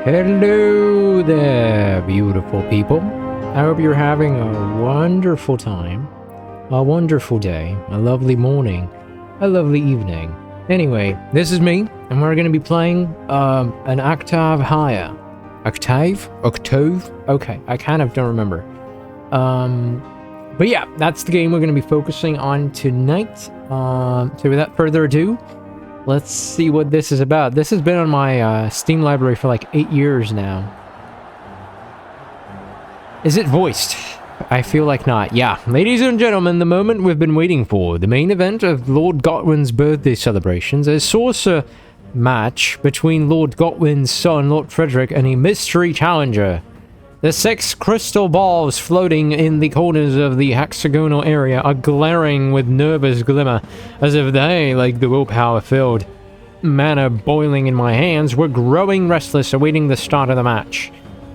Hello there, beautiful people. I hope you're having a wonderful time, a wonderful day, a lovely morning, a lovely evening. Anyway, this is me, and we're going to be playing an octave higher. Octave? Octave? Okay, I kind of don't remember. But yeah, that's the game we're going to be focusing on tonight. So without further ado, let's see what this is about. This has been on my Steam library for like 8 years now. Is it voiced? I feel like not. Yeah. Ladies and gentlemen, the moment we've been waiting for. The main event of Lord Godwin's birthday celebrations. A saucer match between Lord Godwin's son, Lord Frederick, and a mystery challenger. The 6 crystal balls floating in the corners of the hexagonal area are glaring with nervous glimmer, as if they, like the willpower-filled mana boiling in my hands, were growing restless, awaiting the start of the match.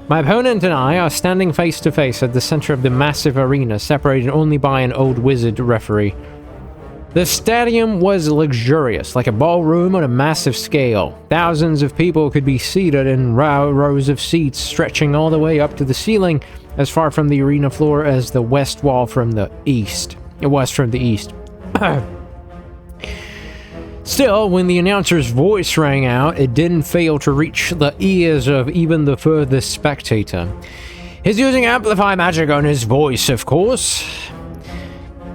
My opponent and I are standing face to face at the center of the massive arena, separated only by an old wizard referee. The stadium was luxurious, like a ballroom on a massive scale. Thousands of people could be seated in rows of seats, stretching all the way up to the ceiling, as far from the arena floor as the west wall from the east. It was from the east. Still, when the announcer's voice rang out, it didn't fail to reach the ears of even the furthest spectator. He's using amplify magic on his voice, of course.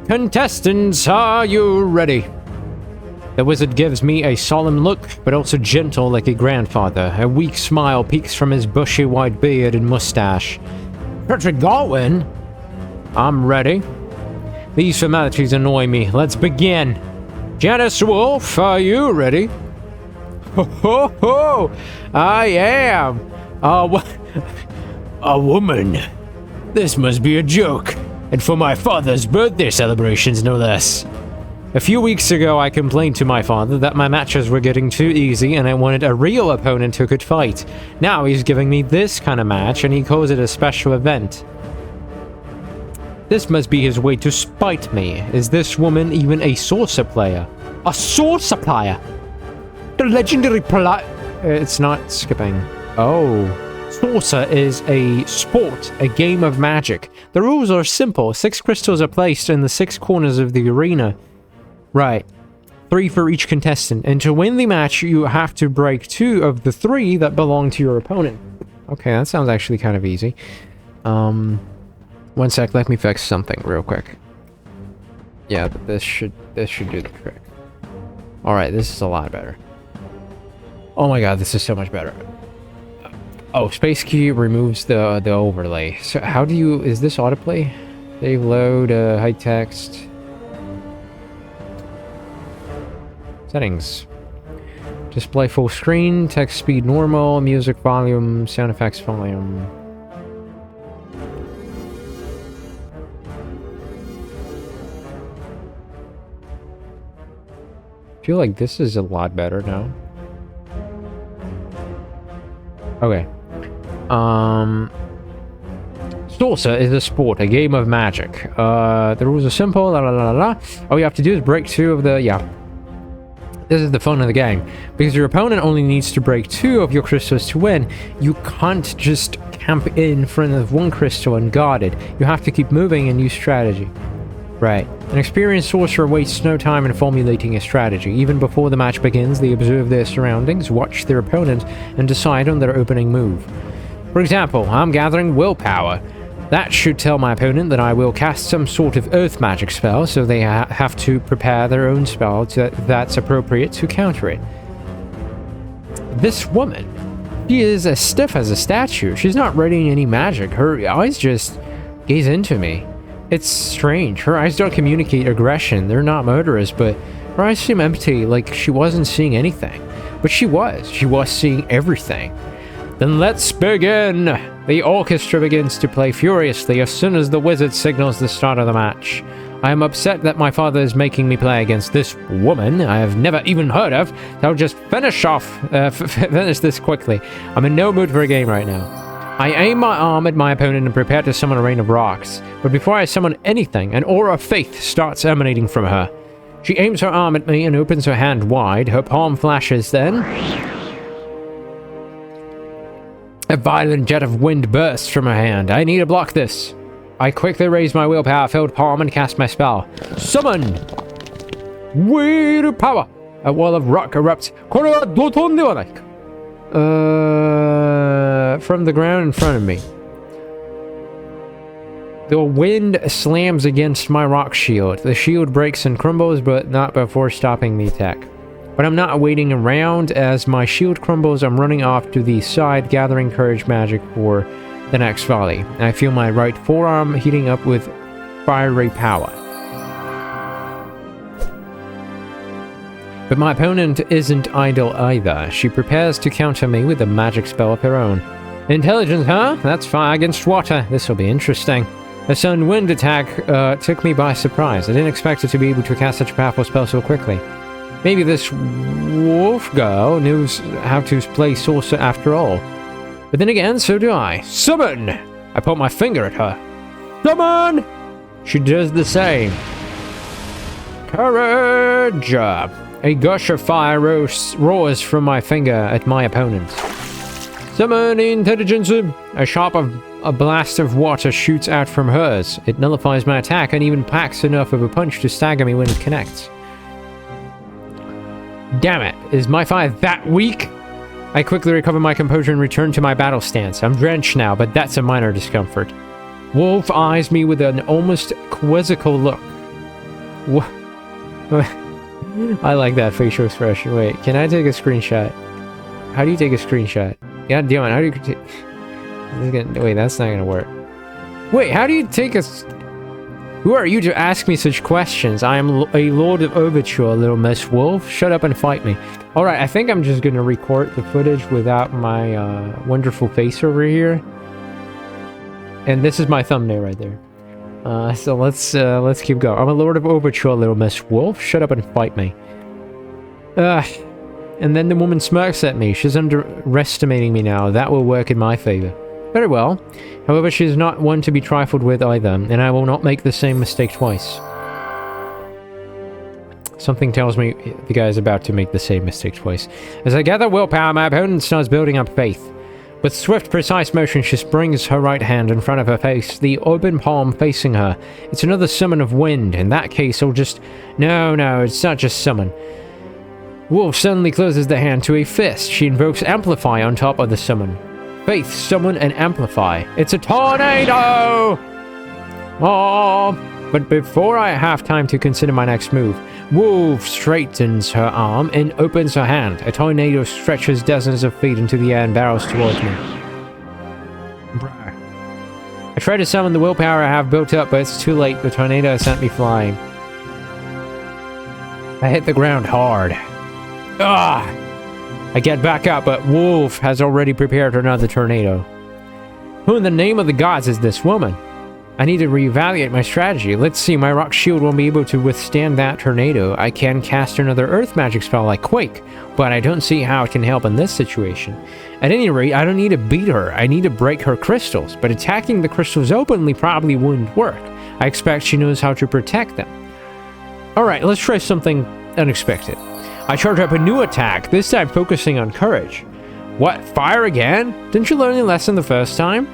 Contestants, are you ready? The wizard gives me a solemn look, but also gentle like a grandfather. A weak smile peeks from his bushy white beard and mustache. Frederick Godwin? I'm ready. These formalities annoy me. Let's begin. Janice Wolf, are you ready? Ho ho ho! I am! A woman. This must be a joke. And for my father's birthday celebrations, no less. A few weeks ago, I complained to my father that my matches were getting too easy and I wanted a real opponent who could fight. Now he's giving me this kind of match and he calls it a special event. This must be his way to spite me. Is this woman even a saucer player? A saucer The legendary it's not skipping. Oh. Saucer is a sport, a game of magic. The rules are simple. 6 crystals are placed in the 6 corners of the arena. Right. 3 for each contestant. And to win the match, you have to break 2 of the 3 that belong to your opponent. Okay, that sounds actually kind of easy. One sec, let me fix something real quick. Yeah, but this should do the trick. Alright, this is a lot better. Oh my god, this is so much better. Oh, space key removes the overlay. So how do you... Is this autoplay? Save load, hide text. Settings. Display full screen, text speed normal, music volume, sound effects volume. I feel like this is a lot better now. Okay. Saucer is a sport, a game of magic. The rules are simple, la la la la. All you have to do is break 2 of the... Yeah. This is the fun of the game. Because your opponent only needs to break 2 of your crystals to win, you can't just camp in front of 1 crystal and guard it. You have to keep moving and use strategy. Right. An experienced sorcerer wastes no time in formulating a strategy. Even before the match begins, they observe their surroundings, watch their opponent, and decide on their opening move. For example, I'm gathering willpower. That should tell my opponent that I will cast some sort of earth magic spell, so they have to prepare their own spell that's appropriate to counter it. This woman, she is as stiff as a statue. She's not readying any magic. Her eyes just gaze into me. It's strange. Her eyes don't communicate aggression. They're not murderous, but her eyes seem empty, like she wasn't seeing anything. But she was. She was seeing everything. Then let's begin! The orchestra begins to play furiously as soon as the wizard signals the start of the match. I am upset that my father is making me play against this woman I have never even heard of, so I'll just finish this quickly. I'm in no mood for a game right now. I aim my arm at my opponent and prepare to summon a rain of rocks. But before I summon anything, an aura of faith starts emanating from her. She aims her arm at me and opens her hand wide. Her palm flashes then. A violent jet of wind bursts from her hand. I need to block this. I quickly raise my willpower-filled palm and cast my spell. Summon! Wind power! A wall of rock erupts. From the ground in front of me. The wind slams against my rock shield. The shield breaks and crumbles, but not before stopping the attack. But I'm not waiting around. As my shield crumbles, I'm running off to the side, gathering courage magic for the next volley. I feel my right forearm heating up with fiery power. But my opponent isn't idle either. She prepares to counter me with a magic spell of her own. Intelligence, huh? That's fire against water. This will be interesting. A sudden wind attack took me by surprise. I didn't expect it to be able to cast such a powerful spell so quickly. Maybe this wolf girl knows how to play sorcerer after all. But then again, so do I. Summon! I point my finger at her. Summon! She does the same. Courage! A gush of fire roars from my finger at my opponent. Summon intelligence! A blast of water shoots out from hers. It nullifies my attack and even packs enough of a punch to stagger me when it connects. Damn it, is my fire that weak? I quickly recover my composure and return to my battle stance. I'm drenched now, but that's a minor discomfort. Wolf eyes me with an almost quizzical look. What? I like that facial expression. Wait, can I take a screenshot? How do you take a screenshot? God damn it, how do you take... Wait, that's not gonna work. Wait, how do you take a... Who are you to ask me such questions? I am a Lord of Overture, little Miss Wolf. Shut up and fight me. Alright, I think I'm just gonna record the footage without my wonderful face over here. And this is my thumbnail right there. So let's keep going. I'm a Lord of Overture, little Miss Wolf. Shut up and fight me. And then the woman smirks at me. She's underestimating me now. That will work in my favor. Very well. However, she is not one to be trifled with either, and I will not make the same mistake twice. Something tells me the guy is about to make the same mistake twice. As I gather willpower, my opponent starts building up faith. With swift, precise motion, she springs her right hand in front of her face, the open palm facing her. It's another summon of wind. In that case, I'll just... No, it's not just summon. Wolf suddenly closes the hand to a fist. She invokes Amplify on top of the summon. Faith, summon, and amplify. It's a tornado! Oh! But before I have time to consider my next move, Wolf straightens her arm and opens her hand. A tornado stretches dozens of feet into the air and barrels towards me. I try to summon the willpower I have built up, but it's too late. The tornado has sent me flying. I hit the ground hard. Ah! I get back up, but Wolf has already prepared another tornado. Who in the name of the gods is this woman? I need to reevaluate my strategy. Let's see, my rock shield won't be able to withstand that tornado. I can cast another earth magic spell like Quake, but I don't see how it can help in this situation. At any rate, I don't need to beat her. I need to break her crystals, but attacking the crystals openly probably wouldn't work. I expect she knows how to protect them. Alright, let's try something unexpected. I charge up a new attack, this time focusing on courage. What, fire again? Didn't you learn your lesson the first time?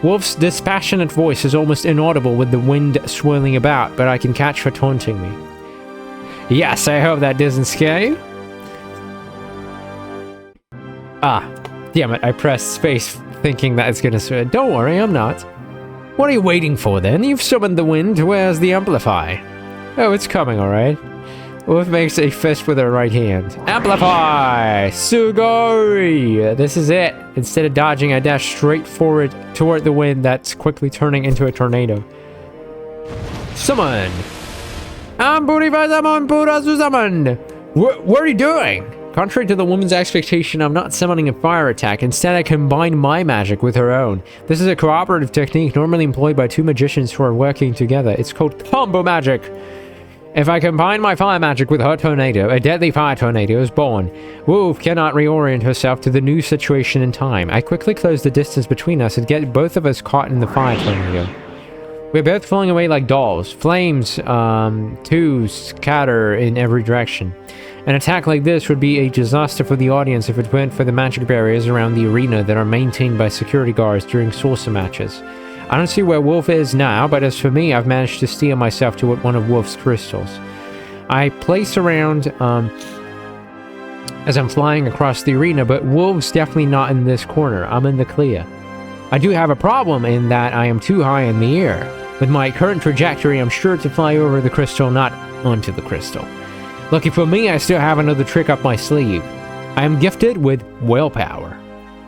Wolf's dispassionate voice is almost inaudible with the wind swirling about, but I can catch her taunting me. Yes, I hope that doesn't scare you. Ah, damn it, I pressed space thinking that it's gonna swirl. Don't worry, I'm not. What are you waiting for then? You've summoned the wind, where's the amplify? Oh, it's coming, alright. Wolf makes a fist with her right hand. Amplify! Sugoi! This is it. Instead of dodging, I dash straight forward toward the wind that's quickly turning into a tornado. Summon! What are you doing? Contrary to the woman's expectation, I'm not summoning a fire attack. Instead, I combine my magic with her own. This is a cooperative technique normally employed by two magicians who are working together. It's called combo magic. If I combine my fire magic with her tornado, a deadly fire tornado is born. Wolf cannot reorient herself to the new situation in time. I quickly close the distance between us and get both of us caught in the fire tornado. We're both falling away like dolls. Flames, too, scatter in every direction. An attack like this would be a disaster for the audience if it went for the magic barriers around the arena that are maintained by security guards during saucer matches. I don't see where Wolf is now, but as for me, I've managed to steer myself toward one of Wolf's crystals. I place around as I'm flying across the arena, but Wolf's definitely not in this corner. I'm in the clear. I do have a problem in that I am too high in the air. With my current trajectory, I'm sure to fly over the crystal, not onto the crystal. Lucky for me, I still have another trick up my sleeve. I am gifted with willpower.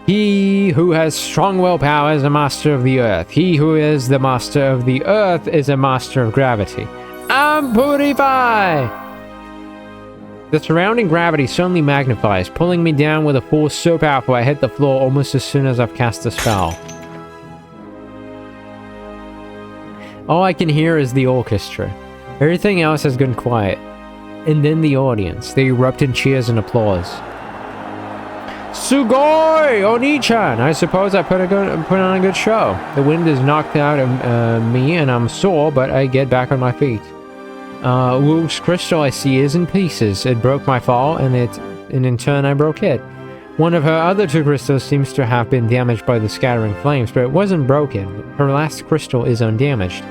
He who has strong willpower is a master of the earth. He who is the master of the earth is a master of gravity. I'm Purify! The surrounding gravity suddenly magnifies, pulling me down with a force so powerful I hit the floor almost as soon as I've cast the spell. All I can hear is the orchestra. Everything else has gone quiet. And then the audience. They erupt in cheers and applause. Sugoi! Oni-chan! I suppose I put on a good show. The wind has knocked out of me and I'm sore, but I get back on my feet. Wolf's crystal I see is in pieces. It broke my fall, and in turn I broke it. One of her other two crystals seems to have been damaged by the scattering flames, but it wasn't broken. Her last crystal is undamaged.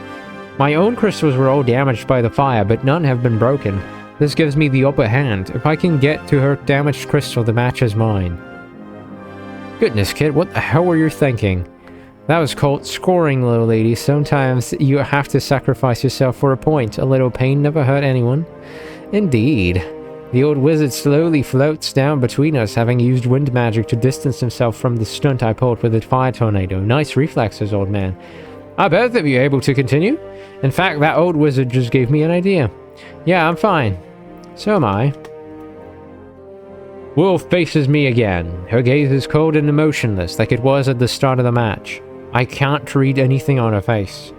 My own crystals were all damaged by the fire, but none have been broken. This gives me the upper hand. If I can get to her damaged crystal, the match is mine. Goodness, kid, what the hell were you thinking? That was called scoring, little lady. Sometimes you have to sacrifice yourself for a point. A little pain never hurt anyone. Indeed. The old wizard slowly floats down between us, having used wind magic to distance himself from the stunt I pulled with the fire tornado. Nice reflexes, old man. Are both of you able to continue? In fact, that old wizard just gave me an idea. Yeah, I'm fine. So am I. Wolf faces me again. Her gaze is cold and emotionless, like it was at the start of the match. I can't read anything on her face.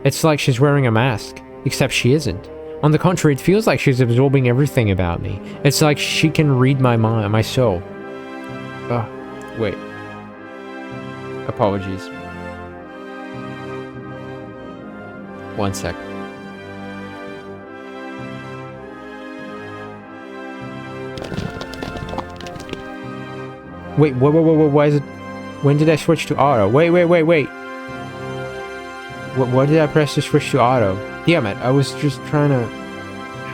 It's like she's wearing a mask, except she isn't. On the contrary, it feels like she's absorbing everything about me. It's like she can read my mind, my soul. Oh, wait. Apologies. One sec. Wait, why is it... When did I switch to auto? Wait. What did I press to switch to auto? Damn it, I was just trying to...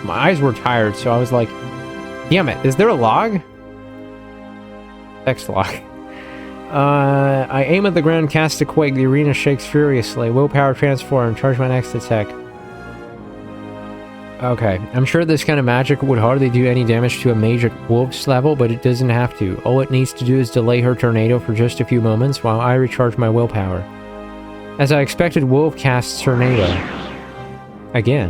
My eyes were tired, so I was like... Damn it, is there a log? X log. I aim at the ground, cast a quake, the arena shakes furiously. Willpower transform, charge my next attack. Okay, I'm sure this kind of magic would hardly do any damage to a mage at Wolf's level, but it doesn't have to. All it needs to do is delay her tornado for just a few moments while I recharge my willpower. As I expected, Wolf casts Tornado. Again.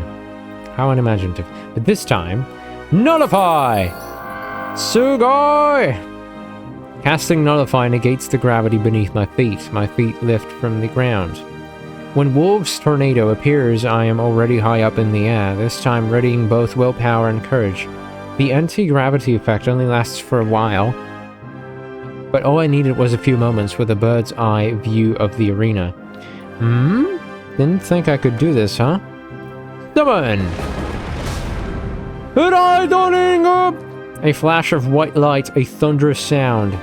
How unimaginative. But this time, Nullify! Sugoi! Casting Nullify negates the gravity beneath my feet. My feet lift from the ground. When Wolf's Tornado appears, I am already high up in the air, this time readying both willpower and courage. The anti-gravity effect only lasts for a while, but all I needed was a few moments with a bird's eye view of the arena. Didn't think I could do this, huh? Summon! A flash of white light, a thunderous sound.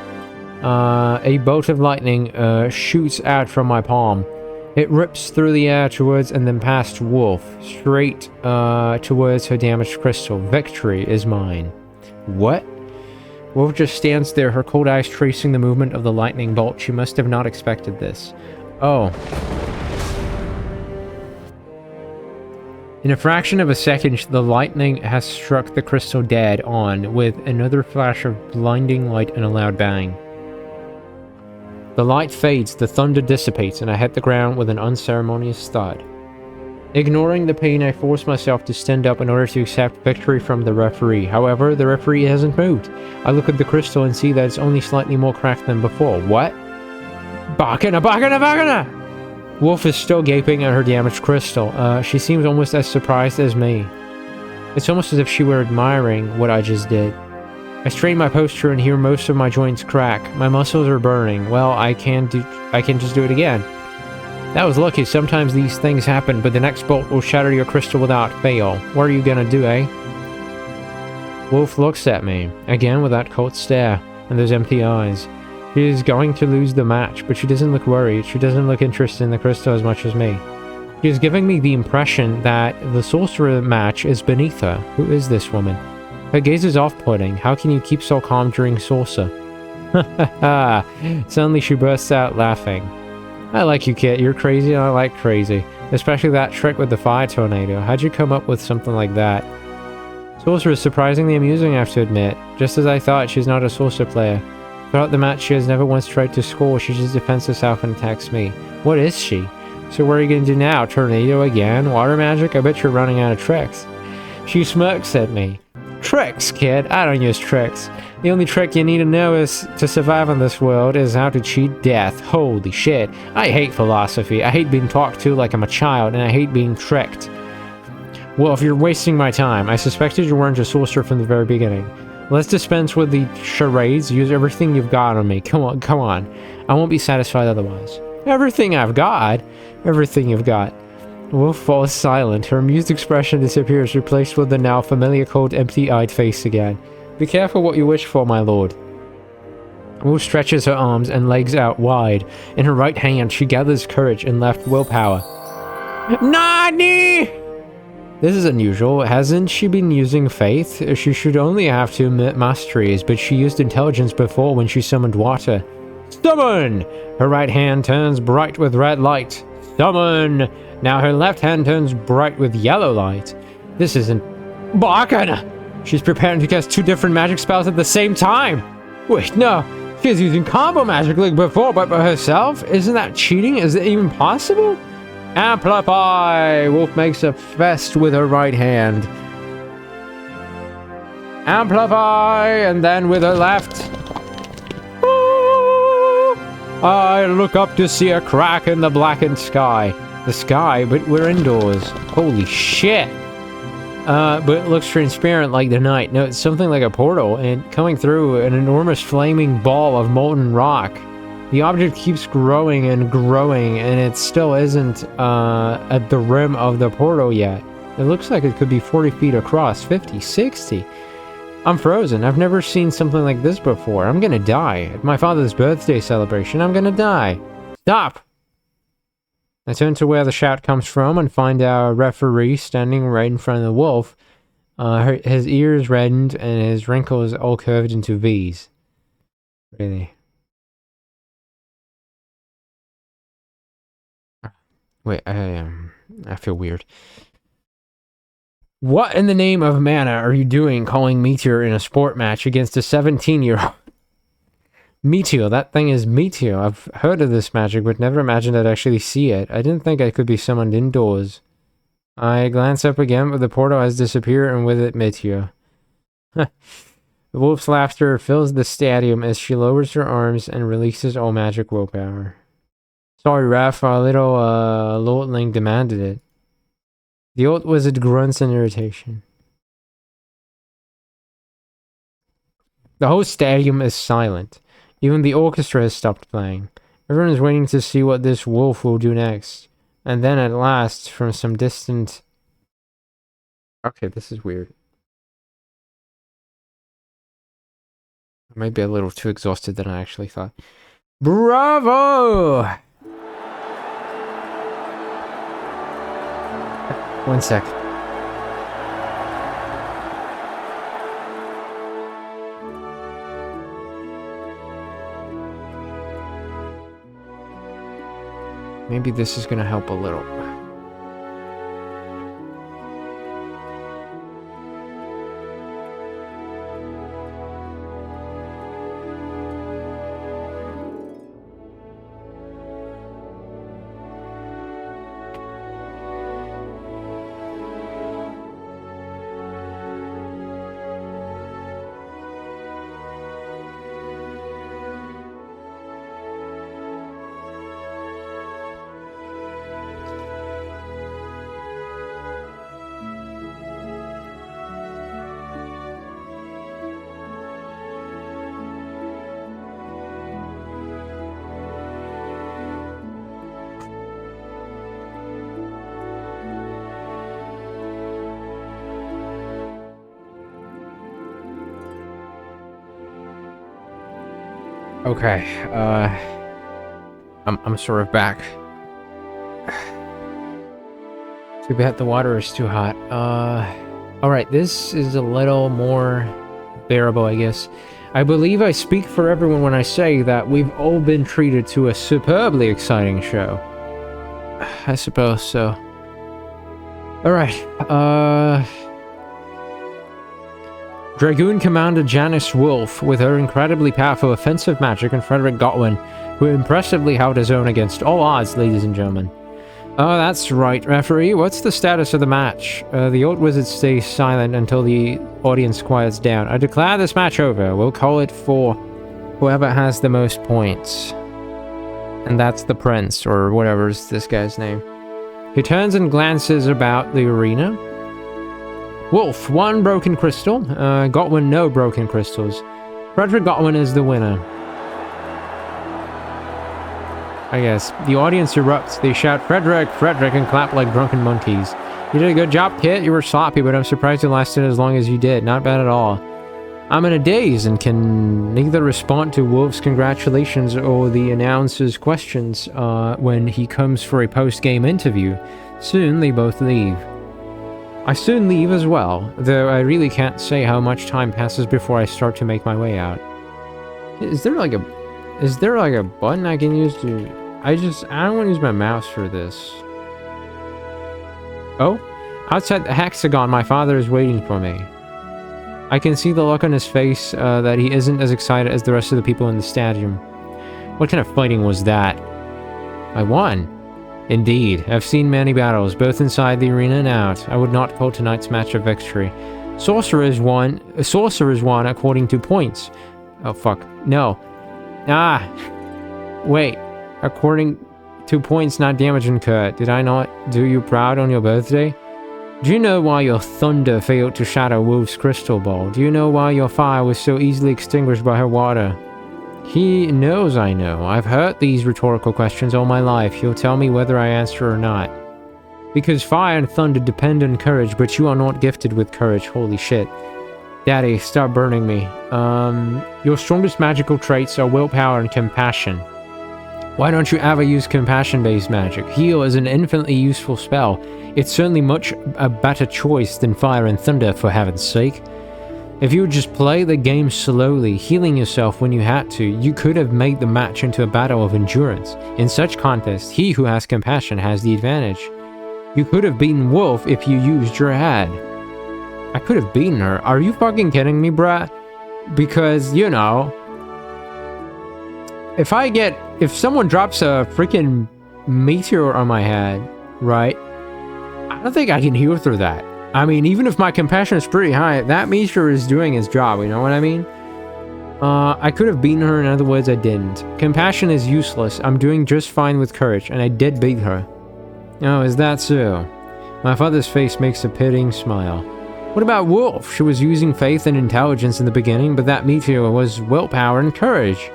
A bolt of lightning shoots out from my palm. It rips through the air towards and then past Wolf, straight towards her damaged crystal. Victory is mine. What? Wolf just stands there, her cold eyes tracing the movement of the lightning bolt. She must have not expected this. Oh. In a fraction of a second, the lightning has struck the crystal dead on, with another flash of blinding light and a loud bang. The light fades, the thunder dissipates, and I hit the ground with an unceremonious thud. Ignoring the pain, I force myself to stand up in order to accept victory from the referee. However, the referee hasn't moved. I look at the crystal and see that it's only slightly more cracked than before. What? Bakana! Wolf is still gaping at her damaged crystal. She seems almost as surprised as me. It's almost as if she were admiring what I just did. I strain my posture and hear most of my joints crack. My muscles are burning. Well, I can just do it again. That was lucky. Sometimes these things happen, but the next bolt will shatter your crystal without fail. What are you gonna do, eh? Wolf looks at me, again with that cold stare and those empty eyes. She is going to lose the match, but she doesn't look worried. She doesn't look interested in the crystal as much as me. She is giving me the impression that the sorcerer match is beneath her. Who is this woman? Her gaze is off-putting. How can you keep so calm during saucer? Ha ha ha! Suddenly she bursts out laughing. I like you, kid. You're crazy and I like crazy. Especially that trick with the fire tornado. How'd you come up with something like that? Sorcerer is surprisingly amusing, I have to admit. Just as I thought, she's not a sorcerer player. Throughout the match, she has never once tried to score. She just defends herself and attacks me. What is she? So what are you going to do now? Tornado again? Water magic? I bet you're running out of tricks. She smirks at me. Tricks, kid. I don't use tricks. The only trick you need to know is to survive in this world is how to cheat death. Holy shit. I hate philosophy. I hate being talked to like I'm a child, and I hate being tricked. Well, if you're wasting my time, I suspected you weren't a sorcerer from the very beginning. Let's dispense with the charades. Use everything you've got on me. Come on, come on. I won't be satisfied otherwise. Everything I've got? Everything you've got. Wolf falls silent. Her amused expression disappears, replaced with the now familiar cold, empty-eyed face again. Be careful what you wish for, my lord. Wolf stretches her arms and legs out wide. In her right hand, she gathers courage and left willpower. Nani! This is unusual. Hasn't she been using faith? She should only have two masteries, but she used intelligence before when she summoned water. Summon! Her right hand turns bright with red light. Summon! Now her left hand turns bright with yellow light. This isn't... Bargain! She's preparing to cast two different magic spells at the same time! Wait, no! She was using combo magic like before, but by herself? Isn't that cheating? Is it even possible? Amplify! Wolf makes a fist with her right hand. Amplify! And then with her left... I look up to see a crack in the blackened sky. The sky, but we're indoors. Holy shit! But it looks transparent like the night. No, it's something like a portal, and coming through an enormous flaming ball of molten rock. The object keeps growing, and it still isn't at the rim of the portal yet. It looks like it could be 40 feet across, 50, 60. I'm frozen. I've never seen something like this before. I'm gonna die. At my father's birthday celebration, I'm gonna die. Stop! I turn to where the shout comes from and find our referee standing right in front of the wolf. His ears reddened and his wrinkles all curved into V's. Really? Wait, I feel weird. What in the name of mana are you doing calling Meteor in a sport match against a 17-year-old? Meteor, that thing is Meteor. I've heard of this magic, but never imagined I'd actually see it. I didn't think I could be summoned indoors. I glance up again, but the portal has disappeared, and with it, Meteor. The wolf's laughter fills the stadium as she lowers her arms and releases all magic willpower. Sorry, Raph, our little lordling demanded it. The old wizard grunts in irritation. The whole stadium is silent. Even the orchestra has stopped playing. Everyone is waiting to see what this wolf will do next. And then at last, from some distant... Okay, this is weird. I might be a little too exhausted than I actually thought. Bravo! One sec. Maybe this is gonna help a little. Okay, I'm sort of back. Too bad the water is too hot. Alright, this is a little more bearable, I guess. I believe I speak for everyone when I say that we've all been treated to a superbly exciting show. I suppose so. Alright, Dragoon Commander Janice Wolfe, with her incredibly powerful offensive magic, and Frederick Godwin, who impressively held his own against all odds, ladies and gentlemen. Oh, that's right, referee. What's the status of the match? The old wizard stays silent until the audience quiets down. I declare this match over. We'll call it for whoever has the most points. And that's the prince, or whatever's this guy's name. He turns and glances about the arena. Wolf, 1 broken crystal. Godwin, no broken crystals. Frederick Godwin is the winner. I guess. The audience erupts. They shout, Frederick, Frederick, and clap like drunken monkeys. You did a good job, Kit. You were sloppy, but I'm surprised it lasted as long as you did. Not bad at all. I'm in a daze and can neither respond to Wolf's congratulations or the announcer's questions when he comes for a post-game interview. Soon, they both leave. I soon leave as well, though I really can't say how much time passes before I start to make my way out. Is there like a button I can use to... I don't want to use my mouse for this. Oh? Outside the hexagon, my father is waiting for me. I can see the look on his face that he isn't as excited as the rest of the people in the stadium. What kind of fighting was that? I won. Indeed, I've seen many battles, both inside the arena and out. I would not call tonight's match a victory. Sorcerers won according to points. Oh, fuck. No. Ah! Wait. According to points, not damage incurred. Did I not do you proud on your birthday? Do you know why your thunder failed to shatter Wolf's crystal ball? Do you know why your fire was so easily extinguished by her water? He knows I know. I've heard these rhetorical questions all my life. He'll tell me whether I answer or not. Because fire and thunder depend on courage, but you are not gifted with courage. Holy shit. Daddy, stop burning me. Your strongest magical traits are willpower and compassion. Why don't you ever use compassion-based magic? Heal is an infinitely useful spell. It's certainly much a better choice than fire and thunder, for heaven's sake. If you would just play the game slowly, healing yourself when you had to, you could have made the match into a battle of endurance. In such contests, he who has compassion has the advantage. You could have beaten Wolf if you used your head. I could have beaten her. Are you fucking kidding me, bruh? Because, you know... If someone drops a freaking meteor on my head, right? I don't think I can heal through that. I mean, even if my compassion is pretty high, that meteor is doing its job, you know what I mean? I could have beaten her, in other words, I didn't. Compassion is useless. I'm doing just fine with courage, and I did beat her. Oh, is that so? My father's face makes a pitying smile. What about Wolf? She was using faith and intelligence in the beginning, but that meteor was willpower and courage.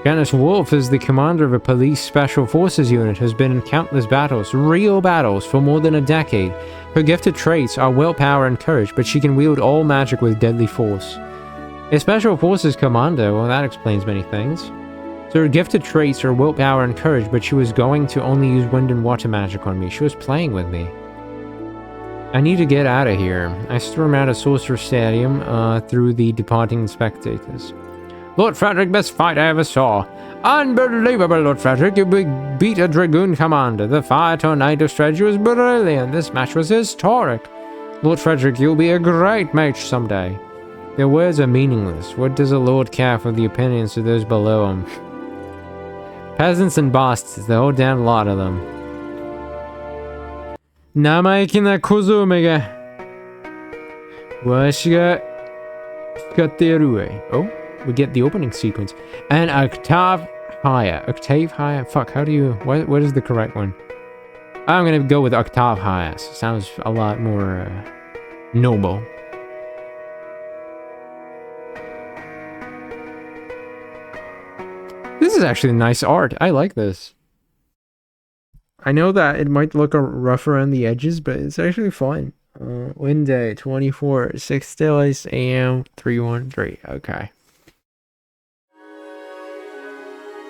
Janice Wolfe is the commander of a police special forces unit, has been in countless battles, real battles, for more than a decade. Her gifted traits are willpower and courage, but she can wield all magic with deadly force. A special forces commander, well, that explains many things. So her gifted traits are willpower and courage, but she was going to only use wind and water magic on me. She was playing with me. I need to get out of here. I storm out of Sorcerer Stadium through the departing spectators. Lord Frederick, best fight I ever saw. Unbelievable, Lord Frederick. You beat a Dragoon commander. The fire tornado strategy was brilliant. This match was historic. Lord Frederick, you'll be a great mage someday. Their words are meaningless. What does a lord care for the opinions of those below him? Peasants and bastards, the whole damn lot of them. Namaikina Kozumega. Washiga Skaterue. Oh? We get the opening sequence. An octave higher. Octave higher? Fuck, how do you... What is the correct one? I'm gonna go with octave higher. Sounds a lot more noble. This is actually nice art. I like this. I know that it might look rough around the edges, but it's actually fun. Wednesday, 24, 6 AM, 313. Okay.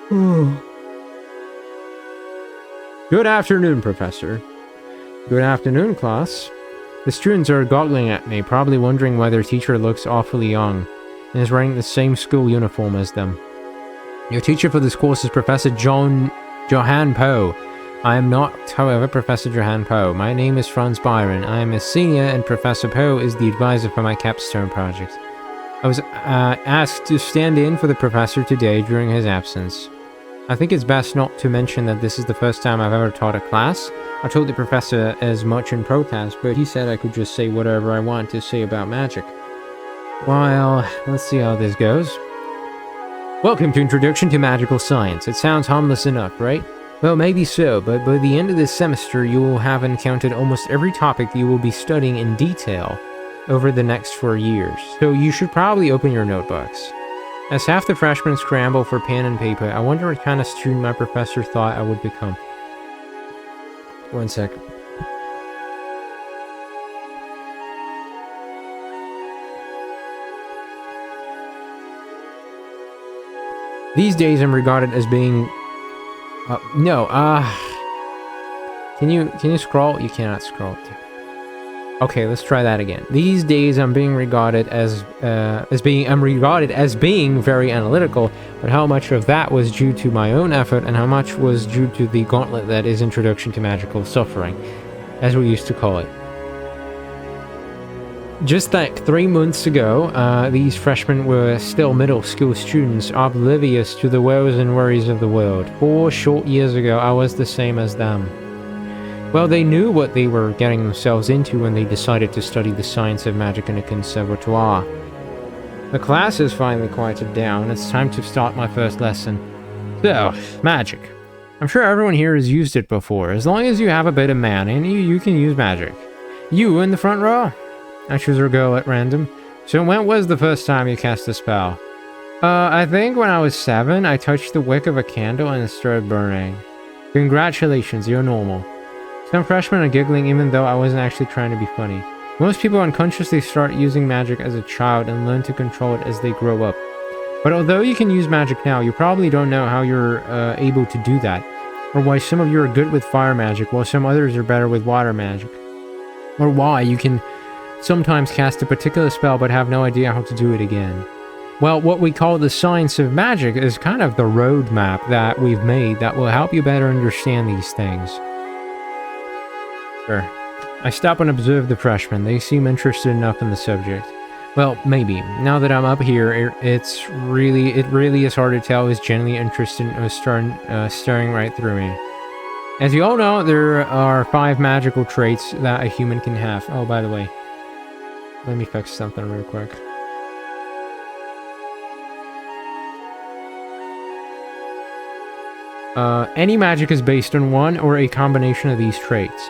Good afternoon, Professor. Good afternoon, class. The students are goggling at me, probably wondering why their teacher looks awfully young and is wearing the same school uniform as them. Your teacher for this course is Professor Johann Poe. I am not, however, Professor Johann Poe. My name is Franz Byron. I am a senior, and Professor Poe is the advisor for my capstone project. I was asked to stand in for the professor today during his absence. I think it's best not to mention that this is the first time I've ever taught a class. I told the professor as much in protest, but he said I could just say whatever I want to say about magic. Well, let's see how this goes. Welcome to Introduction to Magical Science. It sounds harmless enough, right? Well, maybe so, but by the end of this semester, you will have encountered almost every topic you will be studying in detail over the next 4 years, so you should probably open your notebooks. As half the freshmen scramble for pen and paper, I wonder what kind of student my professor thought I would become. One sec. These days I'm regarded as being... Can you scroll? You cannot scroll. Okay, let's try that again. These days I'm being regarded as being very analytical, but how much of that was due to my own effort and how much was due to the gauntlet that is Introduction to Magical Suffering, as we used to call it. Just like 3 months ago, these freshmen were still middle school students, oblivious to the woes and worries of the world. 4 short years ago, I was the same as them. Well, they knew what they were getting themselves into when they decided to study the science of magic in a conservatoire. The class is finally quieted down. It's time to start my first lesson. So, magic. I'm sure everyone here has used it before. As long as you have a bit of mana in you, you can use magic. You in the front row? I choose a girl at random. So when was the first time you cast a spell? I think when I was 7, I touched the wick of a candle and it started burning. Congratulations, you're normal. Some freshmen are giggling even though I wasn't actually trying to be funny. Most people unconsciously start using magic as a child and learn to control it as they grow up. But although you can use magic now, you probably don't know how you're able to do that, or why some of you are good with fire magic while some others are better with water magic. Or why you can sometimes cast a particular spell but have no idea how to do it again. Well, what we call the science of magic is kind of the roadmap that we've made that will help you better understand these things. Sure. I stop and observe the freshmen. They seem interested enough in the subject. Well, maybe. Now that I'm up here, it really is hard to tell who's genuinely interested or staring right through me. As you all know, there are 5 magical traits that a human can have. Oh, by the way, let me fix something real quick. Any magic is based on one or a combination of these traits.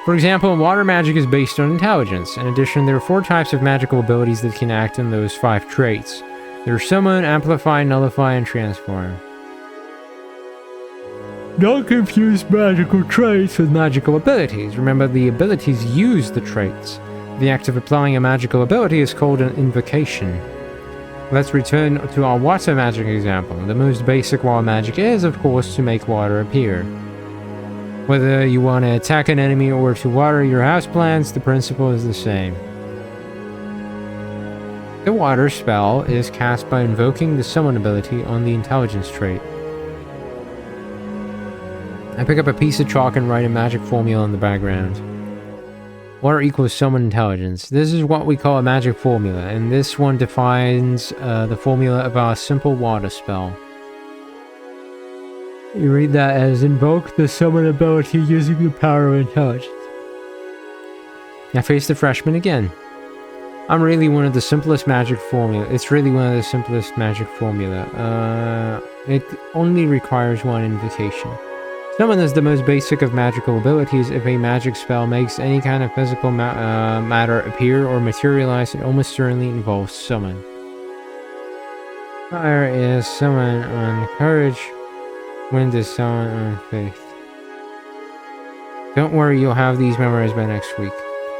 For example, water magic is based on intelligence. In addition, there are 4 types of magical abilities that can act on those 5 traits. They're Summon, Amplify, Nullify, and Transform. Don't confuse magical traits with magical abilities. Remember, the abilities use the traits. The act of applying a magical ability is called an invocation. Let's return to our water magic example. The most basic water magic is, of course, to make water appear. Whether you want to attack an enemy or to water your houseplants, the principle is the same. The water spell is cast by invoking the summon ability on the intelligence trait. I pick up a piece of chalk and write a magic formula in the background. Water equals summon intelligence. This is what we call a magic formula, and this one defines the formula of our simple water spell. You read that as invoke the summon ability using the power of intelligence. I face the freshman again. I'm really one of the simplest magic formula. It's really one of the simplest magic formula. It only requires one invocation. Summon is the most basic of magical abilities. If a magic spell makes any kind of physical matter appear or materialize, it almost certainly involves summon. Fire is summon on courage. Wind is summon on faith. Don't worry, you'll have these memorized by next week.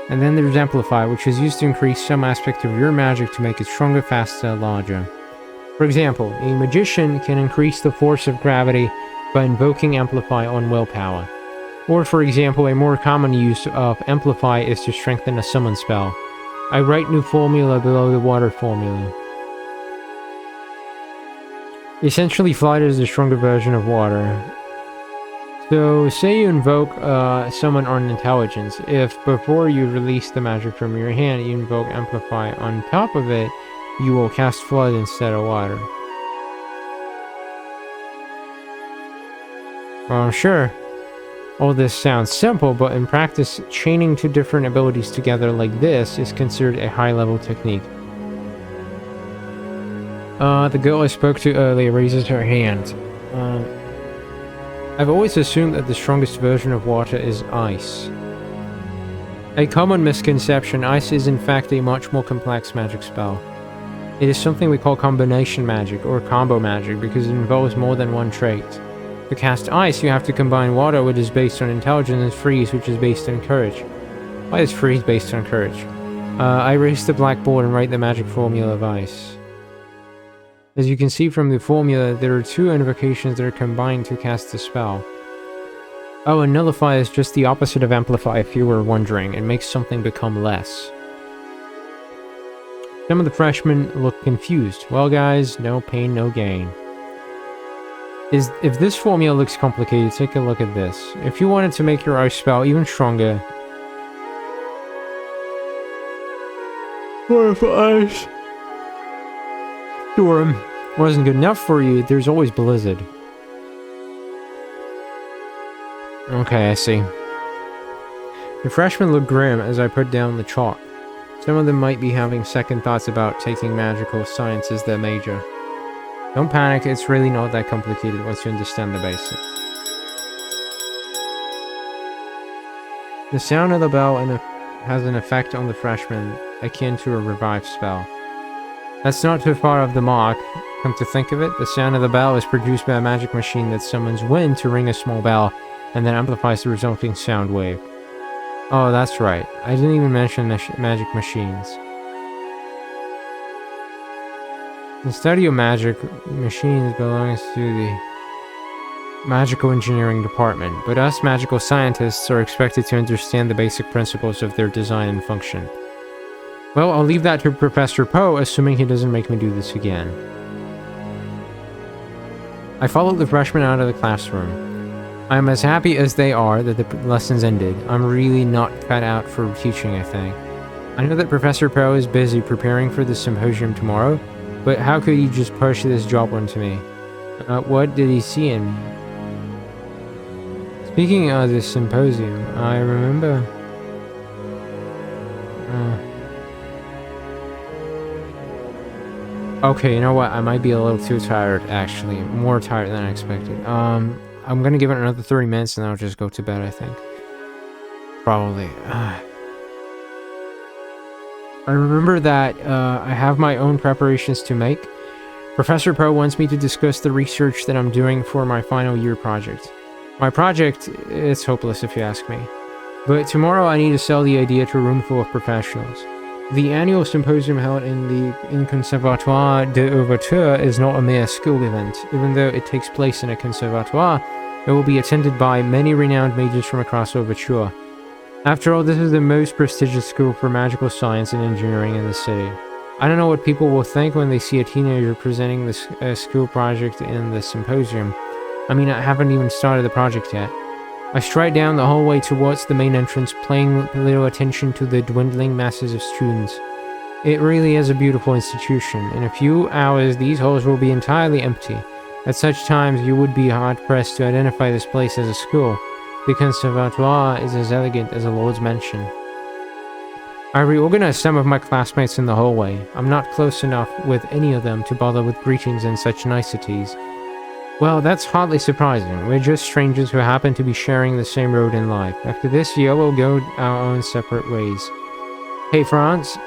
And then there's Amplify, which is used to increase some aspect of your magic to make it stronger, faster, larger. For example, a magician can increase the force of gravity by invoking Amplify on willpower. Or, for example, a more common use of Amplify is to strengthen a summon spell. I write new formula below the water formula. Essentially, Flight is a stronger version of water. So, say you invoke Summon on Intelligence. If before you release the magic from your hand, you invoke Amplify on top of it, you will cast Flood instead of Water. Well, I'm sure all this sounds simple, but in practice, chaining two different abilities together like this is considered a high-level technique. The girl I spoke to earlier raises her hand. I've always assumed that the strongest version of water is ice. A common misconception, ice is in fact a much more complex magic spell. It is something we call combination magic, or combo magic, because it involves more than one trait. To cast ice, you have to combine water, which is based on intelligence, and freeze, which is based on courage. Why is freeze based on courage? I erase the blackboard and write the magic formula of ice. As you can see from the formula, there are two invocations that are combined to cast the spell. Oh, and nullify is just the opposite of amplify, if you were wondering. It makes something become less. Some of the freshmen look confused. Well guys, no pain, no gain. If this formula looks complicated, take a look at this. If you wanted to make your ice spell even stronger... Or if ice storm wasn't good enough for you, there's always blizzard. Okay, I see. The freshmen look grim as I put down the chalk. Some of them might be having second thoughts about taking magical science as their major. Don't panic, it's really not that complicated once you understand the basics. The sound of the bell has an effect on the freshmen, akin to a revive spell. That's not too far off the mark. Come to think of it, the sound of the bell is produced by a magic machine that summons wind to ring a small bell, and then amplifies the resulting sound wave. Oh, that's right. I didn't even mention magic machines. The study of magic machines belongs to the magical engineering department, but us magical scientists are expected to understand the basic principles of their design and function. Well, I'll leave that to Professor Poe, assuming he doesn't make me do this again. I followed the freshmen out of the classroom. I'm as happy as they are that the lessons ended. I'm really not cut out for teaching, I think. I know that Professor Poe is busy preparing for the symposium tomorrow, but how could he just push this job onto me? What did he see in me? Speaking of the symposium, I remember... Okay, you know what? I might be a little too tired, actually. More tired than I expected. I'm gonna give it another 30 minutes and then I'll just go to bed, I think. Probably. I remember that I have my own preparations to make. Professor Poe wants me to discuss the research that I'm doing for my final year project. My project, it's hopeless if you ask me. But tomorrow I need to sell the idea to a room full of professionals. The annual symposium held in the Conservatoire de Ouverture is not a mere school event. Even though it takes place in a conservatoire, it will be attended by many renowned mages from across Ouverture. After all, this is the most prestigious school for magical science and engineering in the city. I don't know what people will think when they see a teenager presenting this school project in the symposium. I mean, I haven't even started the project yet. I stride down the hallway towards the main entrance, paying little attention to the dwindling masses of students. It really is a beautiful institution. In a few hours, these halls will be entirely empty. At such times, you would be hard-pressed to identify this place as a school. The Conservatoire is as elegant as a lord's mansion. I reorganized some of my classmates in the hallway. I'm not close enough with any of them to bother with greetings and such niceties. Well, that's hardly surprising. We're just strangers who happen to be sharing the same road in life. After this year, we'll go our own separate ways. Hey, Franz.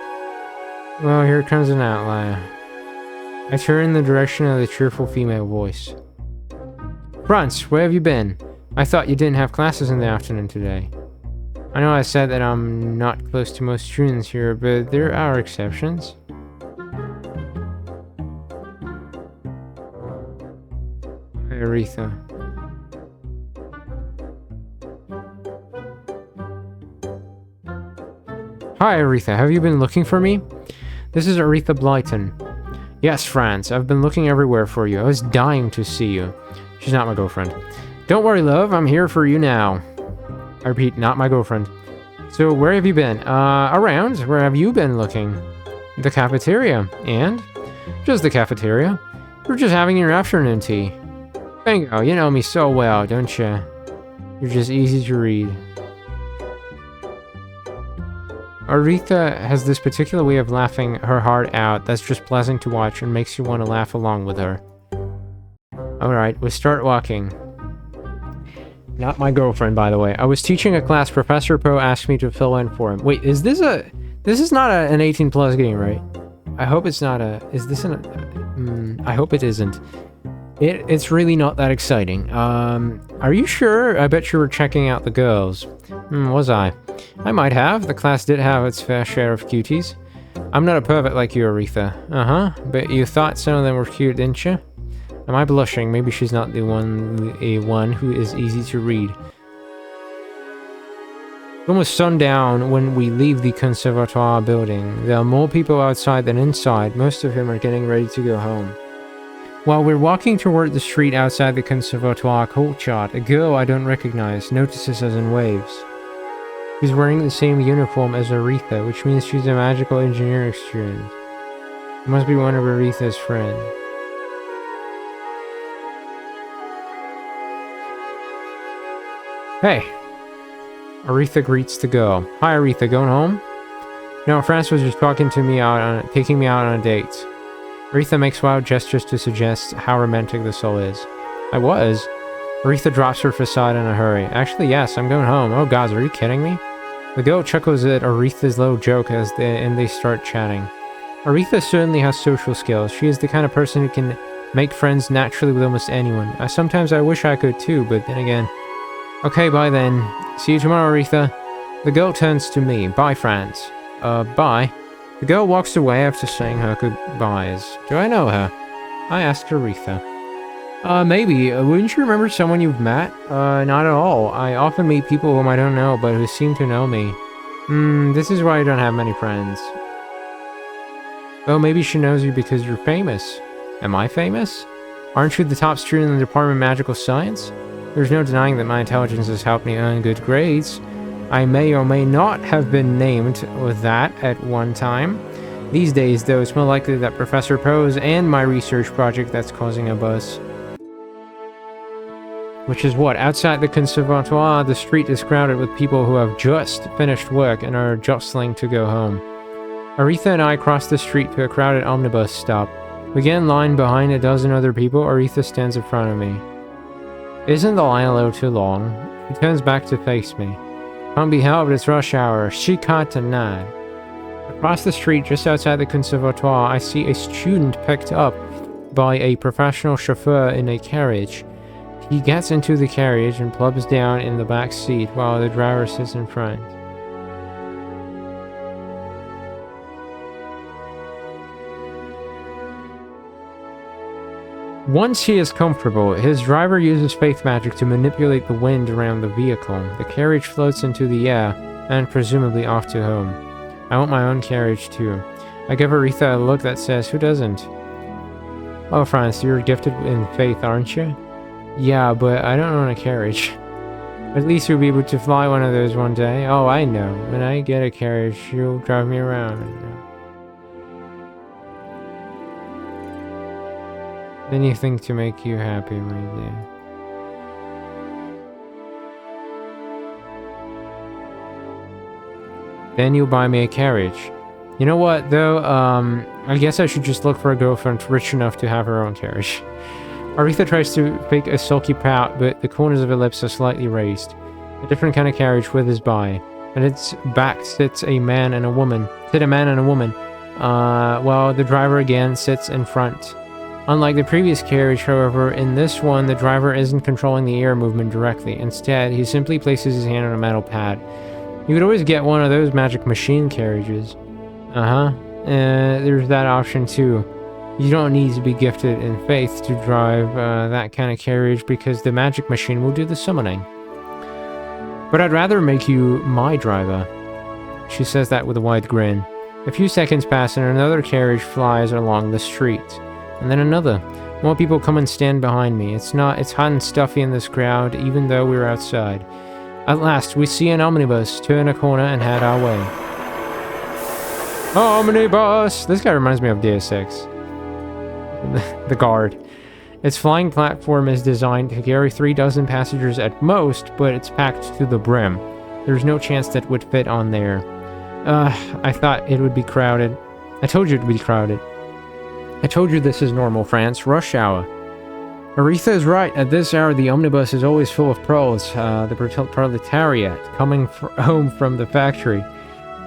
Well, here comes an outlier. I turn in the direction of the cheerful female voice. Franz, where have you been? I thought you didn't have classes in the afternoon today. I know I said that I'm not close to most students here, but there are exceptions. Aretha. Hi, Aretha. Have you been looking for me? This is Aretha Blyton. Yes, Franz. I've been looking everywhere for you. I was dying to see you. She's not my girlfriend. Don't worry, love. I'm here for you now. I repeat, not my girlfriend. So, where have you been? Around. Where have you been looking? The cafeteria. And? Just the cafeteria. We're just having your afternoon tea. Bingo. You know me so well, don't you? You're just easy to read. Aretha has this particular way of laughing her heart out that's just pleasant to watch and makes you want to laugh along with her. Alright, we'll start walking. Not my girlfriend, by the way. I was teaching a class. Professor Poe asked me to fill in for him. Wait, is this a... This is not an 18 plus game, right? I hope it's not a... Is this an... I hope it isn't. It's really not that exciting. Are you sure? I bet you were checking out the girls. Was I? I might have. The class did have its fair share of cuties. I'm not a pervert like you, Aretha. But you thought some of them were cute, didn't you? Am I blushing? Maybe she's not the one who is easy to read. It's almost sundown when we leave the conservatoire building. There are more people outside than inside, most of whom are getting ready to go home. While we're walking toward the street outside the conservatoire courtyard, a girl I don't recognize notices us and waves. She's wearing the same uniform as Aretha, which means she's a magical engineering student. It must be one of Aretha's friends. Hey! Aretha greets the girl. Hi, Aretha, going home? No, Franz was just taking me out on a date. Aretha makes wild gestures to suggest how romantic this all is. I was. Aretha drops her facade in a hurry. Actually, yes, I'm going home. Oh, gods, are you kidding me? The girl chuckles at Aretha's little joke and they start chatting. Aretha certainly has social skills. She is the kind of person who can make friends naturally with almost anyone. Sometimes I wish I could too, but then again... Okay, bye then. See you tomorrow, Aretha. The girl turns to me. Bye, Franz. Bye. The girl walks away after saying her goodbyes. Do I know her? I asked Aretha. Maybe. Wouldn't you remember someone you've met? Not at all. I often meet people whom I don't know, but who seem to know me. This is why I don't have many friends. Oh, maybe she knows you because you're famous. Am I famous? Aren't you the top student in the Department of Magical Science? There's no denying that my intelligence has helped me earn good grades. I may or may not have been named with that at one time. These days, though, it's more likely that Professor Poe's and my research project that's causing a buzz. Which is what? Outside the conservatoire, the street is crowded with people who have just finished work and are jostling to go home. Aretha and I cross the street to a crowded omnibus stop. We get in line behind a dozen other people. Aretha stands in front of me. Isn't the line a little too long? She turns back to face me. Can't be helped, it's rush hour. She can't deny. Across the street, just outside the conservatoire, I see a student picked up by a professional chauffeur in a carriage. He gets into the carriage and plumps down in the back seat while the driver sits in front. Once he is comfortable, his driver uses faith magic to manipulate the wind around the vehicle. The carriage floats into the air, and presumably off to home. I want my own carriage too. I give Aretha a look that says, who doesn't? Oh, Franz, you're gifted in faith, aren't you? Yeah, but I don't own a carriage. At least you'll be able to fly one of those one day. Oh, I know. When I get a carriage, you'll drive me around. Anything to make you happy, my dear. Then you'll buy me a carriage. You know what, though? I guess I should just look for a girlfriend rich enough to have her own carriage. Aretha tries to fake a sulky pout, but the corners of her lips are slightly raised. A different kind of carriage withers by. At its back sits a man and a woman. While the driver again sits in front. Unlike the previous carriage, however, in this one, the driver isn't controlling the air movement directly. Instead, he simply places his hand on a metal pad. You could always get one of those magic machine carriages. There's that option too. You don't need to be gifted in faith to drive that kind of carriage because the magic machine will do the summoning. But I'd rather make you my driver. She says that with a wide grin. A few seconds pass and another carriage flies along the street. And then another. More people come and stand behind me. It's hot and stuffy in this crowd, even though we're outside. At last, we see an omnibus turn a corner and head our way. Omnibus! This guy reminds me of Deus Ex. The guard. Its flying platform is designed to carry 36 passengers at most, but it's packed to the brim. There's no chance that would fit on there. I thought it would be crowded. I told you it would be crowded. I told you this is normal, France. Rush hour. Aretha is right. At this hour, the omnibus is always full of proles. The proletariat coming home from the factory.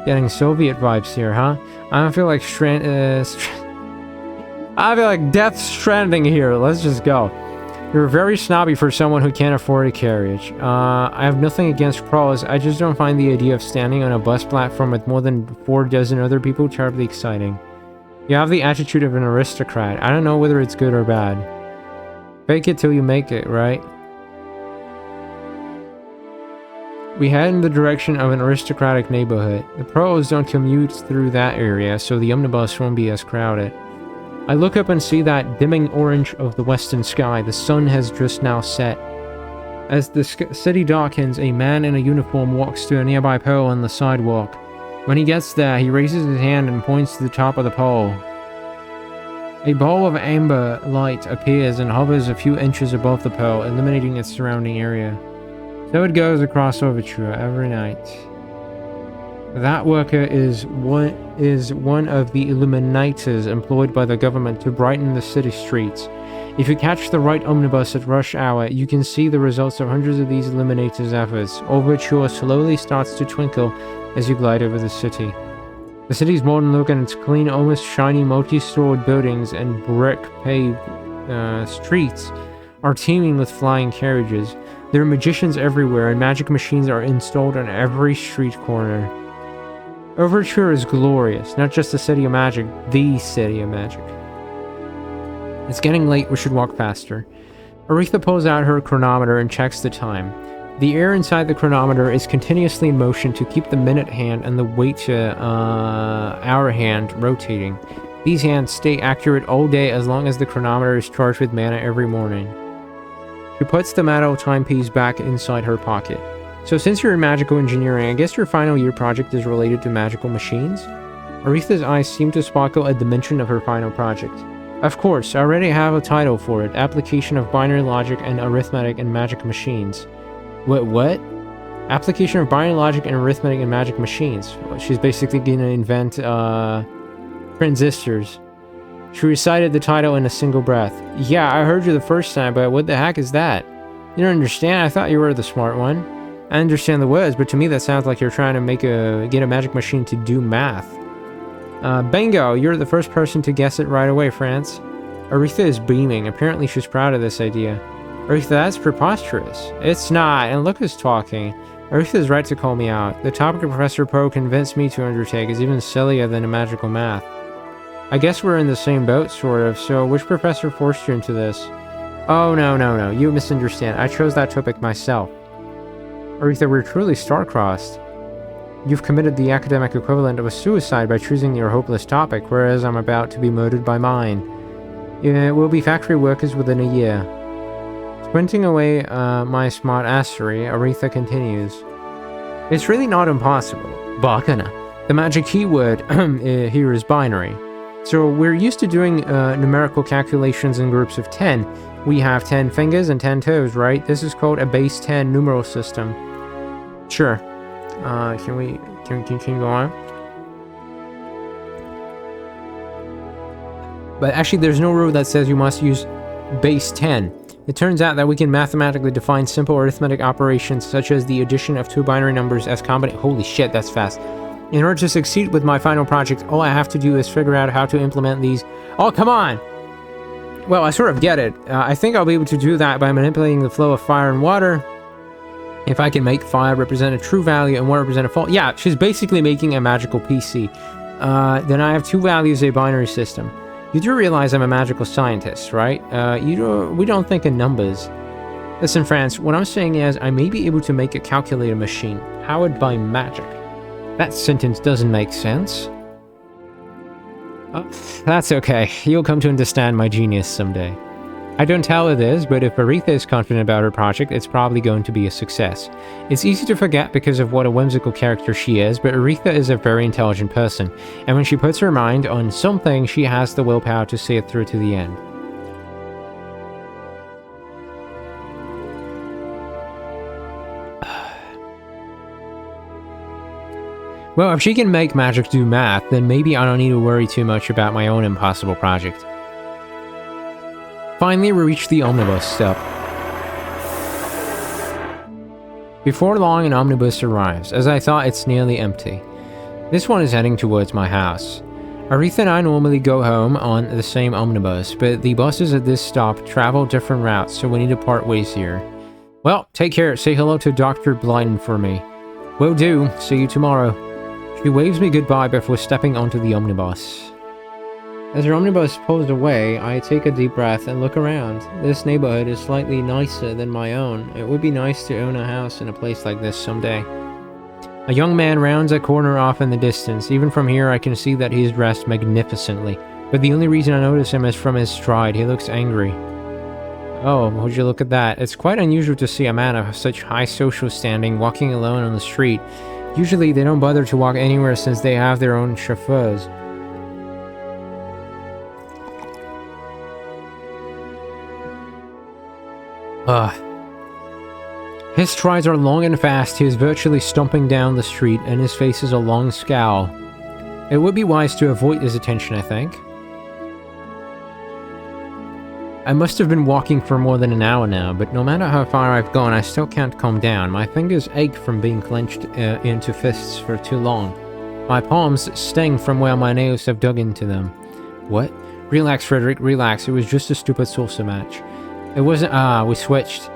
Getting Soviet vibes here, huh? I don't feel like I feel like Death Stranding here. Let's just go. You're very snobby for someone who can't afford a carriage. I have nothing against proles. I just don't find the idea of standing on a bus platform with more than 46 other people terribly exciting. You have the attitude of an aristocrat. I don't know whether it's good or bad. Fake it till you make it, right? We head in the direction of an aristocratic neighborhood. The pros don't commute through that area, so the omnibus won't be as crowded. I look up and see that dimming orange of the western sky. The sun has just now set. As the city darkens, a man in a uniform walks to a nearby pole on the sidewalk. When he gets there, he raises his hand and points to the top of the pole. A ball of amber light appears and hovers a few inches above the pole, illuminating its surrounding area. So it goes across Overture every night. That worker is one of the illuminators employed by the government to brighten the city streets. If you catch the right omnibus at rush hour, you can see the results of hundreds of these illuminators' efforts. Overture slowly starts to twinkle as you glide over the city. The city's modern look and its clean, almost shiny, multi-storied buildings and brick-paved streets are teeming with flying carriages. There are magicians everywhere, and magic machines are installed on every street corner. Overture is glorious, not just the city of magic, the city of magic. It's getting late, we should walk faster. Aretha pulls out her chronometer and checks the time. The air inside the chronometer is continuously in motion to keep the minute hand and the weight to hour hand rotating. These hands stay accurate all day as long as the chronometer is charged with mana every morning. She puts the metal timepiece back inside her pocket. So since you're in magical engineering, I guess your final year project is related to magical machines? Aretha's eyes seem to sparkle at the mention of her final project. Of course, I already have a title for it, Application of Binary Logic and Arithmetic in Magic Machines. What? Application of Binary Logic and Arithmetic in Magic Machines. Well, she's basically gonna invent, transistors. She recited the title in a single breath. Yeah, I heard you the first time, but what the heck is that? You don't understand? I thought you were the smart one. I understand the words, but to me that sounds like you're trying to get a magic machine to do math. Bingo! You're the first person to guess it right away, France. Aretha is beaming. Apparently she's proud of this idea. Aretha, that's preposterous. It's not, and look who's talking. Aretha is right to call me out. The topic Professor Poe convinced me to undertake is even sillier than a magical math. I guess we're in the same boat, sort of, so which professor forced you into this? Oh, no, you misunderstand. I chose that topic myself. Aretha, we're truly star-crossed. You've committed the academic equivalent of a suicide by choosing your hopeless topic, whereas I'm about to be murdered by mine. We'll be factory workers within a year. Squinting away my smart assery, Aretha continues. It's really not impossible. Bakana. The magic keyword here is binary. So we're used to doing numerical calculations in groups of 10. We have 10 fingers and 10 toes, right? This is called a base 10 numeral system. Sure. Can we go on? But actually there's no rule that says you must use base 10. It turns out that we can mathematically define simple arithmetic operations such as the addition of two binary numbers as combination. Holy shit, that's fast. In order to succeed with my final project, all I have to do is figure out how to implement these. Oh, come on! Well, I sort of get it. I think I'll be able to do that by manipulating the flow of fire and water. If I can make fire represent a true value and water represent a false... Yeah, she's basically making a magical PC. Then I have two values, a binary system. You do realize I'm a magical scientist, right? We don't think in numbers. Listen, France, what I'm saying is I may be able to make a calculator machine powered by magic. That sentence doesn't make sense. Oh, that's okay. You'll come to understand my genius someday. I don't tell her this, but if Aretha is confident about her project, it's probably going to be a success. It's easy to forget because of what a whimsical character she is, but Aretha is a very intelligent person, and when she puts her mind on something, she has the willpower to see it through to the end. Well, if she can make magic do math, then maybe I don't need to worry too much about my own impossible project. Finally, we reach the omnibus stop. Before long, an omnibus arrives. As I thought, it's nearly empty. This one is heading towards my house. Aretha and I normally go home on the same omnibus, but the buses at this stop travel different routes, so we need to part ways here. Well, take care. Say hello to Dr. Blyden for me. Will do. See you tomorrow. She waves me goodbye before stepping onto the omnibus. As her omnibus pulls away, I take a deep breath and look around. This neighborhood is slightly nicer than my own. It would be nice to own a house in a place like this someday. A young man rounds a corner off in the distance. Even from here I can see that he is dressed magnificently. But the only reason I notice him is from his stride. He looks angry. Oh, would you look at that. It's quite unusual to see a man of such high social standing walking alone on the street. Usually they don't bother to walk anywhere since they have their own chauffeurs. His strides are long and fast. He is virtually stomping down the street, and his face is a long scowl. It would be wise to avoid his attention, I think. I must have been walking for more than an hour now, but no matter how far I've gone, I still can't calm down. My fingers ache from being clenched into fists for too long. My palms sting from where my nails have dug into them. What? Relax, Frederick, relax. It was just a stupid salsa match. It wasn't- we switched.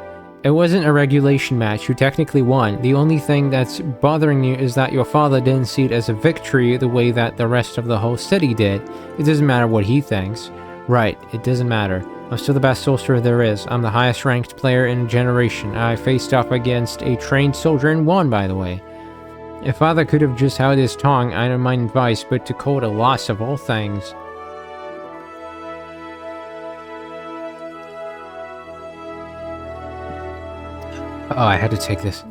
It wasn't a regulation match. You technically won. The only thing that's bothering you is that your father didn't see it as a victory the way that the rest of the whole city did. It doesn't matter what he thinks. Right, it doesn't matter. I'm still the best sorcerer there is. I'm the highest ranked player in a generation. I faced off against a trained soldier and won, by the way. If father could have just held his tongue, I don't mind advice, but to call it a loss of all things. Oh, I had to take this.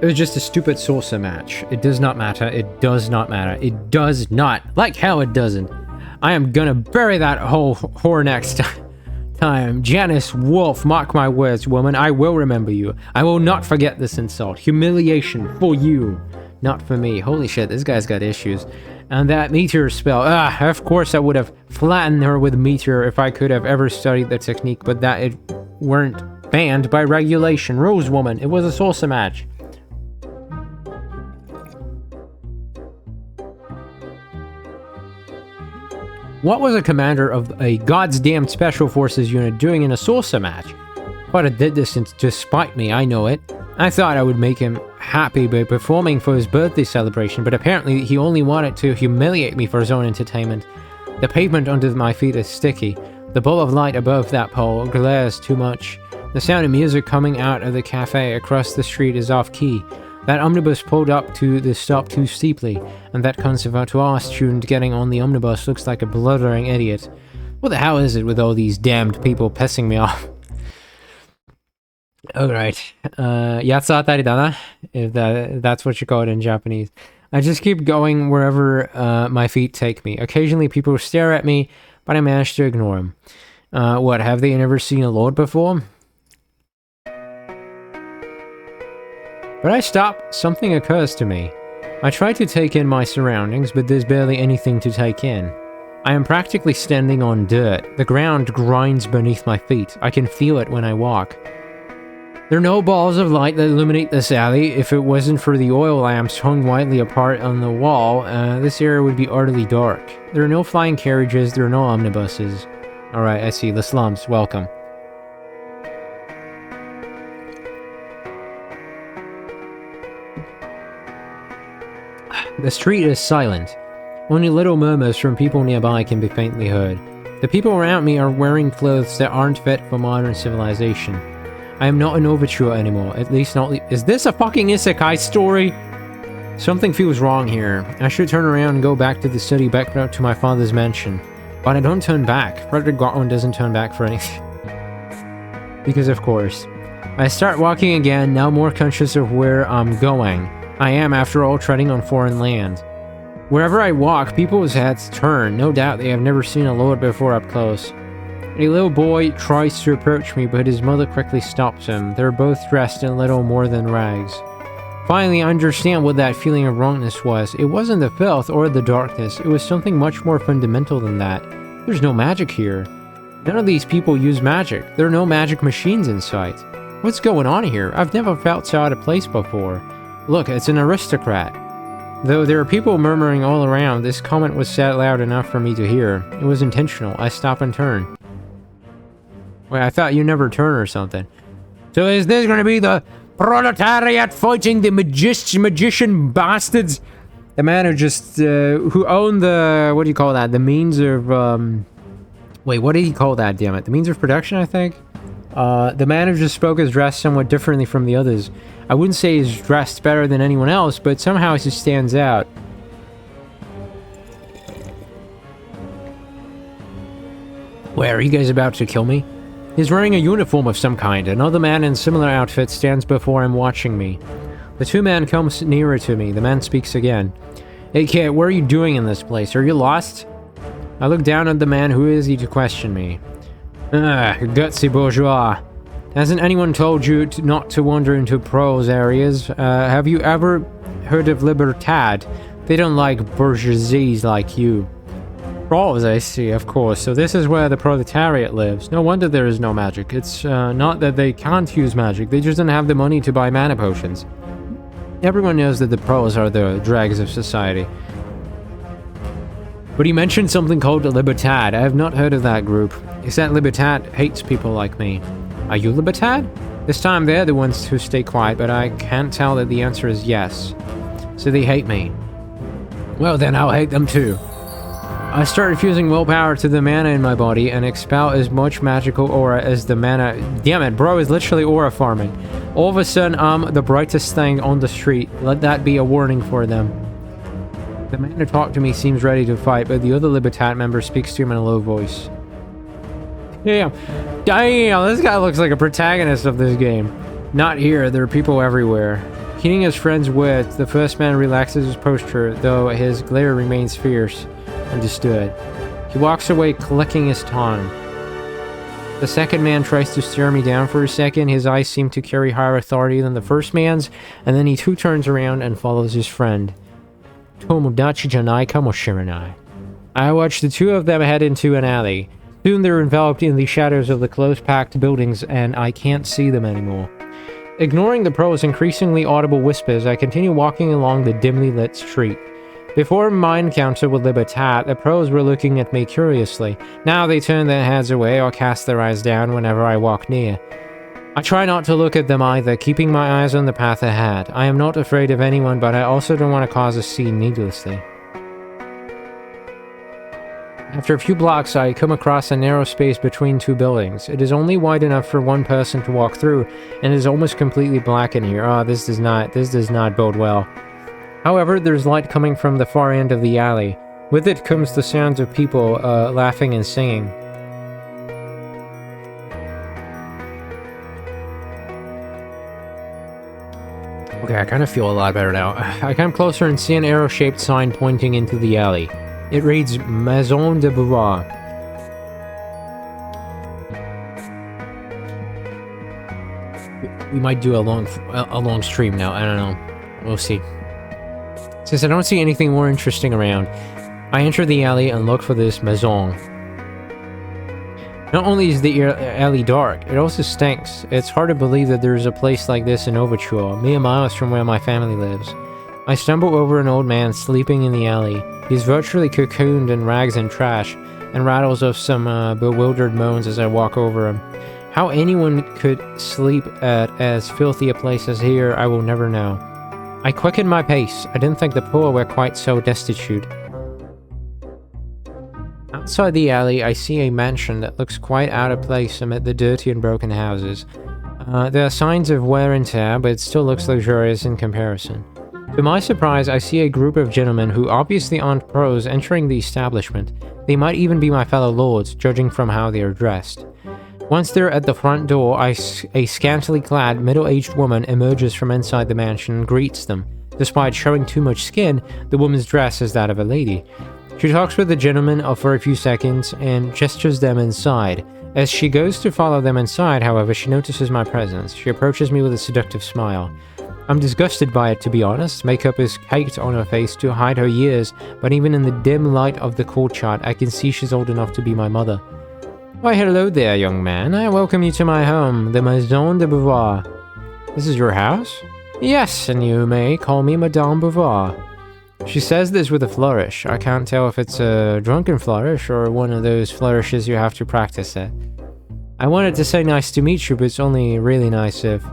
It was just a stupid salsa match. It does not matter. It does not matter. It does not. Like hell it doesn't. I am gonna bury that whole whore next time. Janice Wolf, mark my words, woman. I will remember you. I will not forget this insult. Humiliation for you, not for me. Holy shit, this guy's got issues. And that meteor spell. Of course I would have flattened her with meteor if I could have ever studied the technique, but that it weren't banned by regulation. Rose woman, it was a salsa match. What was a commander of a goddamn special forces unit doing in a salsa match? Father did this to spite me, I know it. I thought I would make him happy by performing for his birthday celebration, but apparently he only wanted to humiliate me for his own entertainment. The pavement under my feet is sticky. The ball of light above that pole glares too much. The sound of music coming out of the cafe across the street is off-key. That omnibus pulled up to the stop too steeply, and that conservatoire student getting on the omnibus looks like a blundering idiot. What the hell is it with all these damned people pissing me off? Alright. Yatsatari da na, if that's what you call it in Japanese. I just keep going wherever my feet take me. Occasionally people stare at me, but I manage to ignore them. What, have they never seen a lord before? But I stop, something occurs to me. I try to take in my surroundings, but there's barely anything to take in. I am practically standing on dirt. The ground grinds beneath my feet. I can feel it when I walk. There are no balls of light that illuminate this alley. If it wasn't for the oil lamps hung widely apart on the wall, this area would be utterly dark. There are no flying carriages, there are no omnibuses. Alright, I see. The slums. Welcome. The street is silent. Only little murmurs from people nearby can be faintly heard. The people around me are wearing clothes that aren't fit for modern civilization. I am not an overture anymore, at least not... Is this a fucking isekai story? Something feels wrong here. I should turn around and go back to the city, back out to my father's mansion. But I don't turn back. Frederick Gotland doesn't turn back for anything. Because of course. I start walking again, now more conscious of where I'm going. I am, after all, treading on foreign land. Wherever I walk, people's heads turn. No doubt they have never seen a lord before up close. A little boy tries to approach me, but his mother quickly stops him. They're both dressed in little more than rags. Finally, I understand what that feeling of wrongness was. It wasn't the filth or the darkness. It was something much more fundamental than that. There's no magic here. None of these people use magic. There are no magic machines in sight. What's going on here? I've never felt so out of place before. Look, it's an aristocrat. Though there are people murmuring all around, this comment was said loud enough for me to hear. It was intentional. I stop and turn. Wait, I thought you never turn or something. So is this going to be the proletariat fighting the magician bastards? The man who just, who owned the, what do you call that? The means of, wait, what did he call that, damn it? The means of production, I think? The man who just spoke is dressed somewhat differently from the others. I wouldn't say he's dressed better than anyone else, but somehow he stands out. Wait, are you guys about to kill me? He's wearing a uniform of some kind. Another man in similar outfit stands before him watching me. The two men come nearer to me. The man speaks again. Hey kid, what are you doing in this place? Are you lost? I look down at the man. Who is he to question me? Gutsy bourgeois. Hasn't anyone told you not to wander into prose areas? Have you ever heard of Libertad? They don't like bourgeoisies like you. Prose, I see, of course. So this is where the proletariat lives. No wonder there is no magic. It's not that they can't use magic. They just don't have the money to buy mana potions. Everyone knows that the pros are the dregs of society. But he mentioned something called Libertad. I have not heard of that group. He said Libertad hates people like me. Are you Libertad? This time they're the ones who stay quiet, but I can't tell that the answer is yes. So they hate me. Well then, I'll hate them too. I start infusing willpower to the mana in my body and expel as much magical aura as the mana... Damn it, bro is literally aura farming. All of a sudden, I'm the brightest thing on the street. Let that be a warning for them. The man who talked to me seems ready to fight, but the other Libertad member speaks to him in a low voice. Damn, this guy looks like a protagonist of this game. Not here, there are people everywhere. Heeding his friend's words, the first man relaxes his posture, though his glare remains fierce. Understood. He walks away, clicking his tongue. The second man tries to stare me down for a second. His eyes seem to carry higher authority than the first man's, and then he too turns around and follows his friend. Tomodachi janai kamoshiranai. I watch the two of them head into an alley. Soon they're enveloped in the shadows of the close-packed buildings, and I can't see them anymore. Ignoring the pro's increasingly audible whispers, I continue walking along the dimly lit street. Before my encounter with Libertad, the pros were looking at me curiously. Now they turn their heads away or cast their eyes down whenever I walk near. I try not to look at them either, keeping my eyes on the path ahead. I am not afraid of anyone, but I also don't want to cause a scene needlessly. After a few blocks, I come across a narrow space between two buildings. It is only wide enough for one person to walk through, and is almost completely black in here. Oh, this does not bode well. However, there's light coming from the far end of the alley. With it comes the sounds of people laughing and singing. Okay, I kind of feel a lot better now. I come closer and see an arrow-shaped sign pointing into the alley. It reads Maison de Bois. We might do a long stream now. I don't know. We'll see. Since I don't see anything more interesting around, I enter the alley and look for this maison. Not only is the alley dark, it also stinks. It's hard to believe that there's a place like this in Overture, mere miles from where my family lives. I stumble over an old man sleeping in the alley. He's virtually cocooned in rags and trash, and rattles off some bewildered moans as I walk over him. How anyone could sleep at as filthy a place as here, I will never know. I quicken my pace. I didn't think the poor were quite so destitute. Outside the alley, I see a mansion that looks quite out of place amid the dirty and broken houses. There are signs of wear and tear, but it still looks luxurious in comparison. To my surprise, I see a group of gentlemen who obviously aren't pros entering the establishment. They might even be my fellow lords, judging from how they are dressed. Once they're at the front door, a scantily clad, middle-aged woman emerges from inside the mansion and greets them. Despite showing too much skin, the woman's dress is that of a lady. She talks with the gentlemen for a few seconds and gestures them inside. As she goes to follow them inside, however, she notices my presence. She approaches me with a seductive smile. I'm disgusted by it, to be honest. Makeup is caked on her face to hide her years, but even in the dim light of the courtyard, I can see she's old enough to be my mother. Why, hello there, young man. I welcome you to my home, the Maison de Beauvoir. This is your house? Yes, and you may call me Madame Beauvoir. She says this with a flourish. I can't tell if it's a drunken flourish or one of those flourishes you have to practice at. I wanted to say nice to meet you, but it's only really nice if...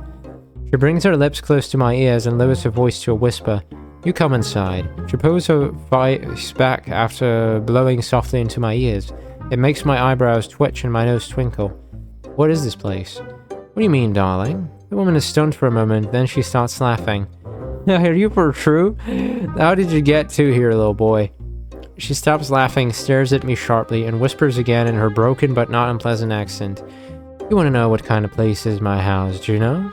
She brings her lips close to my ears and lowers her voice to a whisper. You come inside. She pulls her face back after blowing softly into my ears. It makes my eyebrows twitch and my nose twinkle. What is this place? What do you mean, darling? The woman is stunned for a moment, then she starts laughing. Are you for true? How did you get to here, little boy? She stops laughing, stares at me sharply, and whispers again in her broken but not unpleasant accent. You want to know what kind of place is my house, do you know?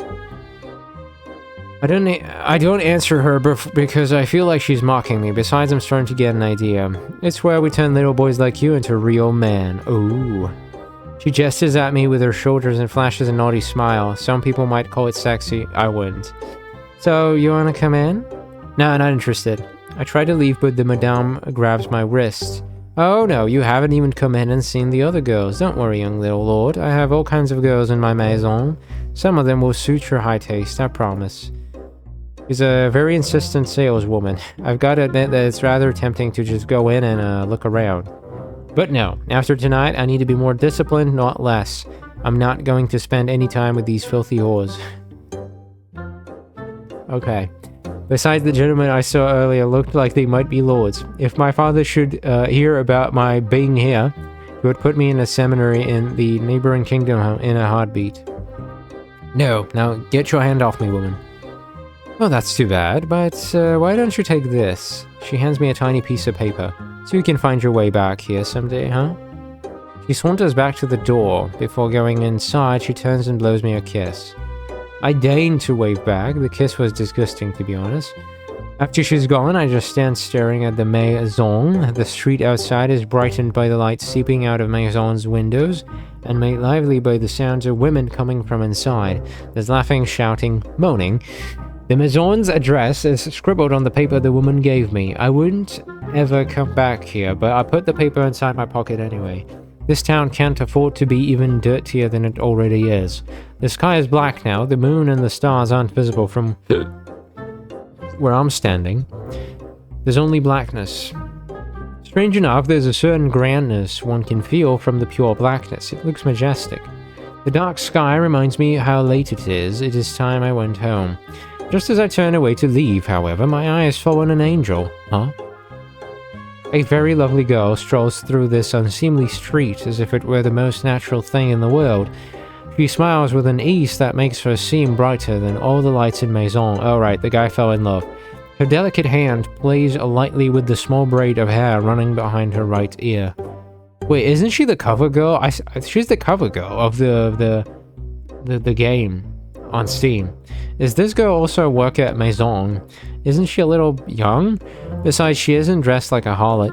I don't answer her because I feel like she's mocking me. Besides, I'm starting to get an idea. It's where we turn little boys like you into real men. Ooh. She gestures at me with her shoulders and flashes a naughty smile. Some people might call it sexy. I wouldn't. So, you wanna come in? No, not interested. I try to leave, but the madame grabs my wrist. Oh no, you haven't even come in and seen the other girls. Don't worry, young little lord. I have all kinds of girls in my maison. Some of them will suit your high taste, I promise. She's a very insistent saleswoman. I've got to admit that it's rather tempting to just go in and look around. But no, after tonight, I need to be more disciplined, not less. I'm not going to spend any time with these filthy whores. Okay. Besides, the gentlemen I saw earlier looked like they might be lords. If my father should hear about my being here, he would put me in a seminary in the neighboring kingdom in a heartbeat. No, now get your hand off me, woman. Oh, that's too bad, but why don't you take this? She hands me a tiny piece of paper, so you can find your way back here someday, huh? She saunters back to the door. Before going inside, she turns and blows me a kiss. I deign to wave back. The kiss was disgusting, to be honest. After she's gone, I just stand staring at the maison. The street outside is brightened by the light seeping out of maison's windows, and made lively by the sounds of women coming from inside. There's laughing, shouting, moaning. The maison's address is scribbled on the paper the woman gave me. I wouldn't ever come back here, but I put the paper inside my pocket anyway. This town can't afford to be even dirtier than it already is. The sky is black now. The moon and the stars aren't visible from where I'm standing. There's only blackness. Strange enough, there's a certain grandness one can feel from the pure blackness. It looks majestic. The dark sky reminds me how late it is. It is time I went home. Just as I turn away to leave, however, my eyes fall on an angel. Huh? A very lovely girl strolls through this unseemly street as if it were the most natural thing in the world. She smiles with an ease that makes her seem brighter than all the lights in Maison. Oh right, the guy fell in love. Her delicate hand plays lightly with the small braid of hair running behind her right ear. Wait, isn't she the cover girl? She's the cover girl of the game on Steam. Is this girl also work at Maison? Isn't she a little young? Besides, she isn't dressed like a harlot.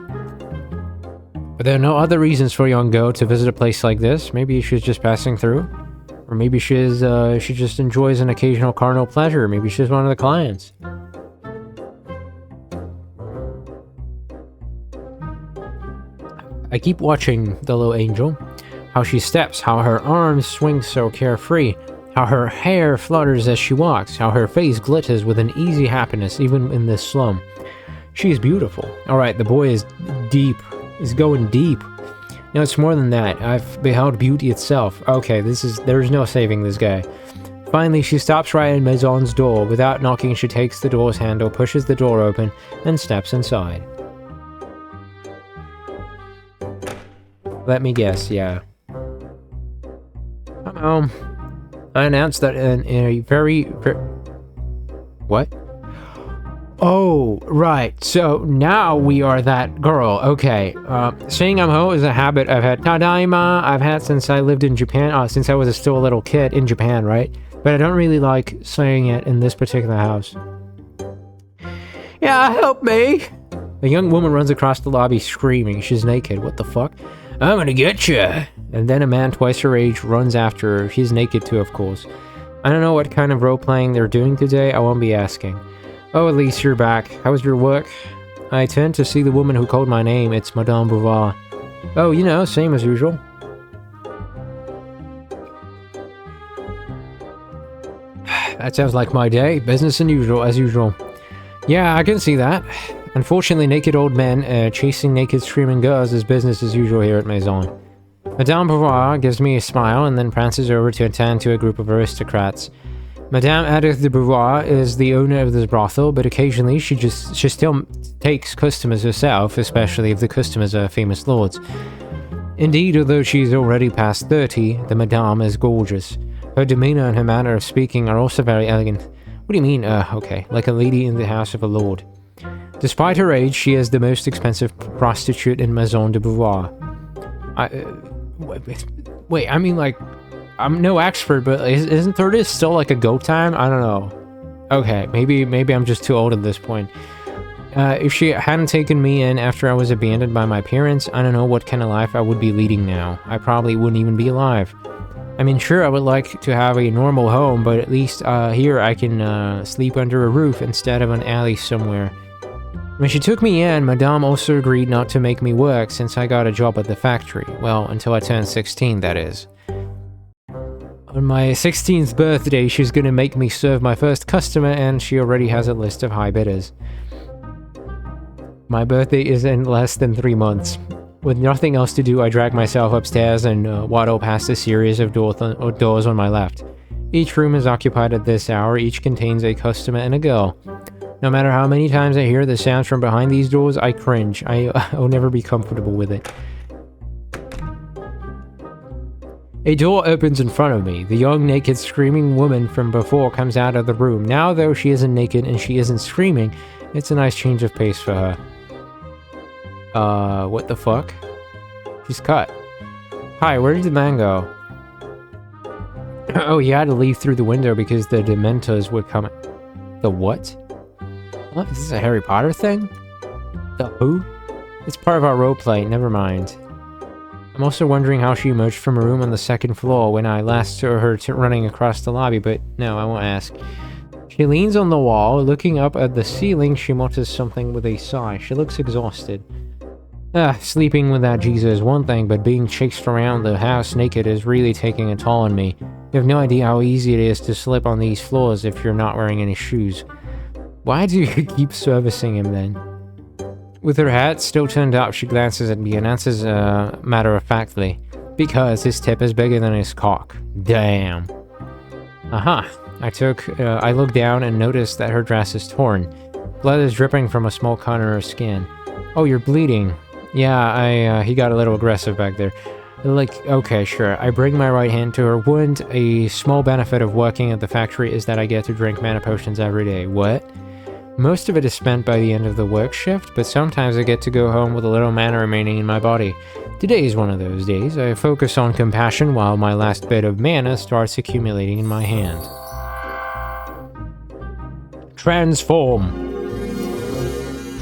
But there are no other reasons for a young girl to visit a place like this. Maybe she's just passing through. Or maybe she just enjoys an occasional carnal pleasure. Maybe she's one of the clients. I keep watching the little angel. How she steps, how her arms swing so carefree. How her hair flutters as she walks, how her face glitters with an easy happiness even in this slum. She is beautiful. Alright, the boy is deep. He's going deep. No, it's more than that. I've beheld beauty itself. Okay, there's no saving this guy. Finally, she stops right in Maison's door. Without knocking, she takes the door's handle, pushes the door open, and steps inside. Let me guess, yeah. I announced that in a very... What? Oh, right. So now we are that girl. Okay. Saying I'm ho is a habit I've had. Tadaima, I've had since I lived in Japan. Since I was still a little kid in Japan, right? But I don't really like saying it in this particular house. Yeah, help me! A young woman runs across the lobby screaming. She's naked. What the fuck? I'm gonna get you! And then a man twice her age runs after her. He's naked too, of course. I don't know what kind of role-playing they're doing today. I won't be asking. Oh, Elise, you're back. How was your work? I tend to see the woman who called my name. It's Madame Bouvoir. Oh, you know, same as usual. That sounds like my day. Business as usual. Yeah, I can see that. Unfortunately, naked old men chasing naked screaming girls is business as usual here at Maison. Madame Bouvoir gives me a smile and then prances over to attend to a group of aristocrats. Madame Edith de Beauvoir is the owner of this brothel, but occasionally she still takes customers herself, especially if the customers are famous lords. Indeed, although she's already past 30, the Madame is gorgeous. Her demeanor and her manner of speaking are also very elegant. What do you mean, okay, like a lady in the house of a lord. Despite her age, she is the most expensive prostitute in Maison de Beauvoir. Wait, I mean, like, I'm no expert, but isn't 30 still like a go time? I don't know. Okay, maybe I'm just too old at this point. If she hadn't taken me in after I was abandoned by my parents, I don't know what kind of life I would be leading now. I probably wouldn't even be alive. I mean, sure, I would like to have a normal home, but at least here I can sleep under a roof instead of an alley somewhere. When she took me in, Madame also agreed not to make me work since I got a job at the factory. Well, until I turned 16, that is. On my 16th birthday, she's gonna make me serve my first customer, and she already has a list of high bidders. My birthday is in less than 3 months. With nothing else to do, I drag myself upstairs and waddle past a series of doors on my left. Each room is occupied at this hour, each contains a customer and a girl. No matter how many times I hear the sounds from behind these doors, I cringe. I'll never be comfortable with it. A door opens in front of me. The young, naked, screaming woman from before comes out of the room. Now, though she isn't naked and she isn't screaming, it's a nice change of pace for her. What the fuck? She's cut. Hi, where did the man go? Oh, he had to leave through the window because the Dementors were coming. The what? What? Is this a Harry Potter thing? The who? It's part of our roleplay, never mind. I'm also wondering how she emerged from a room on the second floor when I last saw her running across the lobby, but no, I won't ask. She leans on the wall, looking up at the ceiling. She mutters something with a sigh. She looks exhausted. Sleeping without Jesus is one thing, but being chased around the house naked is really taking a toll on me. You have no idea how easy it is to slip on these floors if you're not wearing any shoes. Why do you keep servicing him then? With her hat still turned up, she glances at me and answers matter-of-factly, because his tip is bigger than his cock. Damn. Aha. I look down and notice that her dress is torn. Blood is dripping from a small cut on her skin. Oh, you're bleeding. Yeah, he got a little aggressive back there. Like, okay, sure. I bring my right hand to her wound. A small benefit of working at the factory is that I get to drink mana potions every day. What? Most of it is spent by the end of the work shift, but sometimes I get to go home with a little mana remaining in my body. Today is one of those days. I focus on compassion while my last bit of mana starts accumulating in my hand. Transform!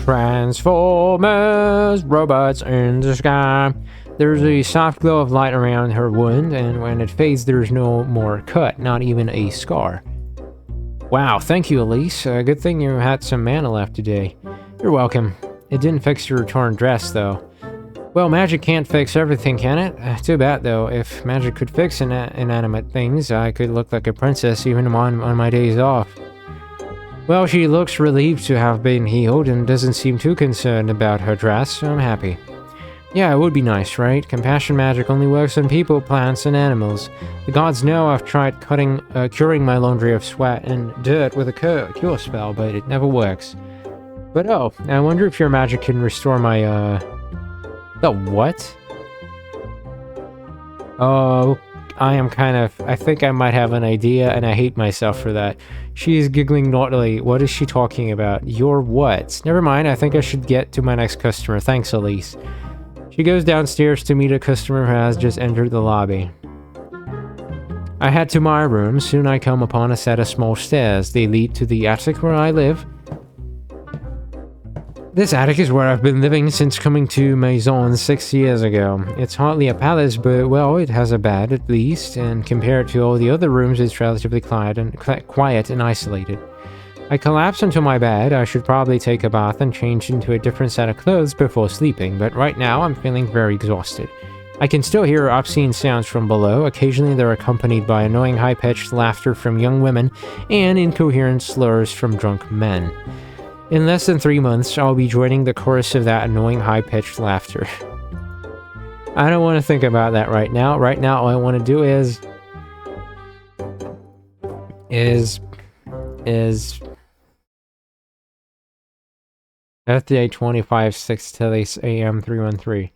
Transformers! Robots in the sky! There's a soft glow of light around her wound, and when it fades, there's no more cut, not even a scar. Wow, thank you, Elise. Good thing you had some mana left today. You're welcome. It didn't fix your torn dress, though. Well, magic can't fix everything, can it? Too bad, though. If magic could fix inanimate things, I could look like a princess even on my days off. Well, she looks relieved to have been healed and doesn't seem too concerned about her dress, so I'm happy. Yeah, it would be nice, right? Compassion magic only works on people, plants, and animals. The gods know I've tried curing my laundry of sweat and dirt with a cure spell, but it never works. But oh, I wonder if your magic can restore my, The what? Oh, I think I might have an idea, and I hate myself for that. She is giggling naughtily. What is she talking about? Your what? Never mind, I think I should get to my next customer. Thanks, Elise. She goes downstairs to meet a customer who has just entered the lobby. I head to my room. Soon I come upon a set of small stairs. They lead to the attic where I live. This attic is where I've been living since coming to Maison 6 years ago. It's hardly a palace, but, well, it has a bed at least, and compared to all the other rooms, it's relatively quiet and isolated. I collapse onto my bed. I should probably take a bath and change into a different set of clothes before sleeping, but right now I'm feeling very exhausted. I can still hear obscene sounds from below. Occasionally they're accompanied by annoying high-pitched laughter from young women and incoherent slurs from drunk men. In less than 3 months, I'll be joining the chorus of that annoying high-pitched laughter. I don't want to think about that right now. Right now, all I want to do is FDA 25 6 Teles AM 313.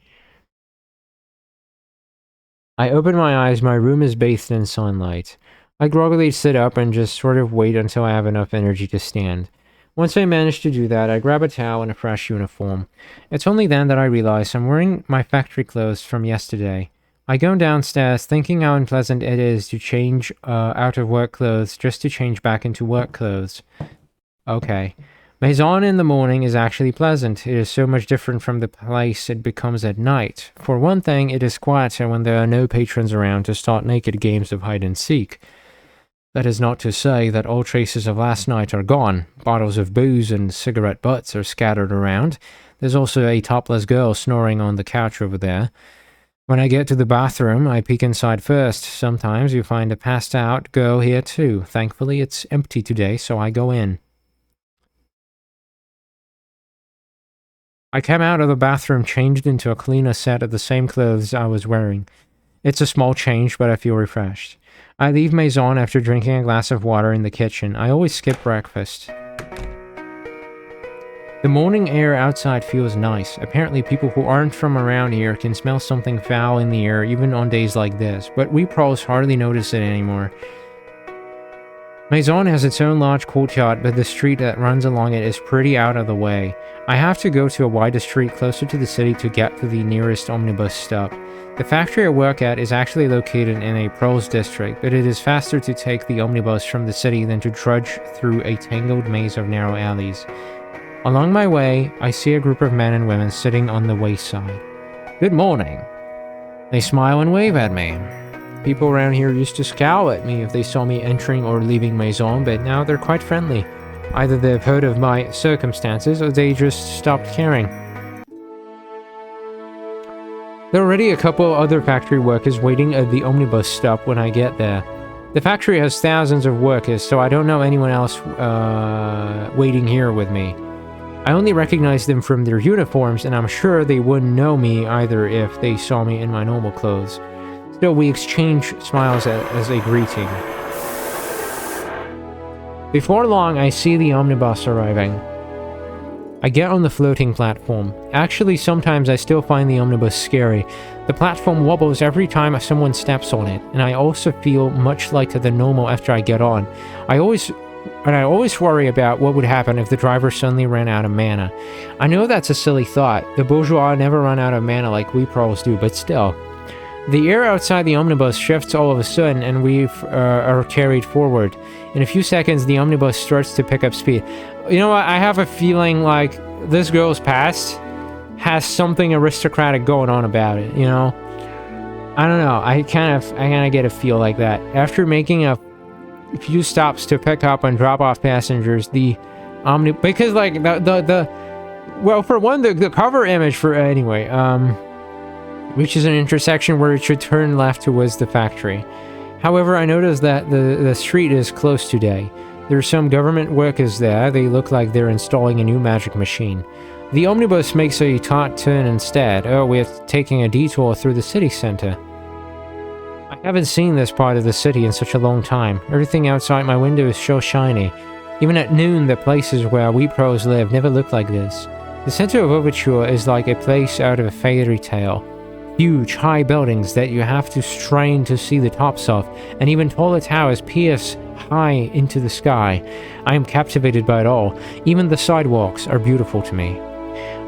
I open my eyes. My room is bathed in sunlight. I groggily sit up and just sort of wait until I have enough energy to stand. Once I manage to do that, I grab a towel and a fresh uniform. It's only then that I realize I'm wearing my factory clothes from yesterday. I go downstairs thinking how unpleasant it is to change out of work clothes just to change back into work clothes. Okay. Maison in the morning is actually pleasant. It is so much different from the place it becomes at night. For one thing, it is quieter when there are no patrons around to start naked games of hide and seek. That is not to say that all traces of last night are gone. Bottles of booze and cigarette butts are scattered around. There's also a topless girl snoring on the couch over there. When I get to the bathroom, I peek inside first. Sometimes you find a passed out girl here too. Thankfully, it's empty today, so I go in. I came out of the bathroom changed into a cleaner set of the same clothes I was wearing. It's a small change, but I feel refreshed. I leave Maison after drinking a glass of water in the kitchen. I always skip breakfast. The morning air outside feels nice. Apparently people who aren't from around here can smell something foul in the air even on days like this, but we pros hardly notice it anymore. Maison has its own large courtyard, but the street that runs along it is pretty out of the way. I have to go to a wider street closer to the city to get to the nearest omnibus stop. The factory I work at is actually located in a Proles district, but it is faster to take the omnibus from the city than to trudge through a tangled maze of narrow alleys. Along my way, I see a group of men and women sitting on the wayside. Good morning. They smile and wave at me. People around here used to scowl at me if they saw me entering or leaving Maison, but now they're quite friendly. Either they've heard of my circumstances or they just stopped caring. There are already a couple other factory workers waiting at the omnibus stop when I get there. The factory has thousands of workers, so I don't know anyone else waiting here with me. I only recognize them from their uniforms, and I'm sure they wouldn't know me either if they saw me in my normal clothes. Still, we exchange smiles as a greeting. Before long, I see the omnibus arriving. I get on the floating platform. Actually, sometimes I still find the omnibus scary. The platform wobbles every time someone steps on it, and I also feel much lighter than normal after I get on. I always worry about what would happen if the driver suddenly ran out of mana. I know that's a silly thought. The bourgeois never run out of mana like we pros do, but still. The air outside the omnibus shifts all of a sudden, and we are carried forward. In a few seconds, the omnibus starts to pick up speed. You know what? I have a feeling like this girl's past has something aristocratic going on about it, you know? I don't know. I kind of get a feel like that. After making a few stops to pick up and drop off passengers, the because like well, for one, the cover image for anyway, reaches an intersection where it should turn left towards the factory. However, I noticed that the street is closed today. There are some government workers there. They look like they're installing a new magic machine. The omnibus makes a taut turn instead. Oh, we're taking a detour through the city center. I haven't seen this part of the city in such a long time. Everything outside my window is so shiny. Even at noon, the places where we pros live never look like this. The center of Overture is like a place out of a fairy tale. Huge, high buildings that you have to strain to see the tops of, and even taller towers pierce high into the sky. I am captivated by it all. Even the sidewalks are beautiful to me.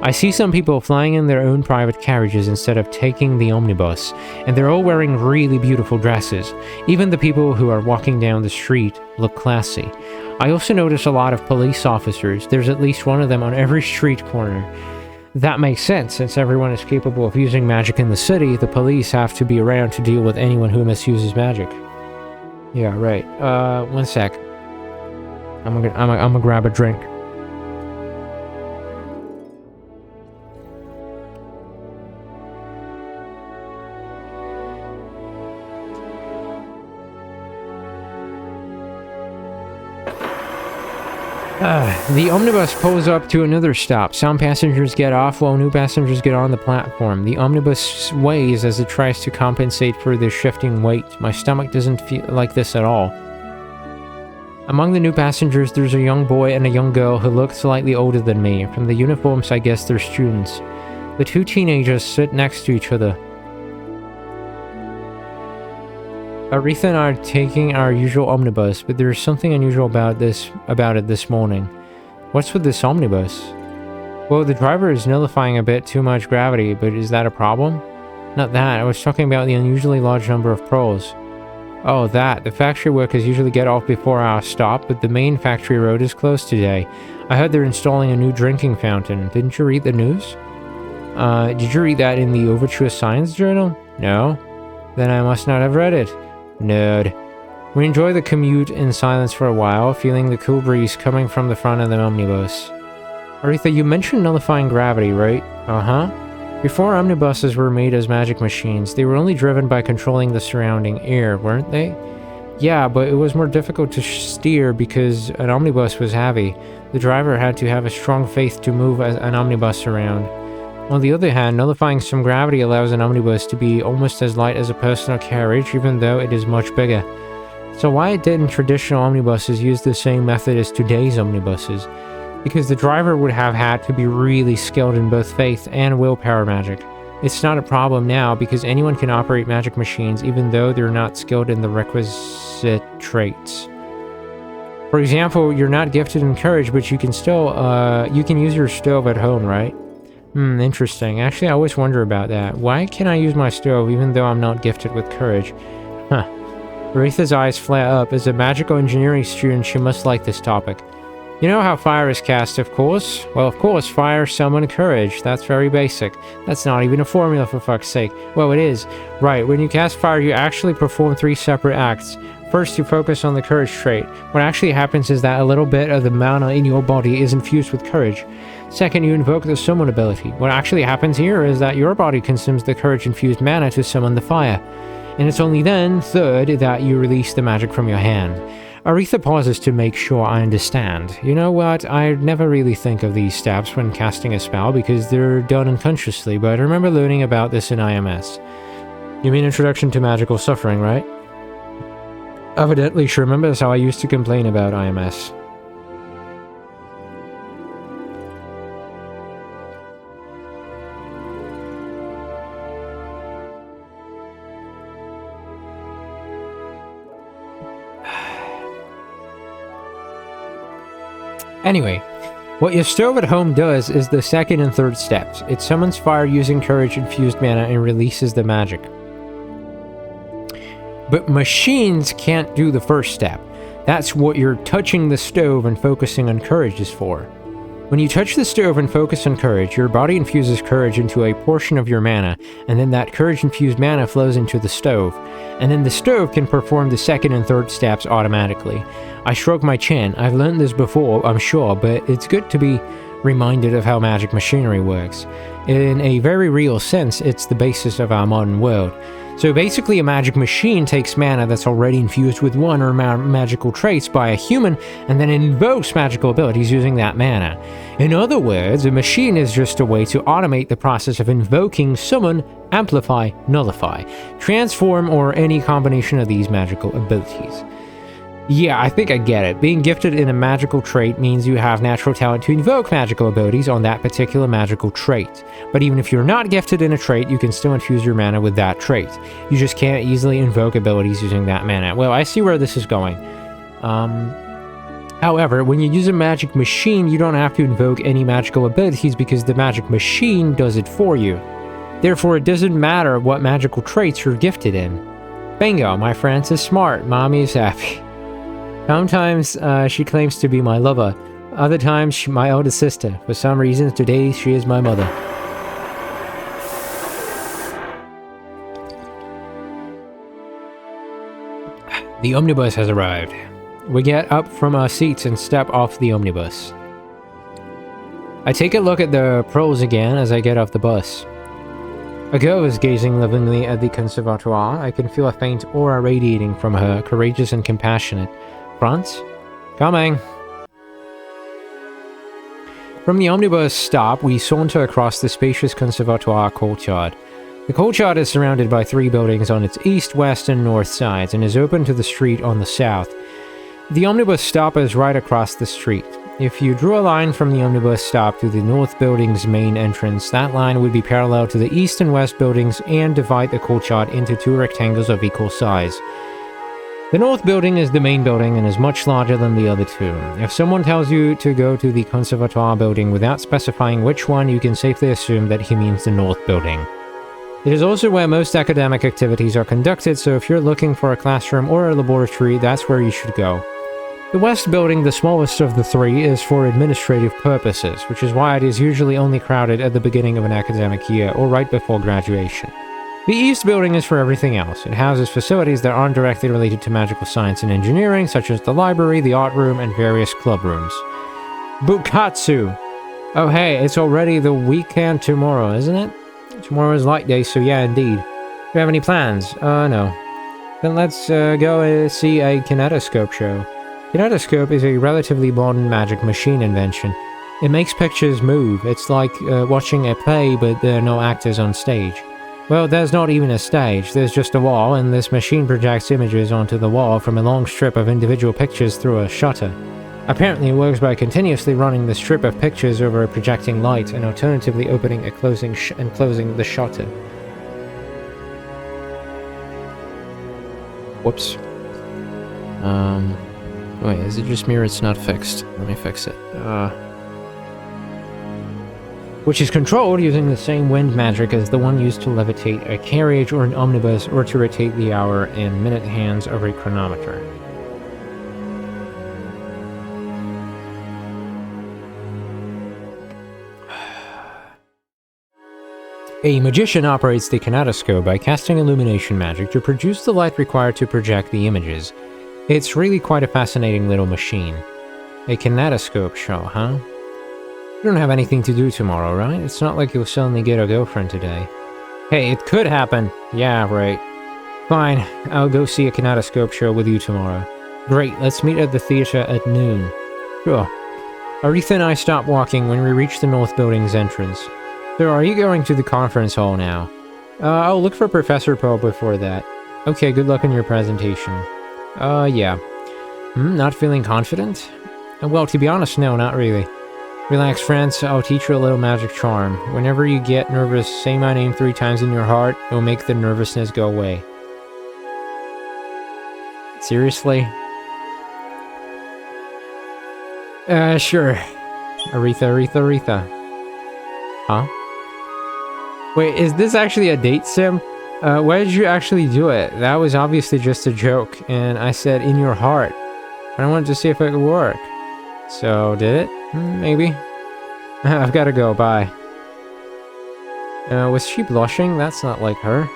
I see some people flying in their own private carriages instead of taking the omnibus, and they're all wearing really beautiful dresses. Even the people who are walking down the street look classy. I also notice a lot of police officers. There's at least one of them on every street corner. That makes sense, since everyone is capable of using magic in the city, the police have to be around to deal with anyone who misuses magic. Yeah, right. One sec. I'm gonna grab a drink. The omnibus pulls up to another stop. Some passengers get off while new passengers get on the platform. The omnibus sways as it tries to compensate for the shifting weight. My stomach doesn't feel like this at all. Among the new passengers, there's a young boy and a young girl who look slightly older than me. From the uniforms, I guess they're students. The two teenagers sit next to each other. Aretha and I are taking our usual omnibus, but there's something unusual about it this morning. What's with this omnibus? Well, the driver is nullifying a bit too much gravity, but is that a problem? Not that, I was talking about the unusually large number of proles. Oh, that. The factory workers usually get off before our stop, but the main factory road is closed today. I heard they're installing a new drinking fountain. Didn't you read the news? Did you read that in the Overture Science Journal? No? Then I must not have read it. Nerd. We enjoy the commute in silence for a while, feeling the cool breeze coming from the front of the omnibus. Aretha, you mentioned nullifying gravity, right? Uh-huh. Before omnibuses were made as magic machines, they were only driven by controlling the surrounding air, weren't they? Yeah, but it was more difficult to steer because an omnibus was heavy. The driver had to have a strong faith to move an omnibus around. On the other hand, nullifying some gravity allows an omnibus to be almost as light as a personal carriage, even though it is much bigger. So why didn't traditional omnibuses use the same method as today's omnibuses? Because the driver would have had to be really skilled in both faith and willpower magic. It's not a problem now because anyone can operate magic machines even though they're not skilled in the requisite traits. For example, you're not gifted in courage, but you can still, you can use your stove at home, right? Interesting. Actually, I always wonder about that. Why can I use my stove even though I'm not gifted with courage? Huh. Aretha's eyes flare up. As a magical engineering student, she must like this topic. You know how fire is cast, of course? Well, of course, fire, summon, courage. That's very basic. That's not even a formula, for fuck's sake. Well, it is. Right, when you cast fire, you actually perform 3 separate acts. First, you focus on the courage trait. What actually happens is that a little bit of the mana in your body is infused with courage. Second, you invoke the summon ability. What actually happens here is that your body consumes the courage-infused mana to summon the fire. And it's only then, third, that you release the magic from your hand. Aretha pauses to make sure I understand. You know what, I never really think of these steps when casting a spell because they're done unconsciously, but I remember learning about this in IMS. You mean Introduction to Magical Suffering, right? Evidently, she remembers how I used to complain about IMS. Anyway, what your stove at home does is the second and third steps. It summons fire using courage-infused mana and releases the magic. But machines can't do the first step. That's what you're touching the stove and focusing on courage is for. When you touch the stove and focus on courage, your body infuses courage into a portion of your mana, and then that courage-infused mana flows into the stove. And then the stove can perform the second and third steps automatically. I stroke my chin. I've learned this before, I'm sure, but it's good to be reminded of how magic machinery works. In a very real sense, it's the basis of our modern world. So basically a magic machine takes mana that's already infused with one or more magical traits by a human and then invokes magical abilities using that mana. In other words, a machine is just a way to automate the process of invoking, summon, amplify, nullify, transform, or any combination of these magical abilities. Yeah, I think I get it. Being gifted in a magical trait means you have natural talent to invoke magical abilities on that particular magical trait. But even if you're not gifted in a trait, you can still infuse your mana with that trait. You just can't easily invoke abilities using that mana. Well, I see where this is going. However, when you use a magic machine, you don't have to invoke any magical abilities because the magic machine does it for you. Therefore, it doesn't matter what magical traits you're gifted in. Bingo, my Francis smart. Mommy is happy. Sometimes she claims to be my lover. Other times, my older sister. For some reason, today she is my mother. The omnibus has arrived. We get up from our seats and step off the omnibus. I take a look at the pearls again as I get off the bus. A girl is gazing lovingly at the conservatoire. I can feel a faint aura radiating from her, courageous and compassionate. Front? Coming! From the omnibus stop, we saunter across the spacious conservatoire courtyard. The courtyard is surrounded by 3 buildings on its east, west, and north sides, and is open to the street on the south. The omnibus stop is right across the street. If you drew a line from the omnibus stop to the north building's main entrance, that line would be parallel to the east and west buildings and divide the courtyard into 2 rectangles of equal size. The north building is the main building and is much larger than the other 2. If someone tells you to go to the conservatoire building without specifying which one, you can safely assume that he means the north building. It is also where most academic activities are conducted, so if you're looking for a classroom or a laboratory, that's where you should go. The west building, the smallest of the 3, is for administrative purposes, which is why it is usually only crowded at the beginning of an academic year or right before graduation. The east building is for everything else. It houses facilities that aren't directly related to magical science and engineering, such as the library, the art room, and various club rooms. Bukatsu! Oh hey, it's already the weekend tomorrow, isn't it? Tomorrow is light day, so yeah, indeed. Do you have any plans? No. Then let's go see a kinetoscope show. Kinetoscope is a relatively modern magic machine invention. It makes pictures move. It's like watching a play, but there are no actors on stage. Well, there's not even a stage, there's just a wall, and this machine projects images onto the wall from a long strip of individual pictures through a shutter. Apparently it works by continuously running the strip of pictures over a projecting light, and alternatively opening and closing the shutter. Whoops. Wait, is it just me or it's not fixed? Let me fix it. Which is controlled using the same wind magic as the one used to levitate a carriage or an omnibus, or to rotate the hour and minute hands of a chronometer. A magician operates the kinetoscope by casting illumination magic to produce the light required to project the images. It's really quite a fascinating little machine. A kinetoscope show, huh? You don't have anything to do tomorrow, right? It's not like you'll suddenly get a girlfriend today. Hey, it could happen. Yeah, right. Fine, I'll go see a kinetoscope show with you tomorrow. Great, let's meet at the theater at noon. Sure. Aretha and I stop walking when we reach the north building's entrance. So are you going to the conference hall now? I'll look for Professor Poe before that. Okay, good luck on your presentation. Yeah. Not feeling confident? Well, to be honest, no, not really. Relax, friends, I'll teach you a little magic charm. Whenever you get nervous, say my name 3 times in your heart. It'll make the nervousness go away. Seriously? Sure. Aretha. Huh? Wait, is this actually a date sim? Why did you actually do it? That was obviously just a joke, and I said in your heart. I wanted to see if it would work. So, did it? Maybe. I've gotta go, bye. Was she blushing? That's not like her.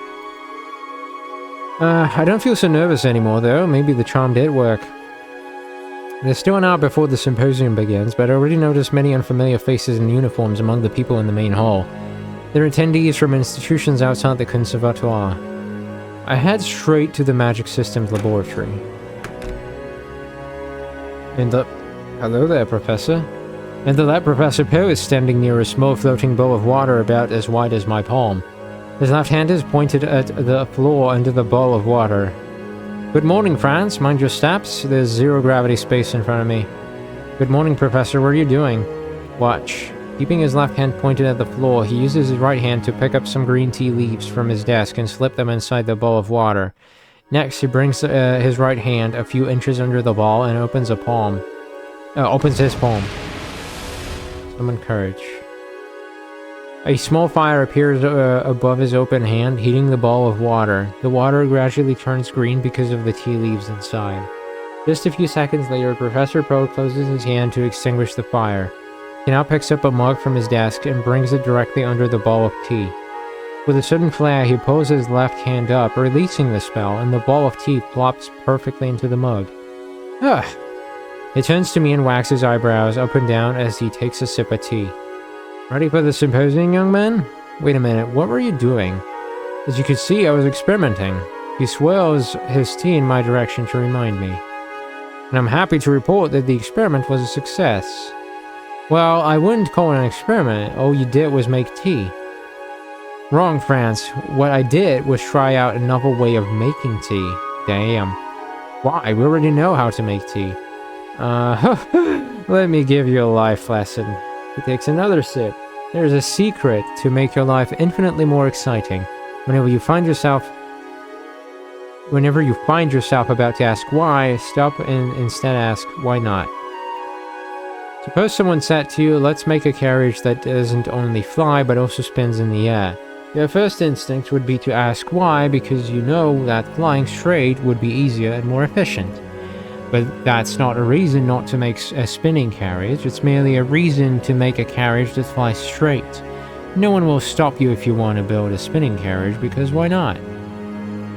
I don't feel so nervous anymore, though. Maybe the charm did work. There's still an hour before the symposium begins, but I already noticed many unfamiliar faces in uniforms among the people in the main hall. They're attendees from institutions outside the conservatoire. I head straight to the magic systems laboratory. Hello there, Professor. In the lab, Professor Poe is standing near a small floating bowl of water about as wide as my palm. His left hand is pointed at the floor under the bowl of water. Good morning, Franz. Mind your steps. There's zero gravity space in front of me. Good morning, Professor. What are you doing? Watch. Keeping his left hand pointed at the floor, he uses his right hand to pick up some green tea leaves from his desk and slip them inside the bowl of water. Next, he brings his right hand a few inches under the ball and opens his palm. Summon courage. A small fire appears above his open hand, heating the ball of water. The water gradually turns green because of the tea leaves inside. Just a few seconds later, Professor Poe closes his hand to extinguish the fire. He now picks up a mug from his desk and brings it directly under the ball of tea. With a sudden flare, he pulls his left hand up, releasing the spell, and the ball of tea plops perfectly into the mug. Ugh! He turns to me and wags his eyebrows up and down as he takes a sip of tea. Ready for the symposium, young man? Wait a minute, what were you doing? As you could see, I was experimenting. He swirls his tea in my direction to remind me. And I'm happy to report that the experiment was a success. Well, I wouldn't call it an experiment. All you did was make tea. Wrong, Franz. What I did was try out a novel way of making tea. Damn. Why? We already know how to make tea. Let me give you a life lesson. He takes another sip. There's a secret to make your life infinitely more exciting. Whenever you find yourself about to ask why, stop and instead ask why not. Suppose someone said to you, let's make a carriage that doesn't only fly but also spins in the air. Your first instinct would be to ask why, because you know that flying straight would be easier and more efficient. But that's not a reason not to make a spinning carriage, it's merely a reason to make a carriage that flies straight. No one will stop you if you want to build a spinning carriage, because why not?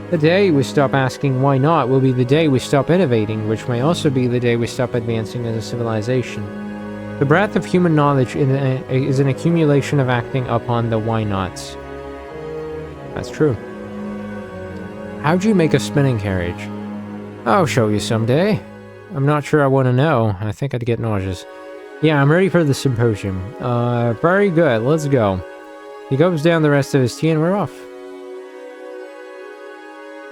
The day we stop asking why not will be the day we stop innovating, which may also be the day we stop advancing as a civilization. The breadth of human knowledge is an accumulation of acting upon the why nots. That's true. How'd you make a spinning carriage? I'll show you someday. I'm not sure I want to know. I think I'd get nauseous. Yeah, I'm ready for the symposium. Very good. Let's go. He gulps down the rest of his tea and we're off.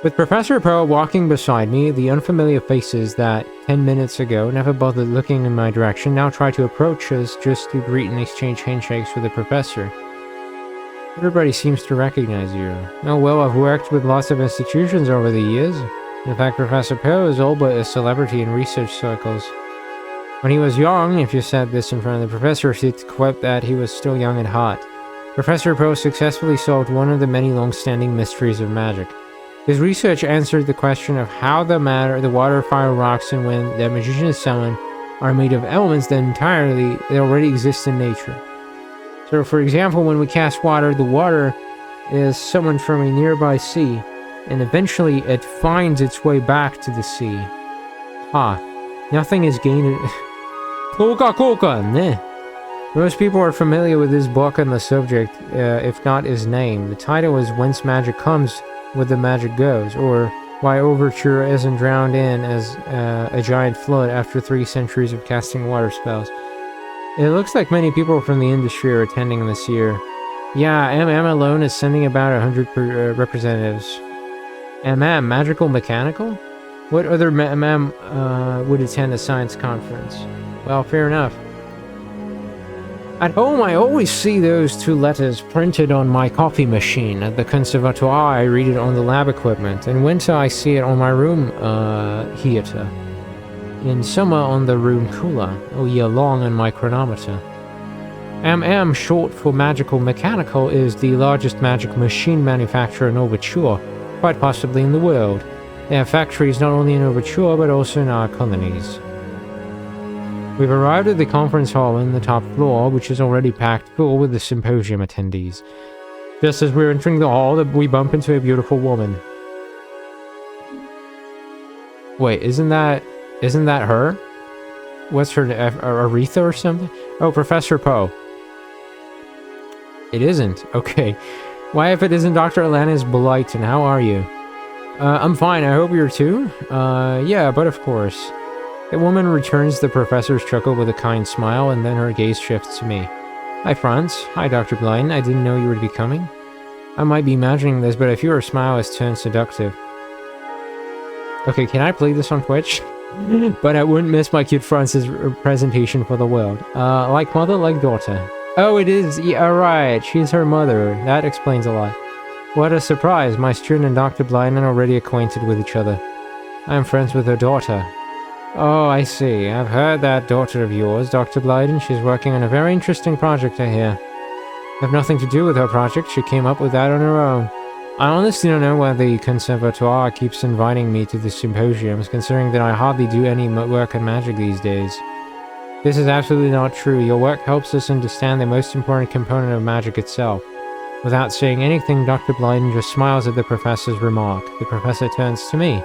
With Professor Poe walking beside me, the unfamiliar faces that 10 minutes ago never bothered looking in my direction now try to approach us just to greet and exchange handshakes with the professor. Everybody seems to recognize you. Oh well, I've worked with lots of institutions over the years. In fact, Professor Poe is all but a celebrity in research circles. When he was young, if you said this in front of the professor, he'd quip that he was still young and hot. Professor Poe successfully solved one of the many long-standing mysteries of magic. His research answered the question of how the water, fire, rocks, and wind that magicians summon are made of elements that already exist in nature. So, for example, when we cast water, the water is summoned from a nearby sea, and eventually it finds its way back to the sea. Nothing is gained. Coca-Cola, nah. Most people are familiar with this book and the subject, if not his name. The title is Whence Magic Comes, Where the Magic Goes, or Why Overture Isn't Drowned in as a Giant Flood After 3 Centuries of Casting Water Spells. It looks like many people from the industry are attending this year. Yeah, MM alone is sending about 100 representatives. MM, Magical Mechanical? What other MM would attend a science conference? Well, fair enough. At home, I always see those 2 letters printed on my coffee machine. At the conservatoire, I read it on the lab equipment. In winter, I see it on my room heater. In summer, on the room cooler. All year long on my chronometer. MM, short for Magical Mechanical, is the largest magic machine manufacturer in Overture, quite possibly in the world. They have factories not only in Overture, but also in our colonies. We've arrived at the conference hall in the top floor, which is already packed full with the symposium attendees. Just as we're entering the hall, we bump into a beautiful woman. Wait, isn't that her? What's her name? Aretha or something? Oh, Professor Poe. It isn't. Okay. Why if it isn't Dr. Alanis Blyton? How are you? I'm fine. I hope you're too. Yeah, but of course. The woman returns the professor's chuckle with a kind smile, and then her gaze shifts to me. Hi, Franz. Hi, Dr. Blyton. I didn't know you would be coming. I might be imagining this, but I feel her smile has turned seductive. Okay, can I play this on Twitch? But I wouldn't miss my cute France's presentation for the world. Like mother, like daughter. Oh, it is. Yeah, right. She's her mother. That explains a lot. What a surprise. My student and Dr. Blyden are already acquainted with each other. I'm friends with her daughter. Oh, I see. I've heard that daughter of yours, Dr. Blyden. She's working on a very interesting project, I hear. I have nothing to do with her project. She came up with that on her own. I honestly don't know why the Conservatoire keeps inviting me to the symposiums, considering that I hardly do any work on magic these days. This is absolutely not true. Your work helps us understand the most important component of magic itself. Without saying anything, Dr. Blyden just smiles at the professor's remark. The professor turns to me.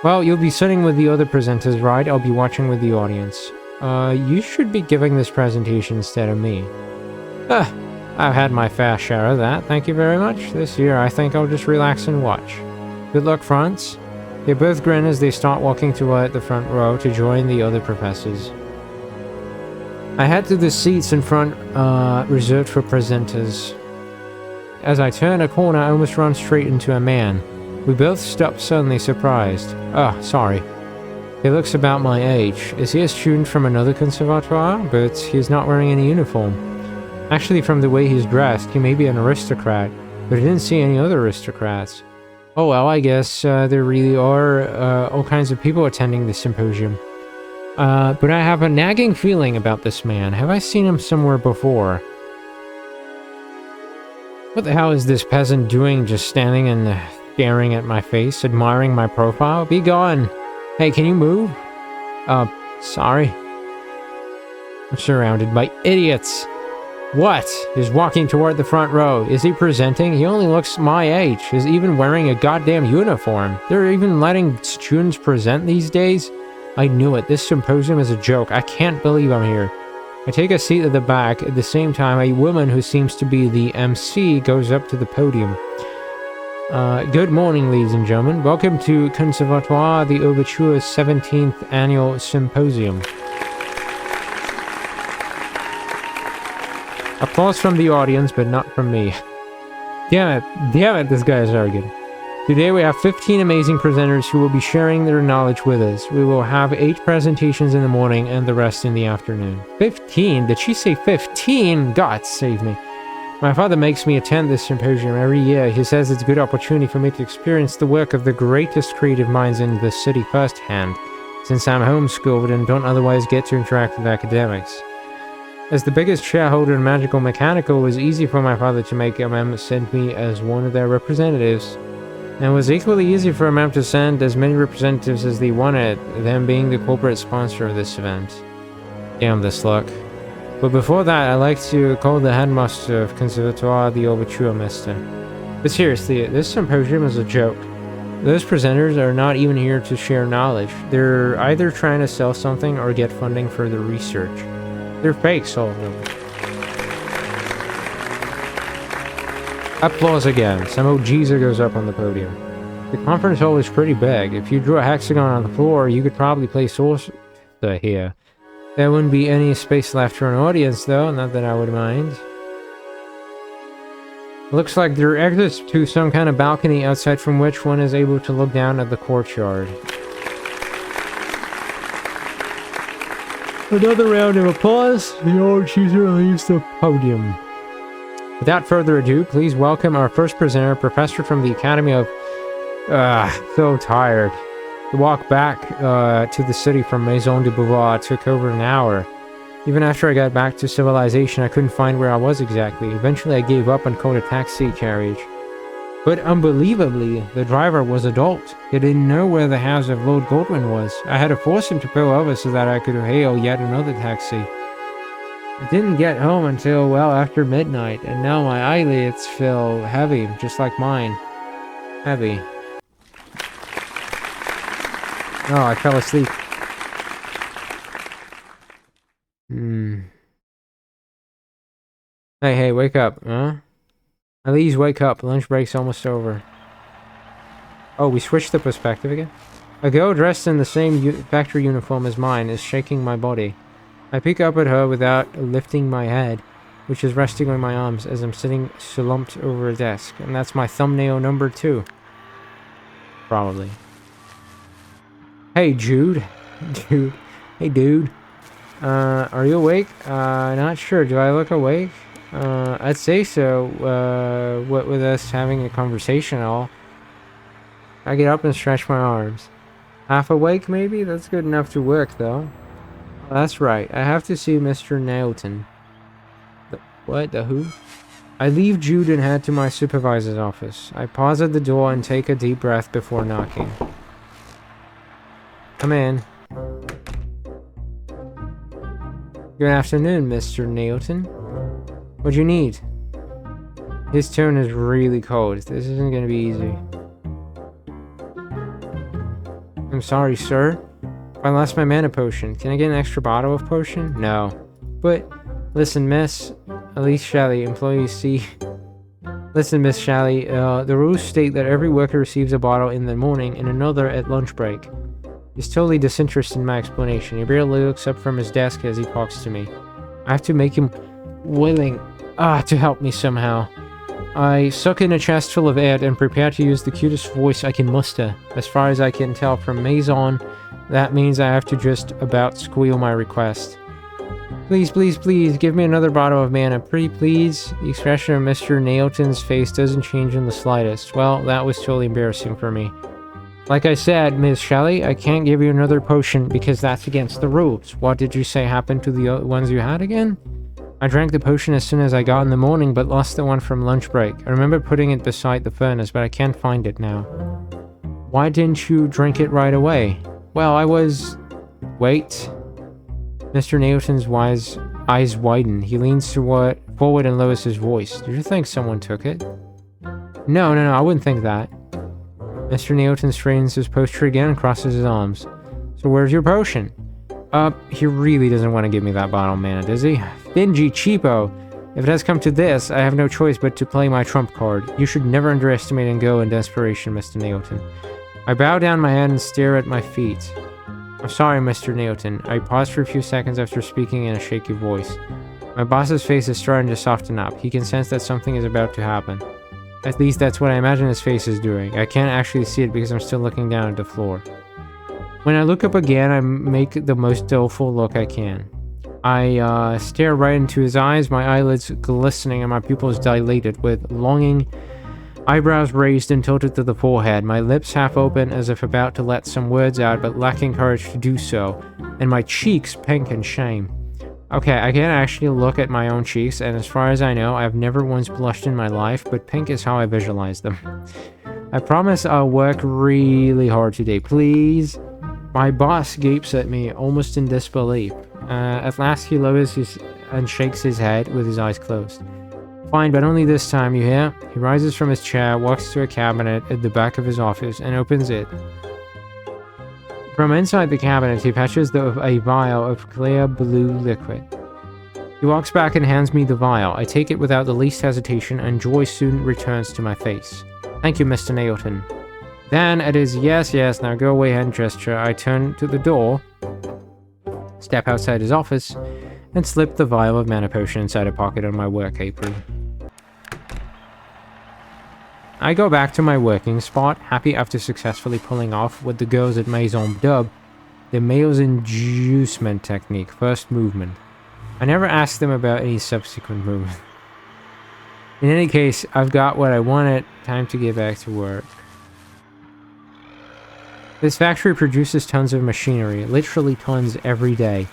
Well, you'll be sitting with the other presenters, right? I'll be watching with the audience. You should be giving this presentation instead of me. I've had my fair share of that, thank you very much. This year, I think I'll just relax and watch. Good luck, Franz. They both grin as they start walking toward the front row to join the other professors. I head to the seats in front, reserved for presenters. As I turn a corner, I almost run straight into a man. We both stop suddenly, surprised. Oh, sorry. He looks about my age. Is he a student from another conservatoire? But he's not wearing any uniform. Actually, from the way he's dressed, he may be an aristocrat, but I didn't see any other aristocrats. Oh well, I guess there really are all kinds of people attending the symposium. But I have a nagging feeling about this man. Have I seen him somewhere before? What the hell is this peasant doing, just standing and staring at my face, admiring my profile? Be gone! Hey, can you move? Sorry. I'm surrounded by idiots. What? He's walking toward the front row. Is he presenting? He only looks my age. He's even wearing a goddamn uniform. They're even letting students present these days? I knew it. This symposium is a joke. I can't believe I'm here. I take a seat at the back. At the same time, a woman who seems to be the MC goes up to the podium. Good morning, ladies and gentlemen. Welcome to Conservatoire the Overture's 17th Annual Symposium. Applause from the audience, but not from me. Damn it, this guy is arrogant. Today we have 15 amazing presenters who will be sharing their knowledge with us. We will have 8 presentations in the morning and the rest in the afternoon. 15? Did she say 15? God save me. My father makes me attend this symposium every year. He says it's a good opportunity for me to experience the work of the greatest creative minds in the city firsthand, since I'm homeschooled and don't otherwise get to interact with academics. As the biggest shareholder in Magical Mechanical, it was easy for my father to make MM send me as one of their representatives. And it was equally easy for MM to send as many representatives as they wanted, them being the corporate sponsor of this event. Damn this luck. But before that, I'd like to call the headmaster of Conservatoire the Overture Mister. But seriously, this symposium is a joke. Those presenters are not even here to share knowledge. They're either trying to sell something or get funding for their research. They're fakes, all of them. Applause again. Some old geezer goes up on the podium. The conference hall is pretty big. If you drew a hexagon on the floor, you could probably play Sorcerer here. There wouldn't be any space left for an audience, though. Not that I would mind. Looks like there are exits to some kind of balcony outside from which one is able to look down at the courtyard. Another round of applause. The old cheeser leaves the podium. Without further ado, please welcome our first presenter, Professor from the Academy of... so tired. The walk back to the city from Maison de Beauvoir took over an hour. Even after I got back to civilization, I couldn't find where I was exactly. Eventually, I gave up and called a taxi carriage. But unbelievably, the driver was adult. He didn't know where the house of Lord Goldwyn was. I had to force him to pull over so that I could hail yet another taxi. I didn't get home until well after midnight, and now my eyelids feel heavy, just like mine. Heavy. Oh, I fell asleep. Hey, wake up, huh? Elise, wake up. Lunch break's almost over. Oh, we switched the perspective again? A girl dressed in the same factory uniform as mine is shaking my body. I peek up at her without lifting my head, which is resting on my arms as I'm sitting slumped over a desk. And that's my thumbnail number 2. Probably. Hey, Jude. Dude. Hey, dude. Are you awake? Not sure. Do I look awake? I'd say so. What with us having a conversation and all. I get up and stretch my arms. Half awake, maybe? That's good enough to work, though. That's right. I have to see Mr. Nailton. The what? The who? I leave Jude and head to my supervisor's office. I pause at the door and take a deep breath before knocking. Come in. Good afternoon, Mr. Nailton. What do you need? His tone is really cold. This isn't gonna be easy. I'm sorry, sir. I lost my mana potion. Can I get an extra bottle of potion? No. But, listen, Miss Elise Shelley, employees see... Listen, Miss Shelley, the rules state that every worker receives a bottle in the morning and another at lunch break. He's totally disinterested in my explanation. He barely looks up from his desk as he talks to me. I have to make him willing to help me somehow. I suck in a chest full of air and prepare to use the cutest voice I can muster. As far as I can tell from Maison, that means I have to just about squeal my request. Please, please, please, give me another bottle of mana. Pretty please. The expression of Mr. Nailton's face doesn't change in the slightest. Well, that was totally embarrassing for me. Like I said, Ms. Shelley, I can't give you another potion because that's against the rules. What did you say happened to the ones you had again? I drank the potion as soon as I got in the morning, but lost the one from lunch break. I remember putting it beside the furnace, but I can't find it now. Why didn't you drink it right away? Well, I was... Wait. Mr. Nailton's eyes widen. He leans forward and lowers his voice. Do you think someone took it? No, I wouldn't think that. Mr. Nailton straightens his posture again and crosses his arms. So where's your potion? He really doesn't want to give me that bottle of mana, does he? Stingy cheapo! If it has come to this, I have no choice but to play my trump card. You should never underestimate and go in desperation, Mr. Nailton. I bow down my head and stare at my feet. I'm sorry, Mr. Nailton. I pause for a few seconds after speaking in a shaky voice. My boss's face is starting to soften up. He can sense that something is about to happen. At least that's what I imagine his face is doing. I can't actually see it because I'm still looking down at the floor. When I look up again, I make the most doleful look I can. I stare right into his eyes, my eyelids glistening and my pupils dilated with longing, eyebrows raised and tilted to the forehead, my lips half open as if about to let some words out but lacking courage to do so, and my cheeks pink in shame. Okay, I can't actually look at my own cheeks, and as far as I know, I've never once blushed in my life, but pink is how I visualize them. I promise I'll work really hard today, please. My boss gapes at me, almost in disbelief. At last he lowers and shakes his head with his eyes closed. Fine, but only this time, you hear? He rises from his chair, walks to a cabinet at the back of his office, and opens it. From inside the cabinet, he fetches a vial of clear blue liquid. He walks back and hands me the vial. I take it without the least hesitation, and joy soon returns to my face. Thank you, Mr. Nailton. Then it is yes, now go away hand gesture. I turn to the door, step outside his office, and slip the vial of mana potion inside a pocket on my work apron. I go back to my working spot, happy after successfully pulling off what the girls at Maison dub the male's inducement technique, first movement. I never asked them about any subsequent movement. In any case, I've got what I wanted, time to get back to work. This factory produces tons of machinery, literally tons every day.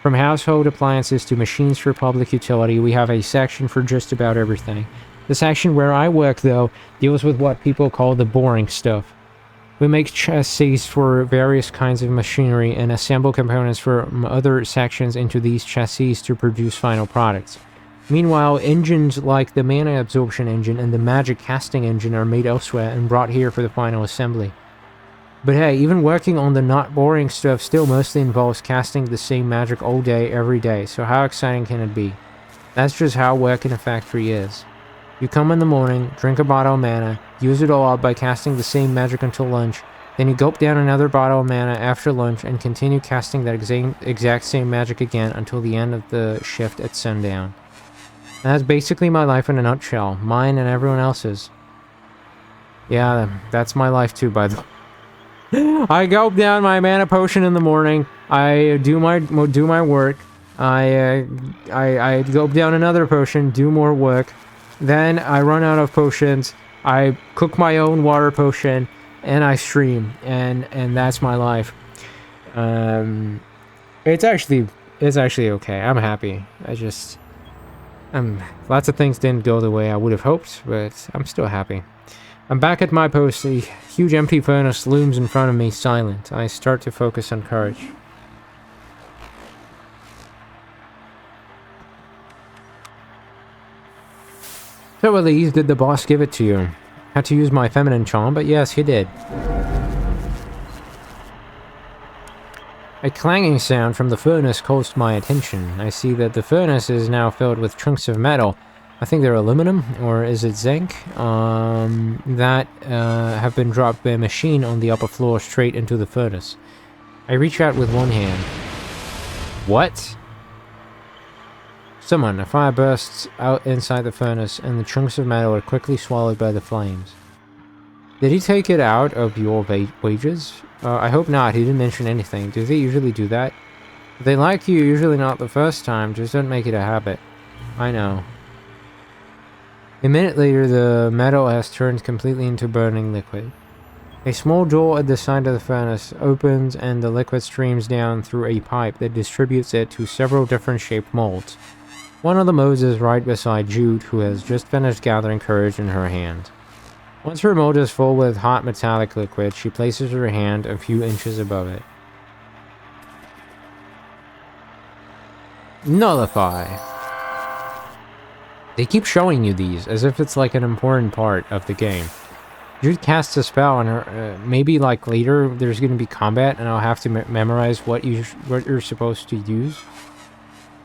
From household appliances to machines for public utility, we have a section for just about everything. The section where I work, though, deals with what people call the boring stuff. We make chassis for various kinds of machinery and assemble components from other sections into these chassis to produce final products. Meanwhile, engines like the mana absorption engine and the magic casting engine are made elsewhere and brought here for the final assembly. But hey, even working on the not boring stuff still mostly involves casting the same magic all day, every day, so how exciting can it be? That's just how work in a factory is. You come in the morning, drink a bottle of mana, use it all up by casting the same magic until lunch, then you gulp down another bottle of mana after lunch and continue casting that exact same magic again until the end of the shift at sundown. And that's basically my life in a nutshell, mine and everyone else's. Yeah, that's my life too, by the way. I gulp down my mana potion in the morning. I do my work. I gulp down another potion, do more work. Then I run out of potions. I cook my own water potion, and I stream, and that's my life. It's actually okay. I'm happy. Lots of things didn't go the way I would have hoped, but I'm still happy. I'm back at my post. A huge empty furnace looms in front of me, silent. I start to focus on courage. So Elise, did the boss give it to you? Had to use my feminine charm, but yes, he did. A clanging sound from the furnace calls my attention. I see that the furnace is now filled with chunks of metal. I think they're aluminum, or is it zinc? That have been dropped by a machine on the upper floor straight into the furnace. I reach out with one hand. What? Someone, a fire bursts out inside the furnace, and the chunks of metal are quickly swallowed by the flames. Did he take it out of your wages? I hope not. He didn't mention anything. Do they usually do that? If they like you, usually not the first time. Just don't make it a habit. I know. A minute later, the metal has turned completely into burning liquid. A small door at the side of the furnace opens, and the liquid streams down through a pipe that distributes it to several different shaped molds. One of the molds is right beside Jude, who has just finished gathering courage in her hand. Once her mold is full with hot metallic liquid, she places her hand a few inches above it. Nullify. They keep showing you these, as if it's like an important part of the game. Jude casts a spell on her. Maybe like later there's going to be combat and I'll have to memorize what you're supposed to use.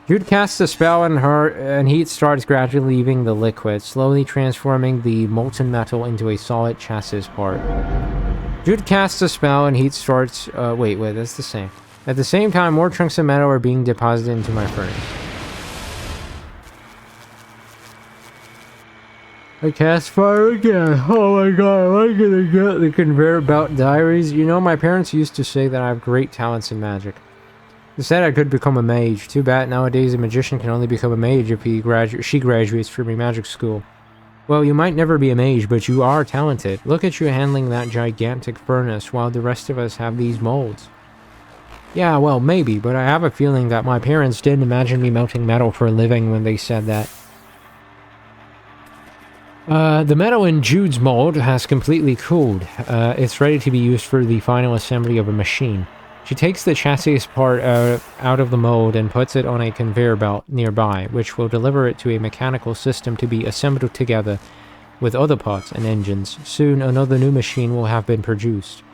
Jude casts a spell on her, and heat starts gradually leaving the liquid, slowly transforming the molten metal into a solid chassis part. Jude casts a spell, and heat starts... wait, that's the same. At the same time, more chunks of metal are being deposited into my furnace. I cast fire again. Oh my god, am I gonna get the conveyor belt diaries? You know, my parents used to say that I have great talents in magic. They said I could become a mage. Too bad nowadays a magician can only become a mage if she graduates from a magic school. Well, you might never be a mage, but you are talented. Look at you handling that gigantic furnace while the rest of us have these molds. Yeah, well, maybe, but I have a feeling that my parents didn't imagine me melting metal for a living when they said that. The metal in Jude's mold has completely cooled. It's ready to be used for the final assembly of a machine. She takes the chassis part out of the mold and puts it on a conveyor belt nearby, which will deliver it to a mechanical system to be assembled together with other parts and engines. Soon, another new machine will have been produced.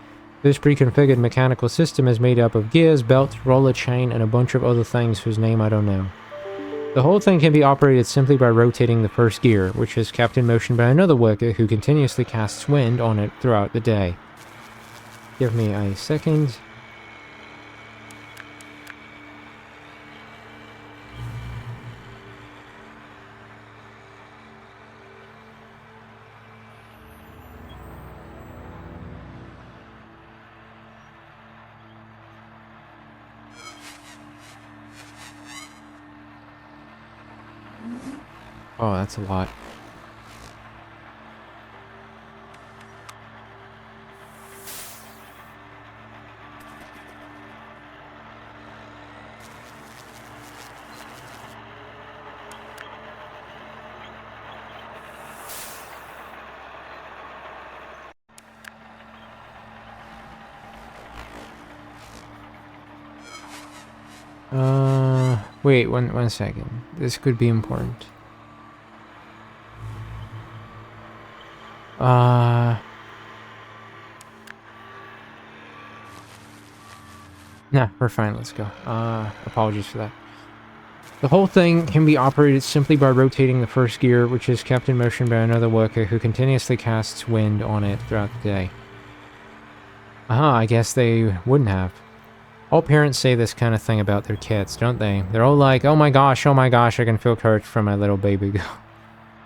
This pre-configured mechanical system is made up of gears, belt, roller chain, and a bunch of other things whose name I don't know. The whole thing can be operated simply by rotating the first gear, which is kept in motion by another worker who continuously casts wind on it throughout the day. Give me a second. Oh, that's a lot. Wait, one second. This could be important. Nah, we're fine, let's go. Apologies for that. The whole thing can be operated simply by rotating the first gear, which is kept in motion by another worker who continuously casts wind on it throughout the day. I guess they wouldn't have. All parents say this kind of thing about their kids, don't they? They're all like, oh my gosh, I can feel courage from my little baby girl.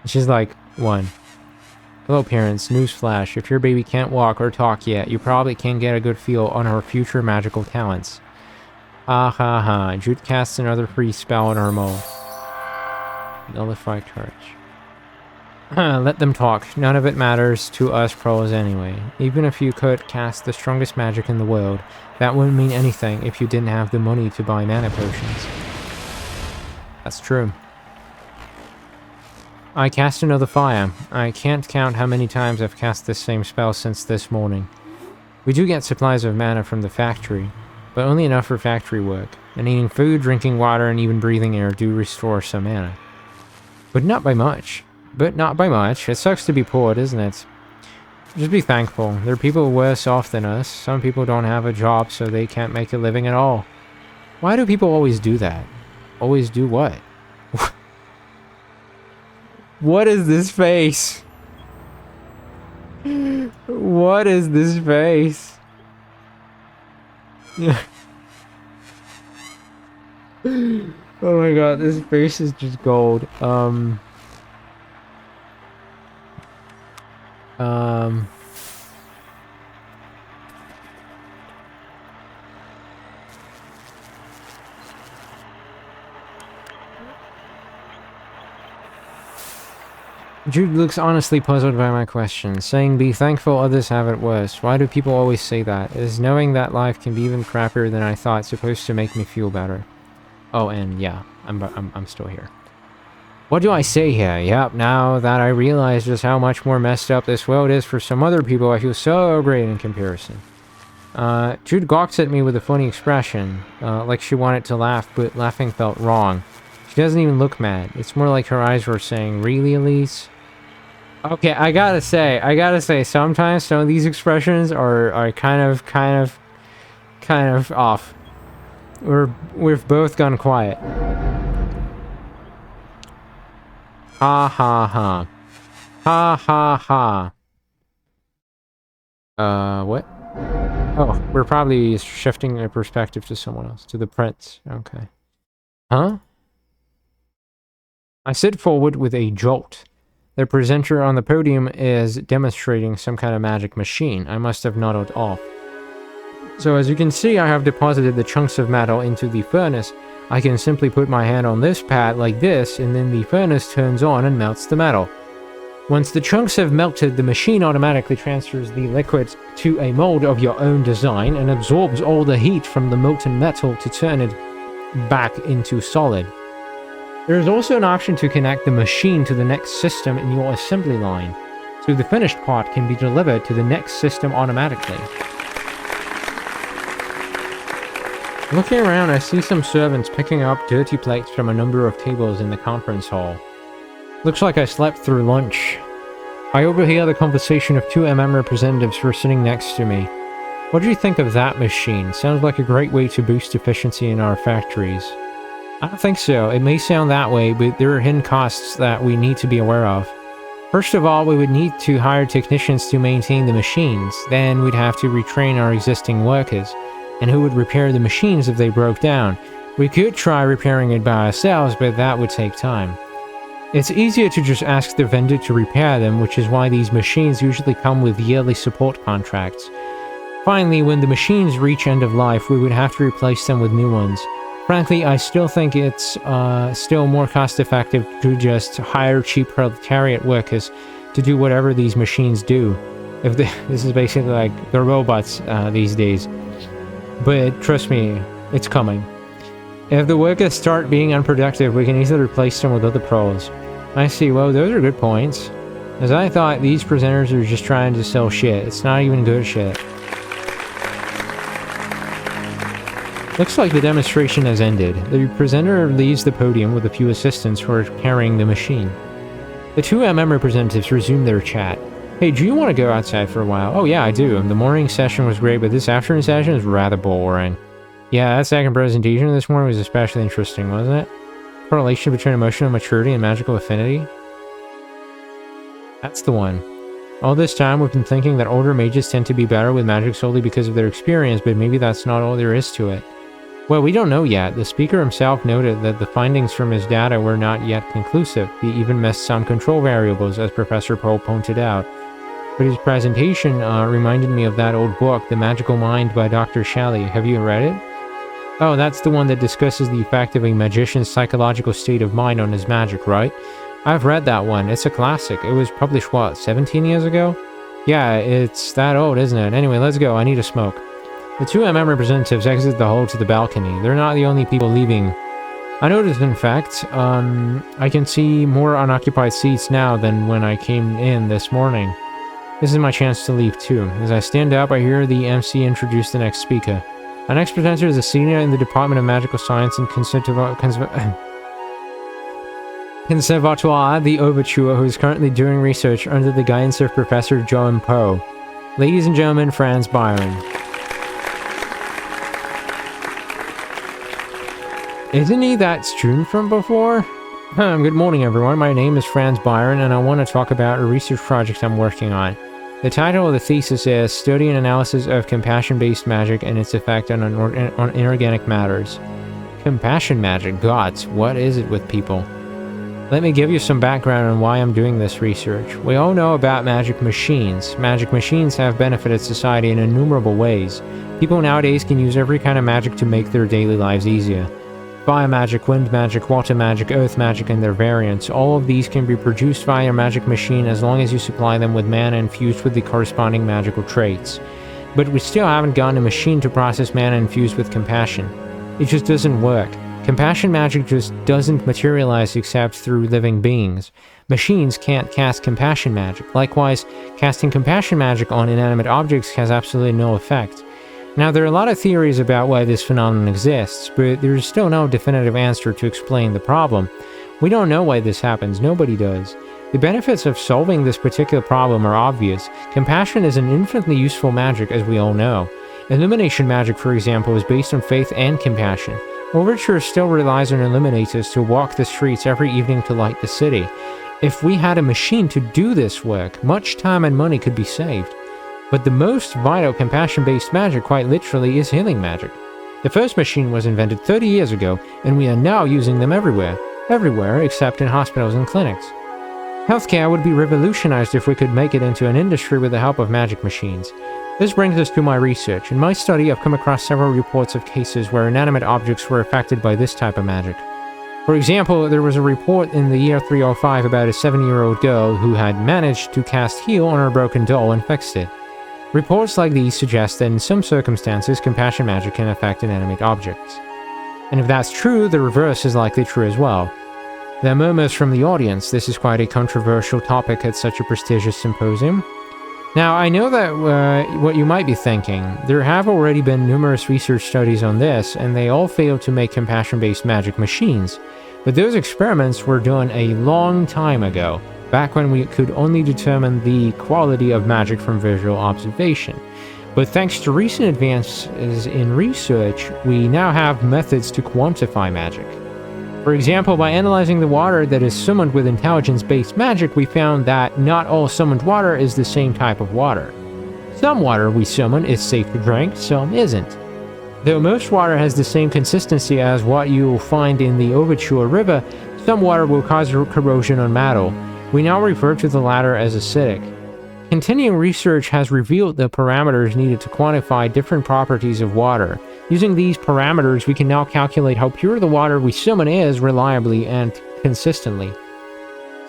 She's like, 1. Hello parents, newsflash, if your baby can't walk or talk yet, you probably can't get a good feel on her future magical talents. Ha ha ha, Jude casts another free spell on her mole. Nullify courage. Let them talk, none of it matters to us pros anyway. Even if you could cast the strongest magic in the world, that wouldn't mean anything if you didn't have the money to buy mana potions. That's true. I cast another fire. I can't count how many times I've cast this same spell since this morning. We do get supplies of mana from the factory, but only enough for factory work, and eating food, drinking water, and even breathing air do restore some mana. But not by much. It sucks to be poor, doesn't it? Just be thankful. There are people worse off than us. Some people don't have a job, so they can't make a living at all. Why do people always do that? Always do what? What is this face? What is this face? Oh my god, this face is just gold. Jude looks honestly puzzled by my question, saying be thankful others have it worse. Why do people always say that? Is knowing that life can be even crappier than I thought supposed to make me feel better? Oh, and yeah, I'm still here. What do I say here? Yep, now that I realize just how much more messed up this world is for some other people, I feel so great in comparison. Jude gawks at me with a funny expression, like she wanted to laugh, but laughing felt wrong. She doesn't even look mad. It's more like her eyes were saying, really, Elise? Okay, I gotta say, sometimes some of these expressions are kind of off. We've both gone quiet. Ha ha ha. Ha ha ha. What? Oh, we're probably shifting a perspective to someone else, to the prince. Okay. Huh? I sit forward with a jolt. The presenter on the podium is demonstrating some kind of magic machine. I must have nodded off. So as you can see, I have deposited the chunks of metal into the furnace. I can simply put my hand on this pad like this, and then the furnace turns on and melts the metal. Once the chunks have melted, the machine automatically transfers the liquid to a mold of your own design and absorbs all the heat from the molten metal to turn it back into solid. There is also an option to connect the machine to the next system in your assembly line, so the finished part can be delivered to the next system automatically. Looking around, I see some servants picking up dirty plates from a number of tables in the conference hall. Looks like I slept through lunch. I overhear the conversation of two MM representatives who are sitting next to me. What do you think of that machine? Sounds like a great way to boost efficiency in our factories. I don't think so. It may sound that way, but there are hidden costs that we need to be aware of. First of all, we would need to hire technicians to maintain the machines. Then we'd have to retrain our existing workers. And who would repair the machines if they broke down? We could try repairing it by ourselves, but that would take time. It's easier to just ask the vendor to repair them, which is why these machines usually come with yearly support contracts. Finally, when the machines reach end of life, we would have to replace them with new ones. Frankly, I still think it's still more cost-effective to just hire cheap proletariat workers to do whatever these machines do. This is basically like the robots these days. But trust me, it's coming. If the workers start being unproductive, we can easily replace them with other pros. I see, well, those are good points. As I thought, these presenters are just trying to sell shit. It's not even good shit. Looks like the demonstration has ended. The presenter leaves the podium with a few assistants who are carrying the machine. The two MM representatives resume their chat. Hey, do you want to go outside for a while? Oh yeah, I do. The morning session was great, but this afternoon session is rather boring. Yeah, that second presentation this morning was especially interesting, wasn't it? Correlation between emotional maturity and magical affinity? That's the one. All this time we've been thinking that older mages tend to be better with magic solely because of their experience, but maybe that's not all there is to it. Well, we don't know yet. The speaker himself noted that the findings from his data were not yet conclusive. He even missed some control variables, as Professor Poe pointed out. But his presentation reminded me of that old book, The Magical Mind by Dr. Shelley. Have you read it? Oh, that's the one that discusses the effect of a magician's psychological state of mind on his magic, right? I've read that one. It's a classic. It was published, what, 17 years ago? Yeah, it's that old, isn't it? Anyway, let's go. I need a smoke. The two representatives exit the hall to the balcony. They're not the only people leaving. I noticed, in fact, I can see more unoccupied seats now than when I came in this morning. This is my chance to leave, too. As I stand up, I hear the MC introduce the next speaker. Our next presenter is a senior in the Department of Magical Science and Conservatoire, the Overture, who is currently doing research under the guidance of Professor John Poe. Ladies and gentlemen, Franz Byron. Isn't he that student from before? Good morning, everyone. My name is Franz Byron, and I want to talk about a research project I'm working on. The title of the thesis is Study and Analysis of Compassion-Based Magic and Its Effect on Inorganic Matters. Compassion magic, gods, what is it with people? Let me give you some background on why I'm doing this research. We all know about magic machines. Magic machines have benefited society in innumerable ways. People nowadays can use every kind of magic to make their daily lives easier. Fire magic, wind magic, water magic, earth magic, and their variants. All of these can be produced via a magic machine as long as you supply them with mana infused with the corresponding magical traits. But we still haven't gotten a machine to process mana infused with compassion. It just doesn't work. Compassion magic just doesn't materialize except through living beings. Machines can't cast compassion magic. Likewise, casting compassion magic on inanimate objects has absolutely no effect. Now, there are a lot of theories about why this phenomenon exists, but there's still no definitive answer to explain the problem. We don't know why this happens, nobody does. The benefits of solving this particular problem are obvious. Compassion is an infinitely useful magic, as we all know. Illumination magic, for example, is based on faith and compassion. Overture still relies on illuminators to walk the streets every evening to light the city. If we had a machine to do this work, much time and money could be saved. But the most vital compassion-based magic, quite literally, is healing magic. The first machine was invented 30 years ago, and we are now using them everywhere. Everywhere except in hospitals and clinics. Healthcare would be revolutionized if we could make it into an industry with the help of magic machines. This brings us to my research. In my study, I've come across several reports of cases where inanimate objects were affected by this type of magic. For example, there was a report in the year 305 about a 7-year-old girl who had managed to cast heal on her broken doll and fixed it. Reports like these suggest that in some circumstances, compassion magic can affect inanimate objects. And if that's true, the reverse is likely true as well. There are murmurs from the audience. This is quite a controversial topic at such a prestigious symposium. Now, I know that what you might be thinking. There have already been numerous research studies on this, and they all failed to make compassion-based magic machines. But those experiments were done a long time ago, back when we could only determine the quality of magic from visual observation. But thanks to recent advances in research, we now have methods to quantify magic. For example, by analyzing the water that is summoned with intelligence-based magic, we found that not all summoned water is the same type of water. Some water we summon is safe to drink, some isn't. Though most water has the same consistency as what you'll find in the Overture River, some water will cause corrosion on metal. We now refer to the latter as acidic. Continuing research has revealed the parameters needed to quantify different properties of water. Using these parameters, we can now calculate how pure the water we summon is reliably and consistently.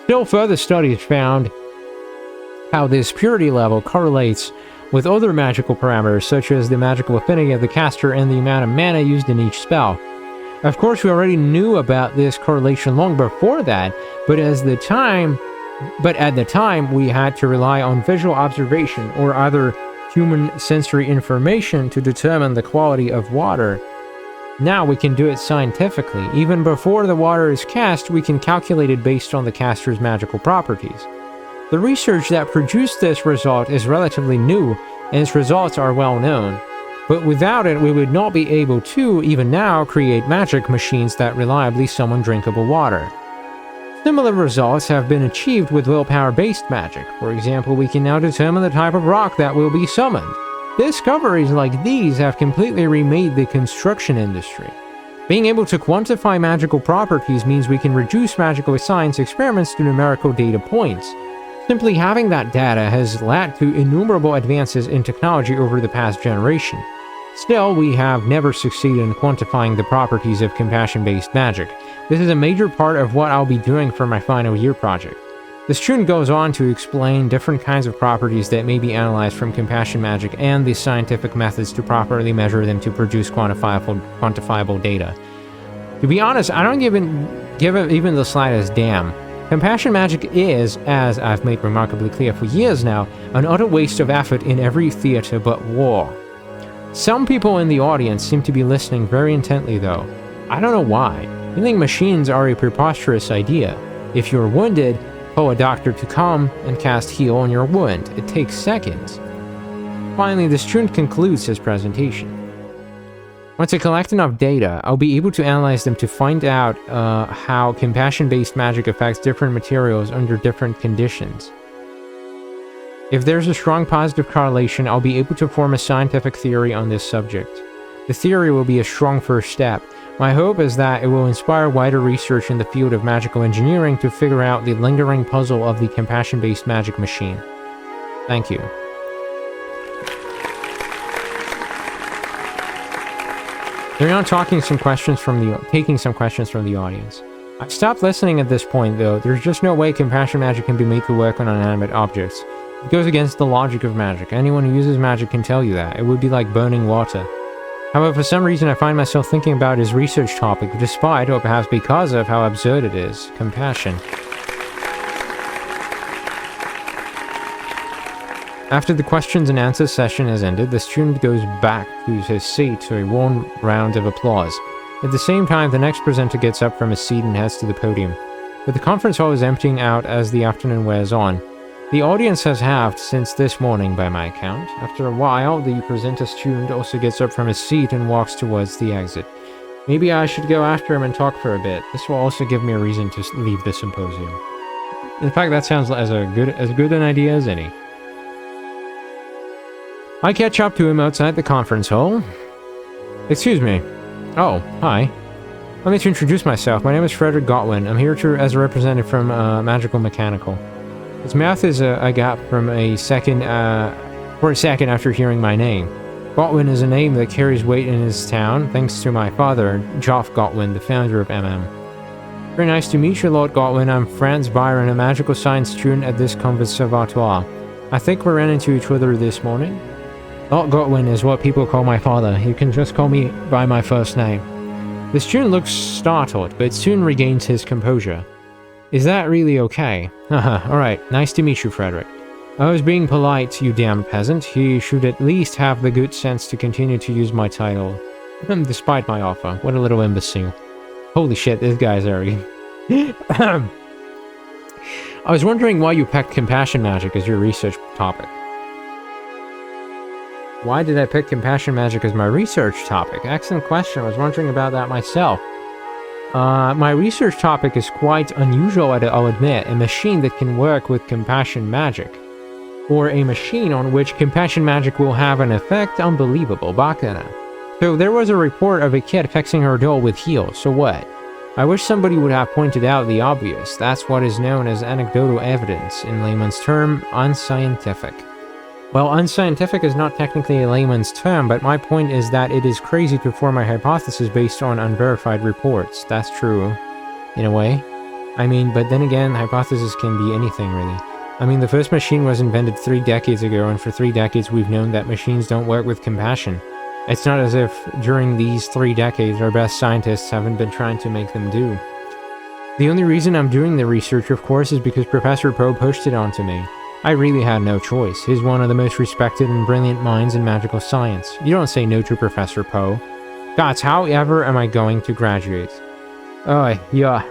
Still further studies found how this purity level correlates with other magical parameters, such as the magical affinity of the caster and the amount of mana used in each spell. Of course, we already knew about this correlation long before that, but at the time, we had to rely on visual observation or other human sensory information to determine the quality of water. Now we can do it scientifically. Even before the water is cast, we can calculate it based on the caster's magical properties. The research that produced this result is relatively new, and its results are well known. But without it, we would not be able to, even now, create magic machines that reliably summon drinkable water. Similar results have been achieved with willpower-based magic. For example, we can now determine the type of rock that will be summoned. Discoveries like these have completely remade the construction industry. Being able to quantify magical properties means we can reduce magical science experiments to numerical data points. Simply having that data has led to innumerable advances in technology over the past generation. Still, we have never succeeded in quantifying the properties of compassion-based magic. This is a major part of what I'll be doing for my final year project. The student goes on to explain different kinds of properties that may be analyzed from compassion magic and the scientific methods to properly measure them to produce quantifiable data. To be honest, I don't give it even the slightest damn. Compassion magic is, as I've made remarkably clear for years now, an utter waste of effort in every theater but war. Some people in the audience seem to be listening very intently though. I don't know why. I think machines are a preposterous idea. If you're wounded, call a doctor to come and cast heal on your wound. It takes seconds. Finally, the student concludes his presentation. Once I collect enough data, I'll be able to analyze them to find out how compassion-based magic affects different materials under different conditions. If there's a strong positive correlation, I'll be able to form a scientific theory on this subject. The theory will be a strong first step. My hope is that it will inspire wider research in the field of magical engineering to figure out the lingering puzzle of the compassion-based magic machine. Thank you. They're now taking some questions from the audience. I've stopped listening at this point though. There's just no way compassion magic can be made to work on inanimate objects. It goes against the logic of magic. Anyone who uses magic can tell you that. It would be like burning water. However, for some reason I find myself thinking about his research topic, despite, or perhaps because of, how absurd it is. Compassion. After the questions and answers session has ended, the student goes back to his seat to a warm round of applause. At the same time, the next presenter gets up from his seat and heads to the podium. But the conference hall is emptying out as the afternoon wears on. The audience has halved since this morning by my account. After a while, the presenter student also gets up from his seat and walks towards the exit. Maybe I should go after him and talk for a bit. This will also give me a reason to leave the symposium. In fact, that sounds as good an idea as any. I catch up to him outside the conference hall. Excuse me. Oh, hi. Let me introduce myself. My name is Frederick Godwin. I'm here as a representative from Magical Mechanical. His mouth is agape for a second after hearing my name. Godwin is a name that carries weight in his town, thanks to my father, Geoff Godwin, the founder of MM. Very nice to meet you, Lord Godwin. I'm Franz Byron, a magical science student at this conservatoire. I think we ran into each other this morning. Lord Godwin is what people call my father. You can just call me by my first name. The student looks startled, but soon regains his composure. Is that really okay? Haha, alright, nice to meet you, Frederick. I was being polite, you damned peasant. He should at least have the good sense to continue to use my title. Despite my offer. What a little imbecile. Holy shit, this guy's arrogant. I was wondering why you picked compassion magic as your research topic. Why did I pick compassion magic as my research topic? Excellent question. I was wondering about that myself. My research topic is quite unusual, I'll admit. A machine that can work with compassion magic. Or a machine on which compassion magic will have an effect unbelievable. Bacana. So there was a report of a kid fixing her doll with heal, so what? I wish somebody would have pointed out the obvious. That's what is known as anecdotal evidence, in layman's term, unscientific. Well, unscientific is not technically a layman's term, but my point is that it is crazy to form a hypothesis based on unverified reports. That's true, in a way. I mean, but then again, hypothesis can be anything, really. I mean, the first machine was invented 3 decades ago, and for 3 decades we've known that machines don't work with compassion. It's not as if, during these 3 decades, our best scientists haven't been trying to make them do. The only reason I'm doing the research, of course, is because Professor Poe pushed it onto me. I really had no choice. He's one of the most respected and brilliant minds in magical science. You don't say no to Professor Poe. Gods, how ever am I going to graduate? Oh, yeah.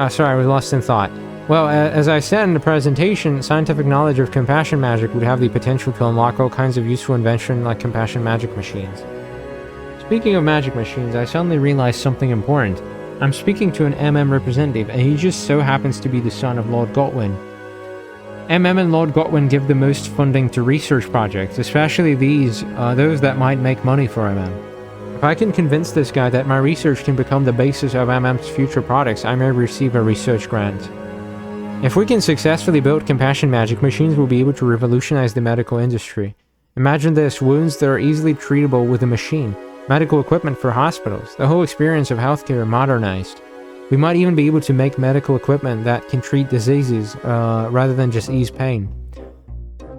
Sorry, I was lost in thought. Well, as I said in the presentation, scientific knowledge of compassion magic would have the potential to unlock all kinds of useful invention like compassion magic machines. Speaking of magic machines, I suddenly realized something important. I'm speaking to an MM representative, and he just so happens to be the son of Lord Godwin. MM and Lord Godwin give the most funding to research projects, especially those that might make money for MM. If I can convince this guy that my research can become the basis of MM's future products, I may receive a research grant. If we can successfully build compassion magic, machines will be able to revolutionize the medical industry. Imagine this, wounds that are easily treatable with a machine, medical equipment for hospitals, the whole experience of healthcare modernized. We might even be able to make medical equipment that can treat diseases rather than just ease pain.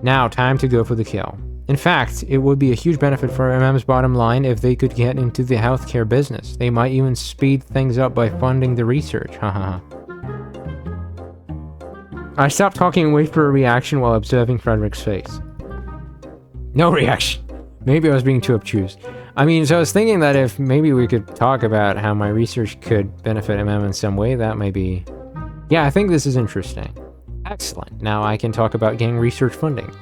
Now, time to go for the kill. In fact, it would be a huge benefit for MM's bottom line if they could get into the healthcare business. They might even speed things up by funding the research. Haha. I stopped talking and waited for a reaction while observing Frederick's face. No reaction. Maybe I was being too obtuse. I mean, so I was thinking that if maybe we could talk about how my research could benefit MM in some way, that may be... Yeah, I think this is interesting. Excellent. Now I can talk about getting research funding.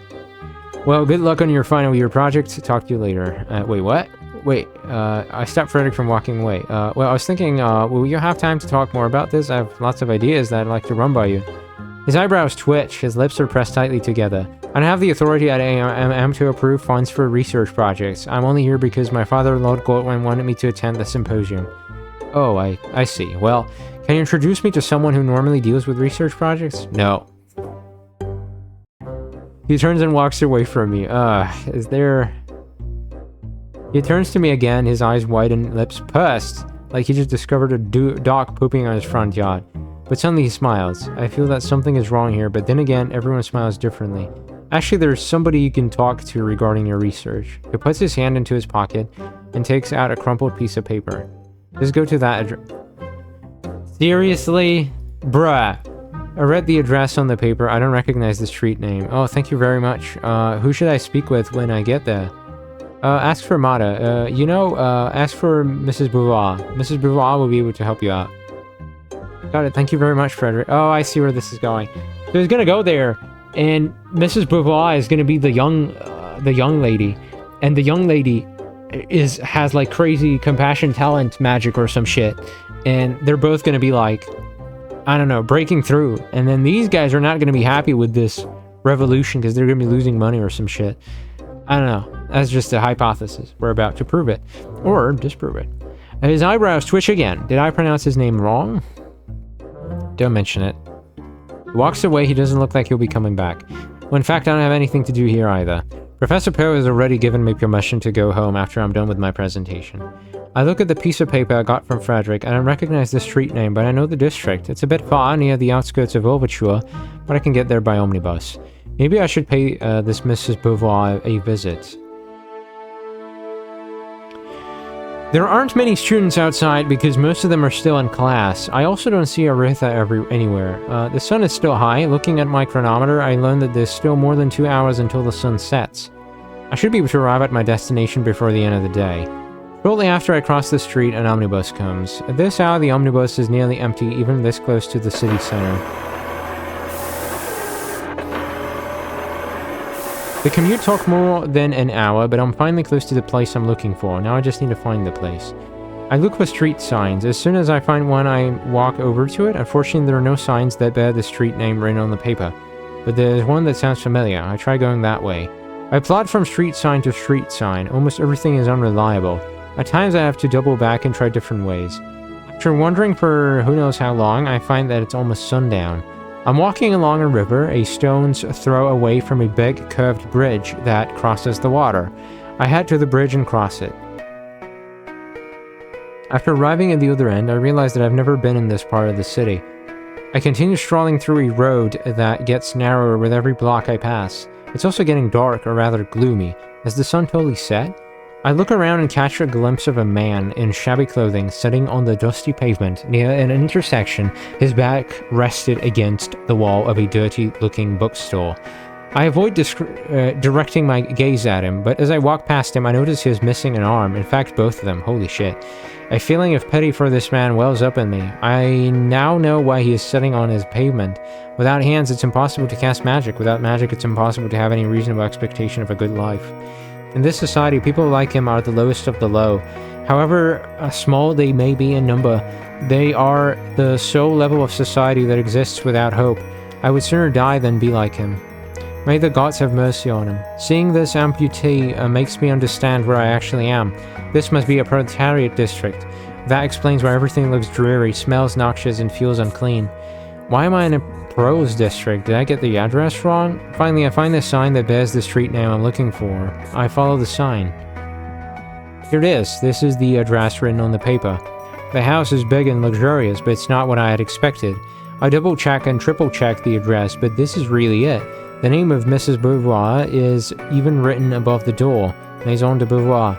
Well, good luck on your final year project. Talk to you later. Wait, what? Wait, I stopped Frederick from walking away. Well, I was thinking, will you have time to talk more about this? I have lots of ideas that I'd like to run by you. His eyebrows twitch, his lips are pressed tightly together. I don't have the authority at AMM to approve funds for research projects. I'm only here because my father, Lord Goldwyn, wanted me to attend the symposium. Oh, I see. Well, can you introduce me to someone who normally deals with research projects? No. He turns and walks away from me. Is there... He turns to me again, his eyes widen, lips pursed, like he just discovered a dog pooping on his front yard. But suddenly he smiles. I feel that something is wrong here, but then again, everyone smiles differently. Actually, there's somebody you can talk to regarding your research. He puts his hand into his pocket and takes out a crumpled piece of paper. Just go to that address. Seriously? Bruh. I read the address on the paper. I don't recognize the street name. Oh, thank you very much. Who should I speak with when I get there? Ask for Mata. Ask for Mrs. Beauvoir. Mrs. Beauvoir will be able to help you out. Got it. Thank you very much, Frederick. Oh, I see where this is going. So he's gonna go there, and Mrs. Beauvoir is gonna be the young lady, and the young lady has like crazy compassion talent magic or some shit, and they're both gonna be like, I don't know, breaking through, and then these guys are not gonna be happy with this revolution because they're gonna be losing money or some shit. I don't know. That's just a hypothesis. We're about to prove it, or disprove it. His eyebrows twitch again. Did I pronounce his name wrong? Don't mention it. He walks away. He doesn't look like he'll be coming back. Well, in fact, I don't have anything to do here either. Professor Poe has already given me permission to go home after I'm done with my presentation. I look at the piece of paper I got from Frederick, and I recognize the street name, but I know the district. It's a bit far, near the outskirts of Overture, but I can get there by omnibus. Maybe I should pay this Mrs. Beauvoir a visit. There aren't many students outside because most of them are still in class. I also don't see Aretha anywhere. The sun is still high. Looking at my chronometer, I learned that there's still more than 2 hours until the sun sets. I should be able to arrive at my destination before the end of the day. Shortly after I cross the street, an omnibus comes. At this hour, the omnibus is nearly empty, even this close to the city center. The commute took more than an hour, but I'm finally close to the place I'm looking for. Now I just need to find the place. I look for street signs. As soon as I find one, I walk over to it. Unfortunately, there are no signs that bear the street name written on the paper. But there's one that sounds familiar. I try going that way. I plod from street sign to street sign. Almost everything is unreliable. At times I have to double back and try different ways. After wandering for who knows how long, I find that it's almost sundown. I'm walking along a river, a stone's throw away from a big curved bridge that crosses the water. I head to the bridge and cross it. After arriving at the other end, I realize that I've never been in this part of the city. I continue strolling through a road that gets narrower with every block I pass. It's also getting dark, or rather gloomy. Has the sun totally set? I look around and catch a glimpse of a man in shabby clothing sitting on the dusty pavement near an intersection, his back rested against the wall of a dirty-looking bookstore. I avoid directing my gaze at him, but as I walk past him, I notice he is missing an arm. In fact, both of them. Holy shit. A feeling of pity for this man wells up in me. I now know why he is sitting on his pavement. Without hands, it's impossible to cast magic. Without magic, it's impossible to have any reasonable expectation of a good life. In this society, people like him are the lowest of the low. However small they may be in number, they are the sole level of society that exists without hope. I would sooner die than be like him. May the gods have mercy on him. Seeing this amputee makes me understand where I actually am. This must be a proletariat district. That explains why everything looks dreary, smells noxious, and feels unclean. Why am I in a pros district? Did I get the address wrong? Finally, I find the sign that bears the street name I'm looking for. I follow the sign. Here it is. This is the address written on the paper. The house is big and luxurious, but it's not what I had expected. I double-check and triple-check the address, but this is really it. The name of Mrs. Beauvoir is even written above the door. Maison de Beauvoir.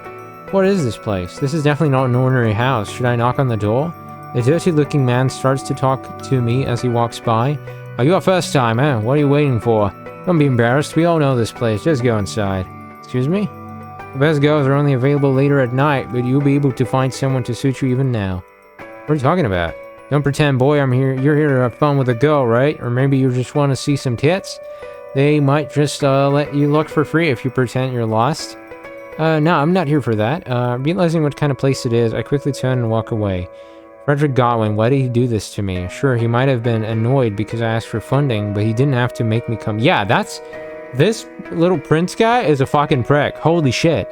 What is this place? This is definitely not an ordinary house. Should I knock on the door? The dirty-looking man starts to talk to me as he walks by. Oh, your first time, eh? What are you waiting for? Don't be embarrassed. We all know this place. Just go inside. Excuse me? The best girls are only available later at night, but you'll be able to find someone to suit you even now. What are you talking about? Don't pretend, boy, I'm here. You're here to have fun with a girl, right? Or maybe you just want to see some tits? They might just let you look for free if you pretend you're lost. No, I'm not here for that. Realizing what kind of place it is, I quickly turn and walk away. Frederick Godwin, why did he do this to me? Sure, he might have been annoyed because I asked for funding, but he didn't have to make me come. Yeah, this little prince guy is a fucking prick. Holy shit.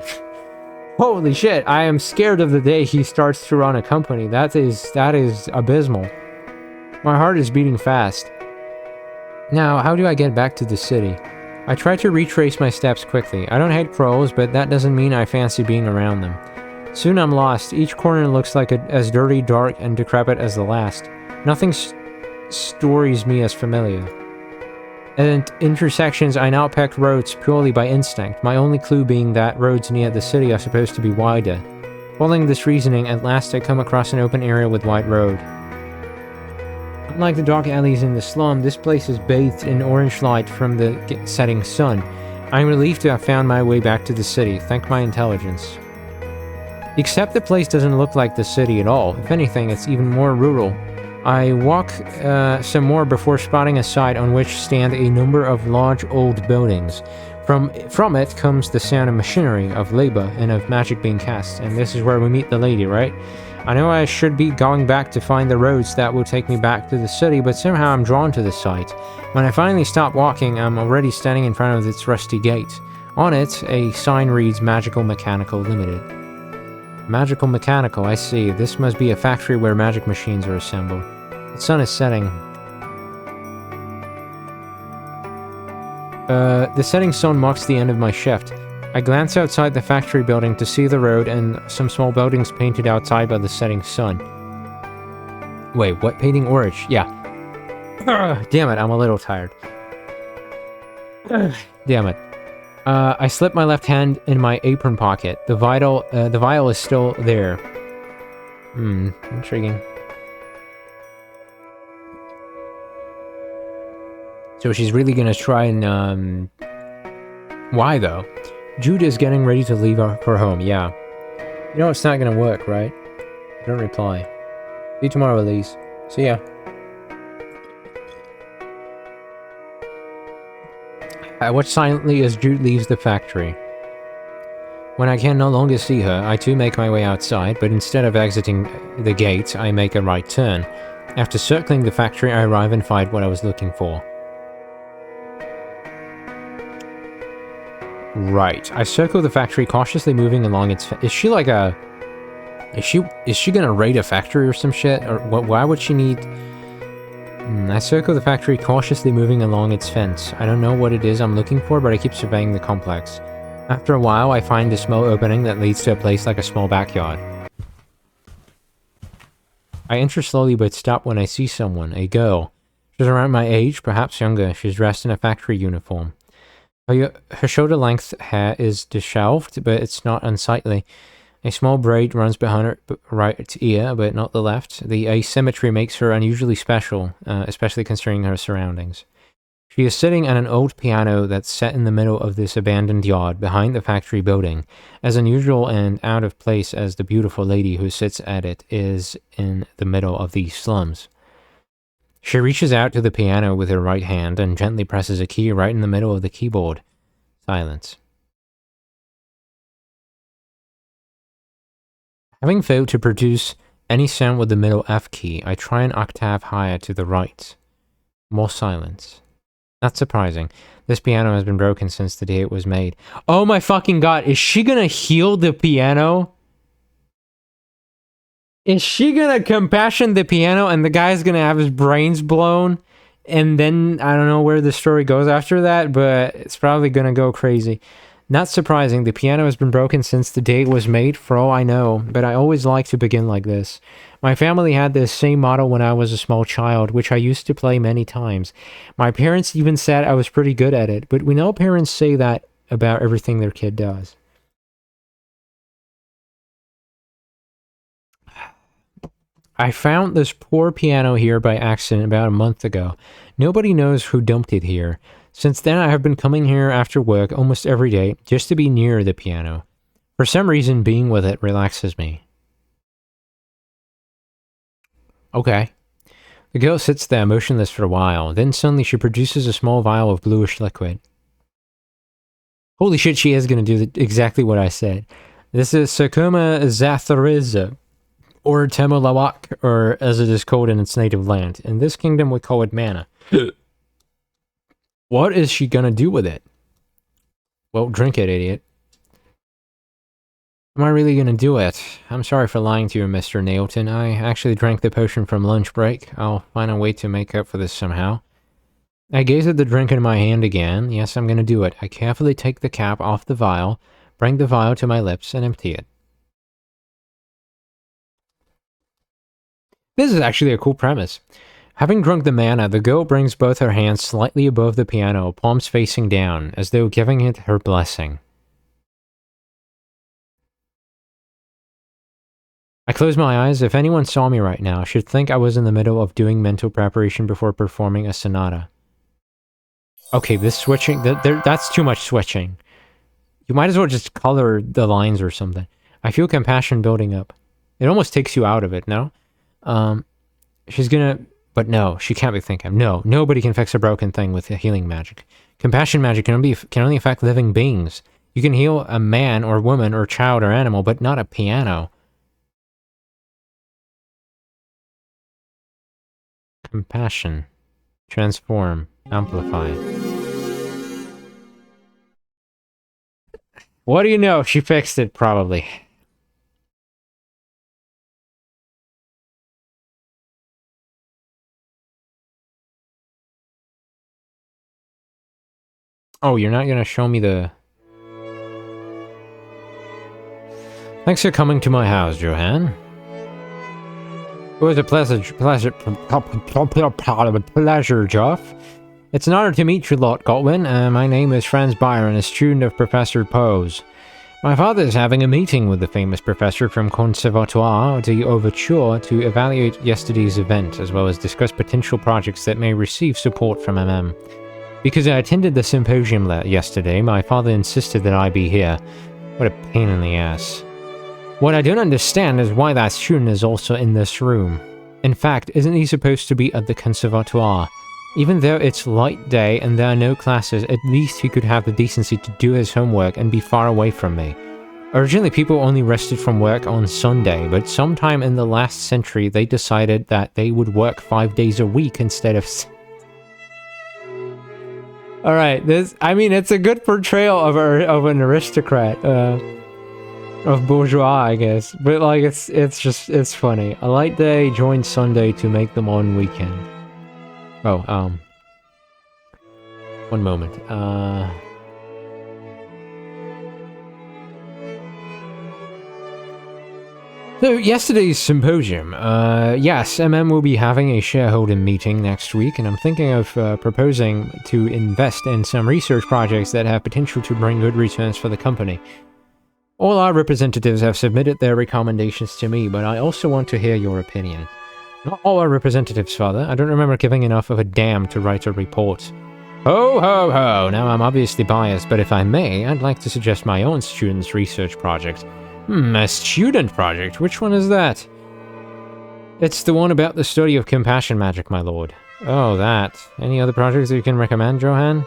Holy shit, I am scared of the day he starts to run a company. That is abysmal. My heart is beating fast. Now, how do I get back to the city? I try to retrace my steps quickly. I don't hate crows, but that doesn't mean I fancy being around them. Soon I'm lost. Each corner looks like as dirty, dark, and decrepit as the last. Nothing stories me as familiar. At intersections, I now pick roads purely by instinct, my only clue being that roads near the city are supposed to be wider. Following this reasoning, at last I come across an open area with wide road. Unlike the dark alleys in the slum, this place is bathed in orange light from the setting sun. I am relieved to have found my way back to the city, thank my intelligence. Except the place doesn't look like the city at all. If anything, it's even more rural. I walk some more before spotting a site on which stand a number of large old buildings. From it comes the sound of machinery, of labor, and of magic being cast. And this is where we meet the lady, right? I know I should be going back to find the roads that will take me back to the city, but somehow I'm drawn to the site. When I finally stop walking, I'm already standing in front of its rusty gate. On it, a sign reads Magical Mechanical Limited. Magical Mechanical, I see. This must be a factory where magic machines are assembled. The sun is setting. The setting sun marks the end of my shift. I glance outside the factory building to see the road and some small buildings painted outside by the setting sun. Wait, what painting? Orange? Yeah. Damn it, I'm a little tired. Damn it. I slip my left hand in my apron pocket. The vial is still there. Intriguing. So she's really gonna try and, why though? Jude is getting ready to leave for home, yeah. You know it's not gonna work, right? Don't reply. See you tomorrow, Elise. See ya. I watch silently as Jude leaves the factory. When I can no longer see her, I too make my way outside, but instead of exiting the gate, I make a right turn. After circling the factory, I arrive and find what I was looking for. Right. I circle the factory, cautiously moving along its... Is she like a... Is she gonna raid a factory or some shit? Or why would she need... I circle the factory, cautiously moving along its fence. I don't know what it is I'm looking for, but I keep surveying the complex. After a while, I find a small opening that leads to a place like a small backyard. I enter slowly but stop when I see someone, a girl. She's around my age, perhaps younger. She's dressed in a factory uniform. Her shoulder-length hair is disheveled, but it's not unsightly. A small braid runs behind her right ear, but not the left. The asymmetry makes her unusually special, especially considering her surroundings. She is sitting at an old piano that's set in the middle of this abandoned yard behind the factory building, as unusual and out of place as the beautiful lady who sits at it is in the middle of these slums. She reaches out to the piano with her right hand and gently presses a key right in the middle of the keyboard. Silence. Having failed to produce any sound with the middle F key, I try an octave higher to the right. More silence. Not surprising. This piano has been broken since the day it was made. Oh my fucking god, is she gonna heal the piano? Is she gonna compassion the piano and the guy's gonna have his brains blown? And then, I don't know where the story goes after that, but it's probably gonna go crazy. Not surprising, the piano has been broken since the day it was made, for all I know, but I always like to begin like this. My family had this same model when I was a small child, which I used to play many times. My parents even said I was pretty good at it, but we know parents say that about everything their kid does. I found this poor piano here by accident about a month ago. Nobody knows who dumped it here. Since then, I have been coming here after work almost every day just to be near the piano. For some reason, being with it relaxes me. Okay. The girl sits there motionless for a while, then suddenly she produces a small vial of bluish liquid. Holy shit, she is going to do exactly what I said. This is Sarcoma Zathariza, or Temolawak, or as it is called in its native land. In this kingdom, we call it mana. What is she gonna do with it? Well, drink it, idiot. Am I really gonna do it? I'm sorry for lying to you, Mr. Nailton. I actually drank the potion from lunch break. I'll find a way to make up for this somehow. I gaze at the drink in my hand again. Yes, I'm gonna do it. I carefully take the cap off the vial, bring the vial to my lips, and empty it. This is actually a cool premise. Having drunk the mana, the girl brings both her hands slightly above the piano, palms facing down, as though giving it her blessing. I close my eyes. If anyone saw me right now, should think I was in the middle of doing mental preparation before performing a sonata. Okay, this switching, that's too much switching. You might as well just color the lines or something. I feel compassion building up. It almost takes you out of it, no? She's gonna... But no, she can't be thinking. No, nobody can fix a broken thing with healing magic. Compassion magic can only affect living beings. You can heal a man or woman or child or animal, but not a piano. Compassion. Transform. Amplify. What do you know? She fixed it, probably. Oh, you're not gonna show me the... Thanks for coming to my house, Johan. It was a pleasure, Geoff. It's an honor to meet you, Lord Godwin. My name is Franz Byron, a student of Professor Poe's. My father is having a meeting with the famous professor from Conservatoire de Overture to evaluate yesterday's event, as well as discuss potential projects that may receive support from MM. Because I attended the symposium yesterday, my father insisted that I be here. What a pain in the ass. What I don't understand is why that student is also in this room. In fact, isn't he supposed to be at the Conservatoire? Even though it's light day and there are no classes, at least he could have the decency to do his homework and be far away from me. Originally, people only rested from work on Sunday, but sometime in the last century, they decided that they would work 5 days a week instead of... Alright, it's a good portrayal of an aristocrat, of bourgeois, I guess. But, like, it's funny. A light day joined Sunday to make them on weekend. Oh, one moment. So, yesterday's symposium. Yes, MM will be having a shareholder meeting next week, and I'm thinking of proposing to invest in some research projects that have potential to bring good returns for the company. All our representatives have submitted their recommendations to me, but I also want to hear your opinion. Not all our representatives, Father. I don't remember giving enough of a damn to write a report. Ho, ho, ho! Now, I'm obviously biased, but if I may, I'd like to suggest my own student's research project. A student project? Which one is that? It's the one about the study of compassion magic, my lord. Oh, that. Any other projects that you can recommend, Johan?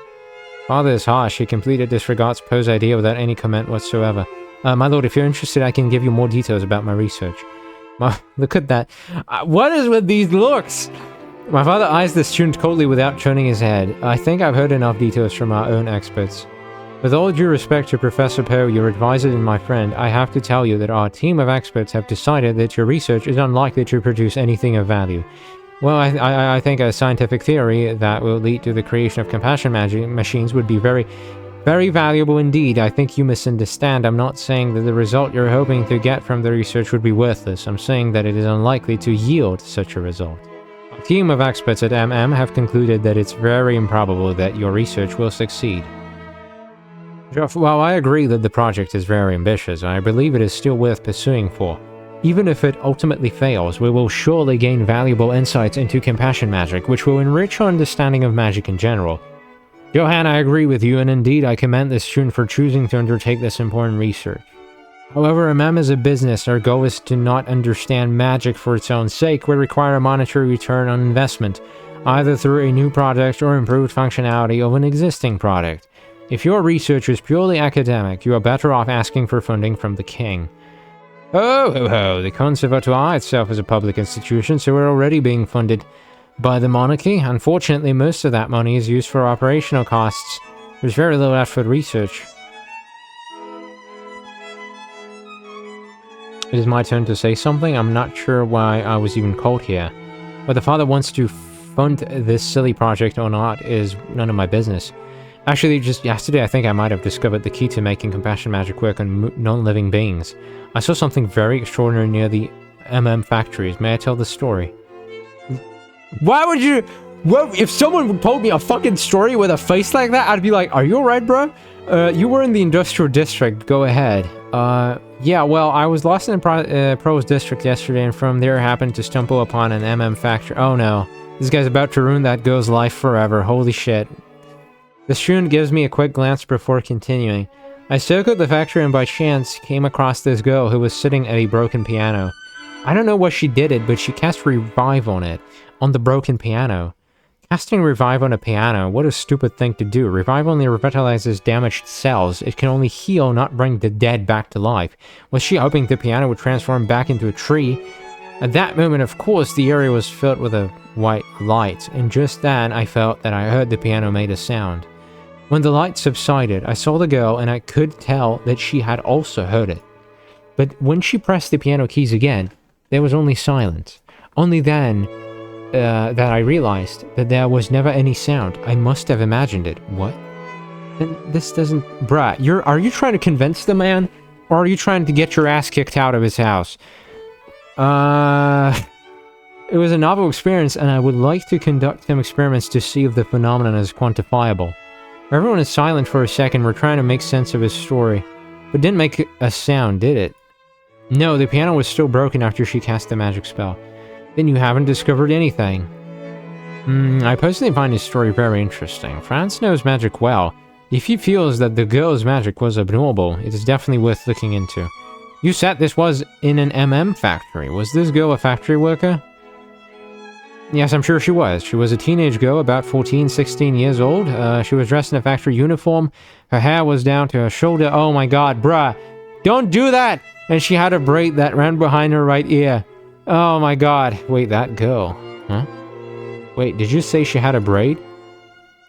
Father is harsh. He completely disregards Poe's idea without any comment whatsoever. My lord, if you're interested, I can give you more details about my research. Look at that. What is with these looks? My father eyes the student coldly without turning his head. I think I've heard enough details from our own experts. With all due respect to Professor Poe, your advisor and my friend, I have to tell you that our team of experts have decided that your research is unlikely to produce anything of value. Well, I think a scientific theory that will lead to the creation of compassion magic machines would be very, very valuable indeed. I think you misunderstand. I'm not saying that the result you're hoping to get from the research would be worthless. I'm saying that it is unlikely to yield such a result. A team of experts at MM have concluded that it's very improbable that your research will succeed. While I agree that the project is very ambitious, I believe it is still worth pursuing for. Even if it ultimately fails, we will surely gain valuable insights into compassion magic, which will enrich our understanding of magic in general. Johann, I agree with you, and indeed I commend the student for choosing to undertake this important research. However, MM is a business. Our goal is to not understand magic for its own sake. We require a monetary return on investment, either through a new product or improved functionality of an existing product. If your research is purely academic, you are better off asking for funding from the king. Oh ho ho, the Conservatoire itself is a public institution, so we're already being funded by the monarchy. Unfortunately, most of that money is used for operational costs. There's very little left for research. It is my turn to say something. I'm not sure why I was even called here. Whether father wants to fund this silly project or not is none of my business. Actually, just yesterday I think I might have discovered the key to making compassion magic work on non-living beings. I saw something very extraordinary near the MM factories. May I tell the story? Why would you... What, if someone told me a fucking story with a face like that, I'd be like, are you alright, bro? You were in the industrial district. Go ahead. Yeah, well, I was lost in the Pros district yesterday, and from there happened to stumble upon an MM factory. Oh no. This guy's about to ruin that girl's life forever. Holy shit. The student gives me a quick glance before continuing. I circled the factory and by chance came across this girl who was sitting at a broken piano. I don't know what she did it, but she cast Revive on it, on the broken piano. Casting Revive on a piano, what a stupid thing to do. Revive only revitalizes damaged cells. It can only heal, not bring the dead back to life. Was she hoping the piano would transform back into a tree? At that moment, of course, the area was filled with a white light, and just then I felt that I heard the piano made a sound. When the light subsided, I saw the girl and I could tell that she had also heard it. But when she pressed the piano keys again, there was only silence. Only then that I realized that there was never any sound. I must have imagined it. What? Then this doesn't... Bruh, are you trying to convince the man? Or are you trying to get your ass kicked out of his house? It was a novel experience and I would like to conduct some experiments to see if the phenomenon is quantifiable. Everyone is silent for a second. We're trying to make sense of his story. But didn't make a sound, did it? No, the piano was still broken after she cast the magic spell. Then you haven't discovered anything. I personally find his story very interesting. Franz knows magic well. If he feels that the girl's magic was abnormal, it is definitely worth looking into. You said this was in an MM factory. Was this girl a factory worker? Yes, I'm sure she was. She was a teenage girl, about 14, 16 years old. She was dressed in a factory uniform. Her hair was down to her shoulder. Oh my god, bruh. Don't do that! And she had a braid that ran behind her right ear. Oh my god. Wait, that girl. Huh? Wait, did you say she had a braid?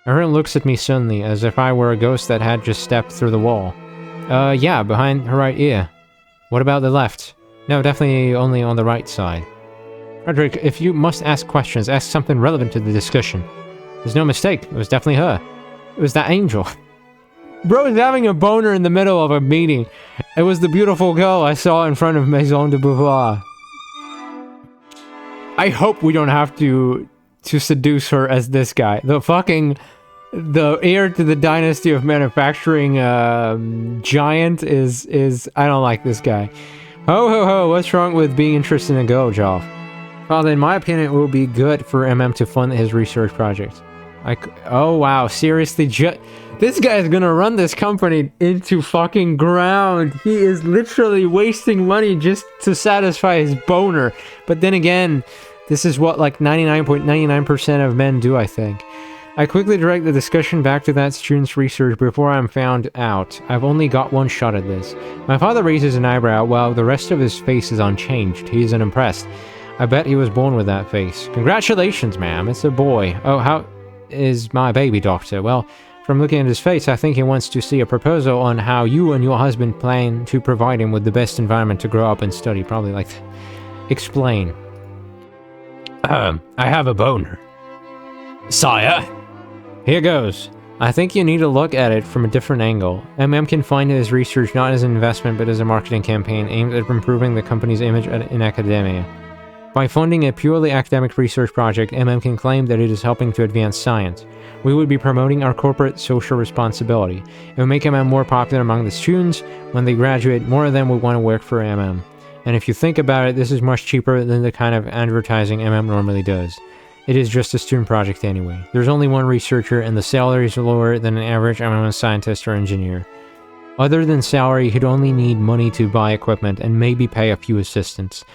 Everyone looks at me suddenly, as if I were a ghost that had just stepped through the wall. Yeah, behind her right ear. What about the left? No, definitely only on the right side. Frederick, if you must ask questions, ask something relevant to the discussion. There's no mistake. It was definitely her. It was that angel. Bro is having a boner in the middle of a meeting. It was the beautiful girl I saw in front of Maison de Beauvoir. I hope we don't have to seduce her as this guy. The heir to the dynasty of manufacturing giant is I don't like this guy. Ho ho ho, what's wrong with being interested in a girl, Joff? Well, in my opinion, it will be good for MM to fund his research project. Oh wow, seriously, this guy is gonna run this company into fucking ground. He is literally wasting money just to satisfy his boner. But then again, this is what like 99.99% of men do, I think. I quickly direct the discussion back to that student's research before I'm found out. I've only got one shot at this. My father raises an eyebrow while the rest of his face is unchanged. He is unimpressed. I bet he was born with that face. Congratulations, ma'am. It's a boy. Oh, how is my baby, doctor? Well, from looking at his face, I think he wants to see a proposal on how you and your husband plan to provide him with the best environment to grow up and study. Probably like that. Explain. I have a boner. Sire. Here goes. I think you need to look at it from a different angle. can find his research not as an investment but as a marketing campaign aimed at improving the company's image in academia. By funding a purely academic research project, can claim that it is helping to advance science. We would be promoting our corporate social responsibility. It would make more popular among the students. When they graduate, more of them would want to work for And if you think about it, this is much cheaper than the kind of advertising normally does. It is just a student project anyway. There's only one researcher, and the salaries are lower than an average scientist or engineer. Other than salary, he'd only need money to buy equipment and maybe pay a few assistants.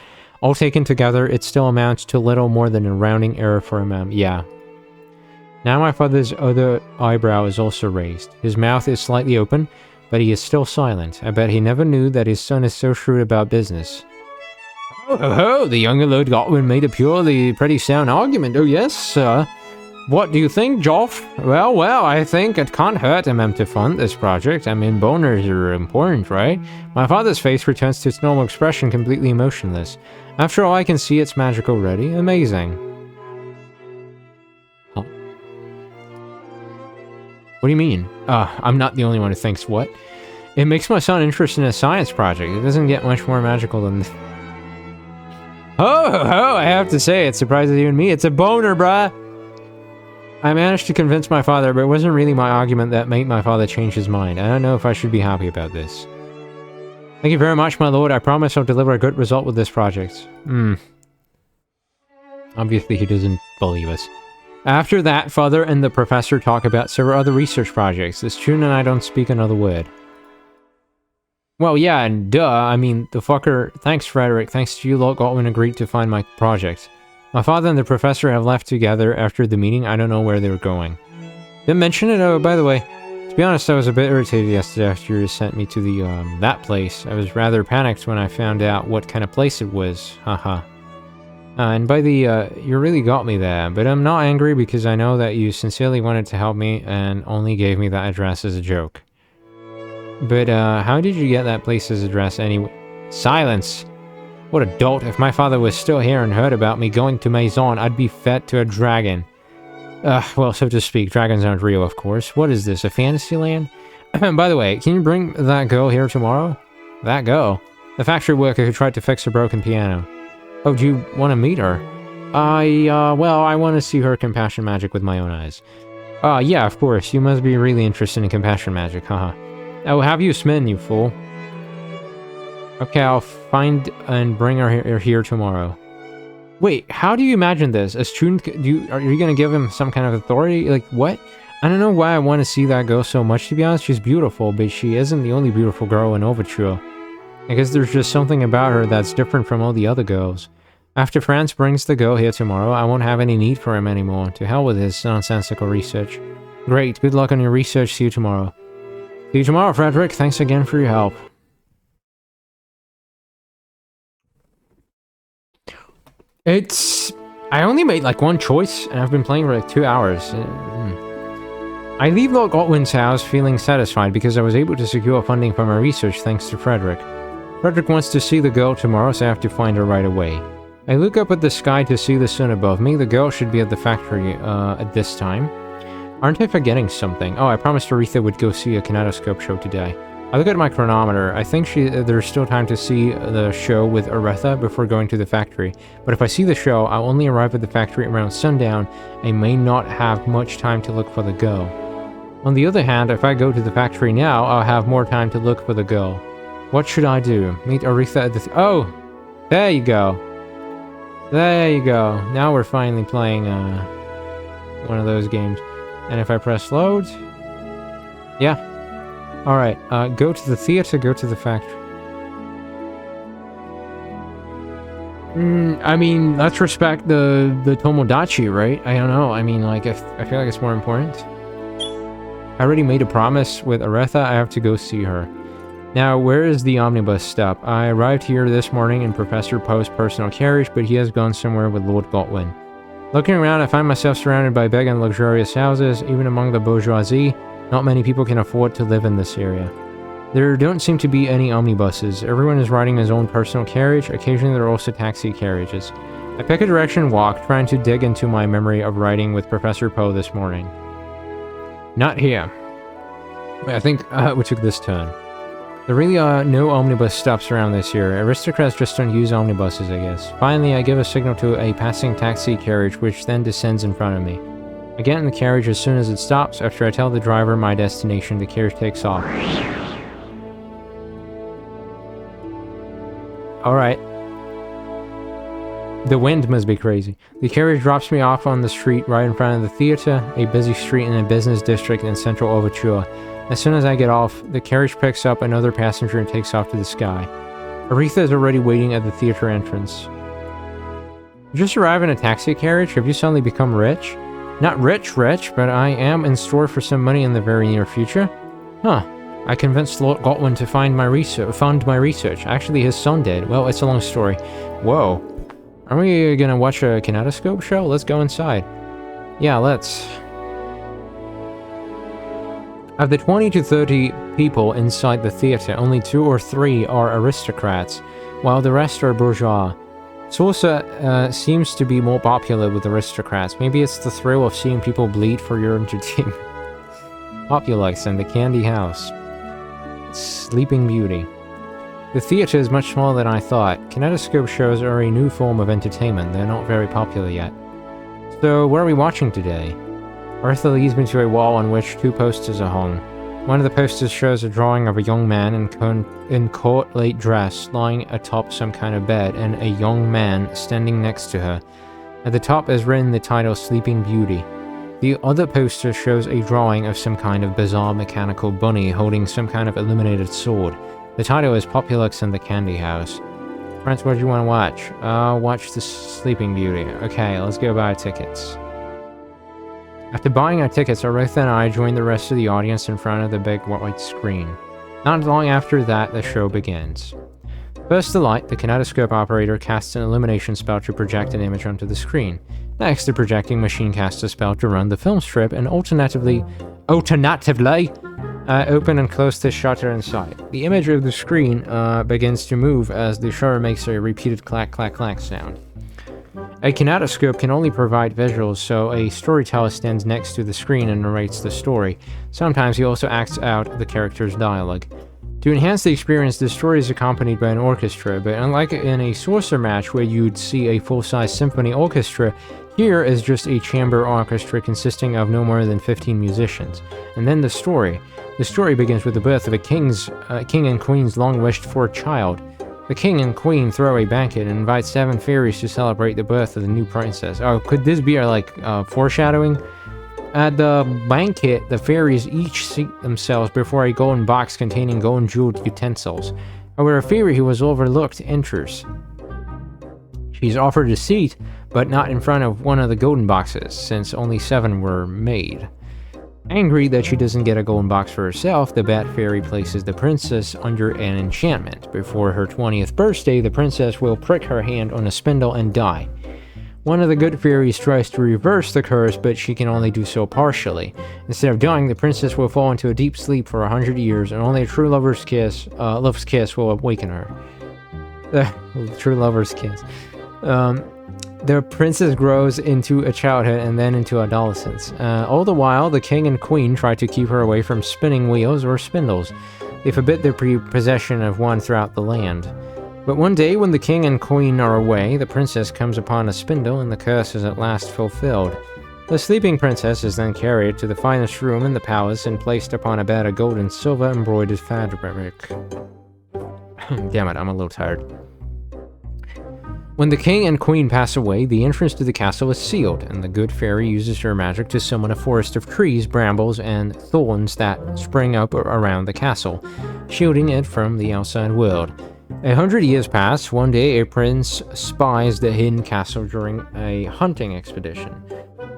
All taken together, it still amounts to little more than a rounding error for yeah. Now my father's other eyebrow is also raised. His mouth is slightly open, but he is still silent. I bet he never knew that his son is so shrewd about business. Oh, ho, ho, the younger Lord Godwin made a purely pretty sound argument. Oh, yes, sir. What do you think, Joff? Well, I think it can't hurt to fund this project. Boners are important, right? My father's face returns to its normal expression, completely emotionless. After all I can see, it's magic already. Amazing. Huh? What do you mean? I'm not the only one who thinks what? It makes my son interested in a science project. It doesn't get much more magical than this. Oh, I have to say, it surprises even me. It's a boner, bruh! I managed to convince my father, but it wasn't really my argument that made my father change his mind. I don't know if I should be happy about this. Thank you very much, my lord. I promise I'll deliver a good result with this project. Obviously, he doesn't believe us. After that, father and the professor talk about several other research projects. The student and I don't speak another word. Well, yeah, and duh, the fucker... Thanks, Frederick. Thanks to you, Lord Godwin agreed to fund my project. My father and the professor have left together after the meeting. I don't know where they're going. Didn't mention it? Oh, by the way, to be honest, I was a bit irritated yesterday after you sent me to the, that place. I was rather panicked when I found out what kind of place it was. Haha. And by the, you really got me there, but I'm not angry because I know that you sincerely wanted to help me and only gave me that address as a joke. But, how did you get that place's address anyway? Silence! What a dolt. If my father was still here and heard about me going to Maison, I'd be fed to a dragon. Well, so to speak. Dragons aren't real, of course. What is this, a fantasy land? By the way, can you bring that girl here tomorrow? That girl? The factory worker who tried to fix a broken piano. Oh, do you want to meet her? Well, I want to see her compassion magic with my own eyes. Yeah, of course. You must be really interested in compassion magic, haha. Oh, have you smitten, you fool? Okay, I'll find and bring her here tomorrow. Wait, how do you imagine this? A student, are you gonna give him some kind of authority? Like, what? I don't know why I want to see that girl so much, to be honest. She's beautiful, but she isn't the only beautiful girl in Overture. I guess there's just something about her that's different from all the other girls. After Franz brings the girl here tomorrow, I won't have any need for him anymore. To hell with his nonsensical research. Great, good luck on your research. See you tomorrow. See you tomorrow, Frederick. Thanks again for your help. I only made like one choice, and I've been playing for like 2 hours. I leave Lord Godwin's house feeling satisfied because I was able to secure funding for my research thanks to Frederick. Frederick wants to see the girl tomorrow, so I have to find her right away. I look up at the sky to see the sun above me. The girl should be at the factory at this time. Aren't I forgetting something? Oh, I promised Aretha would go see a kinetoscope show today. I look at my chronometer. I think there's still time to see the show with Aretha before going to the factory. But if I see the show, I'll only arrive at the factory around sundown and may not have much time to look for the girl. On the other hand, if I go to the factory now, I'll have more time to look for the girl. What should I do? Meet Aretha at the... Oh! There you go. There you go. Now we're finally playing one of those games. And if I press load... Yeah. Alright, go to the theater, go to the factory. I mean, let's respect the Tomodachi, right? I don't know. I mean, like, I feel like it's more important. I already made a promise with Aretha. I have to go see her. Now, where is the omnibus stop? I arrived here this morning in Professor Poe's personal carriage, but he has gone somewhere with Lord Godwin. Looking around, I find myself surrounded by big and luxurious houses. Even among the bourgeoisie, not many people can afford to live in this area. There don't seem to be any omnibuses. Everyone is riding his own personal carriage. Occasionally there are also taxi carriages. I pick a direction and walk, trying to dig into my memory of riding with Professor Poe this morning. Not here. Wait, I think we took this turn. There really are no omnibus stops around this year. Aristocrats just don't use omnibuses, I guess. Finally, I give a signal to a passing taxi carriage, which then descends in front of me. I get in the carriage as soon as it stops. After I tell the driver my destination, the carriage takes off. Alright. The wind must be crazy. The carriage drops me off on the street right in front of the theater, a busy street in a business district in central Overture. As soon as I get off, the carriage picks up another passenger and takes off to the sky. Aretha is already waiting at the theater entrance. You just arrived in a taxi carriage? Have you suddenly become rich? Not rich, but I am in store for some money in the very near future. Huh. I convinced Lord Godwin to fund my research. Actually, his son did. Well, it's a long story. Whoa. Are we gonna watch a kinetoscope show? Let's go inside. Yeah, let's. Of the 20 to 30 people inside the theater, only 2 or 3 are aristocrats, while the rest are bourgeois. Salsa seems to be more popular with aristocrats. Maybe it's the thrill of seeing people bleed for your entertainment. Populux and the Candy House. Sleeping Beauty. The theater is much smaller than I thought. Kinetoscope shows are a new form of entertainment. They're not very popular yet. So, what are we watching today? Arthur leads me to a wall on which 2 posters are hung. One of the posters shows a drawing of a young man in court-late dress, lying atop some kind of bed, and a young man standing next to her. At the top is written the title Sleeping Beauty. The other poster shows a drawing of some kind of bizarre mechanical bunny holding some kind of illuminated sword. The title is Populux and the Candy House. Friends, what do you want to watch? Watch the Sleeping Beauty. Okay, let's go buy tickets. After buying our tickets, Aretha and I joined the rest of the audience in front of the big white screen. Not long after that, the show begins. First, the light, the kinetoscope operator casts an illumination spell to project an image onto the screen. Next, the projecting machine casts a spell to run the film strip and alternatively open and close the shutter inside. The image of the screen begins to move as the shutter makes a repeated clack clack clack sound. A kinetoscope can only provide visuals, so a storyteller stands next to the screen and narrates the story. Sometimes he also acts out the character's dialogue. To enhance the experience, the story is accompanied by an orchestra, but unlike in a sorcerer match where you'd see a full-size symphony orchestra, here is just a chamber orchestra consisting of no more than 15 musicians. And then the story. The story begins with the birth of a king and queen's long-wished-for child. The king and queen throw a banquet and invite 7 fairies to celebrate the birth of the new princess. Oh, could this be foreshadowing? At the banquet, the fairies each seat themselves before a golden box containing gold jeweled utensils. However, a fairy who was overlooked enters. She's offered a seat, but not in front of one of the golden boxes, since only 7 were made. Angry that she doesn't get a golden box for herself, the Bat Fairy places the princess under an enchantment. Before her 20th birthday, the princess will prick her hand on a spindle and die. One of the good fairies tries to reverse the curse, but she can only do so partially. Instead of dying, the princess will fall into a deep sleep for 100 years, and only a true love's kiss will awaken her. True lover's kiss. The princess grows into a childhood and then into adolescence. All the while, the king and queen try to keep her away from spinning wheels or spindles. They forbid the possession of one throughout the land. But one day, when the king and queen are away, the princess comes upon a spindle and the curse is at last fulfilled. The sleeping princess is then carried to the finest room in the palace and placed upon a bed of gold and silver embroidered fabric. Damn it, I'm a little tired. When the king and queen pass away, the entrance to the castle is sealed, and the good fairy uses her magic to summon a forest of trees, brambles, and thorns that spring up around the castle, shielding it from the outside world. 100 years pass. One day, a prince spies the hidden castle during a hunting expedition.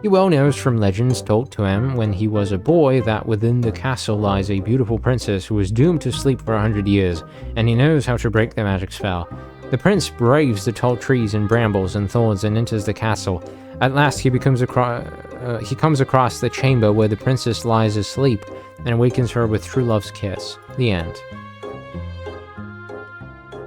He well knows from legends told to him when he was a boy that within the castle lies a beautiful princess who is doomed to sleep for 100 years, and he knows how to break the magic spell. The prince braves the tall trees and brambles and thorns and enters the castle. At last he comes across the chamber where the princess lies asleep and awakens her with true love's kiss. The end.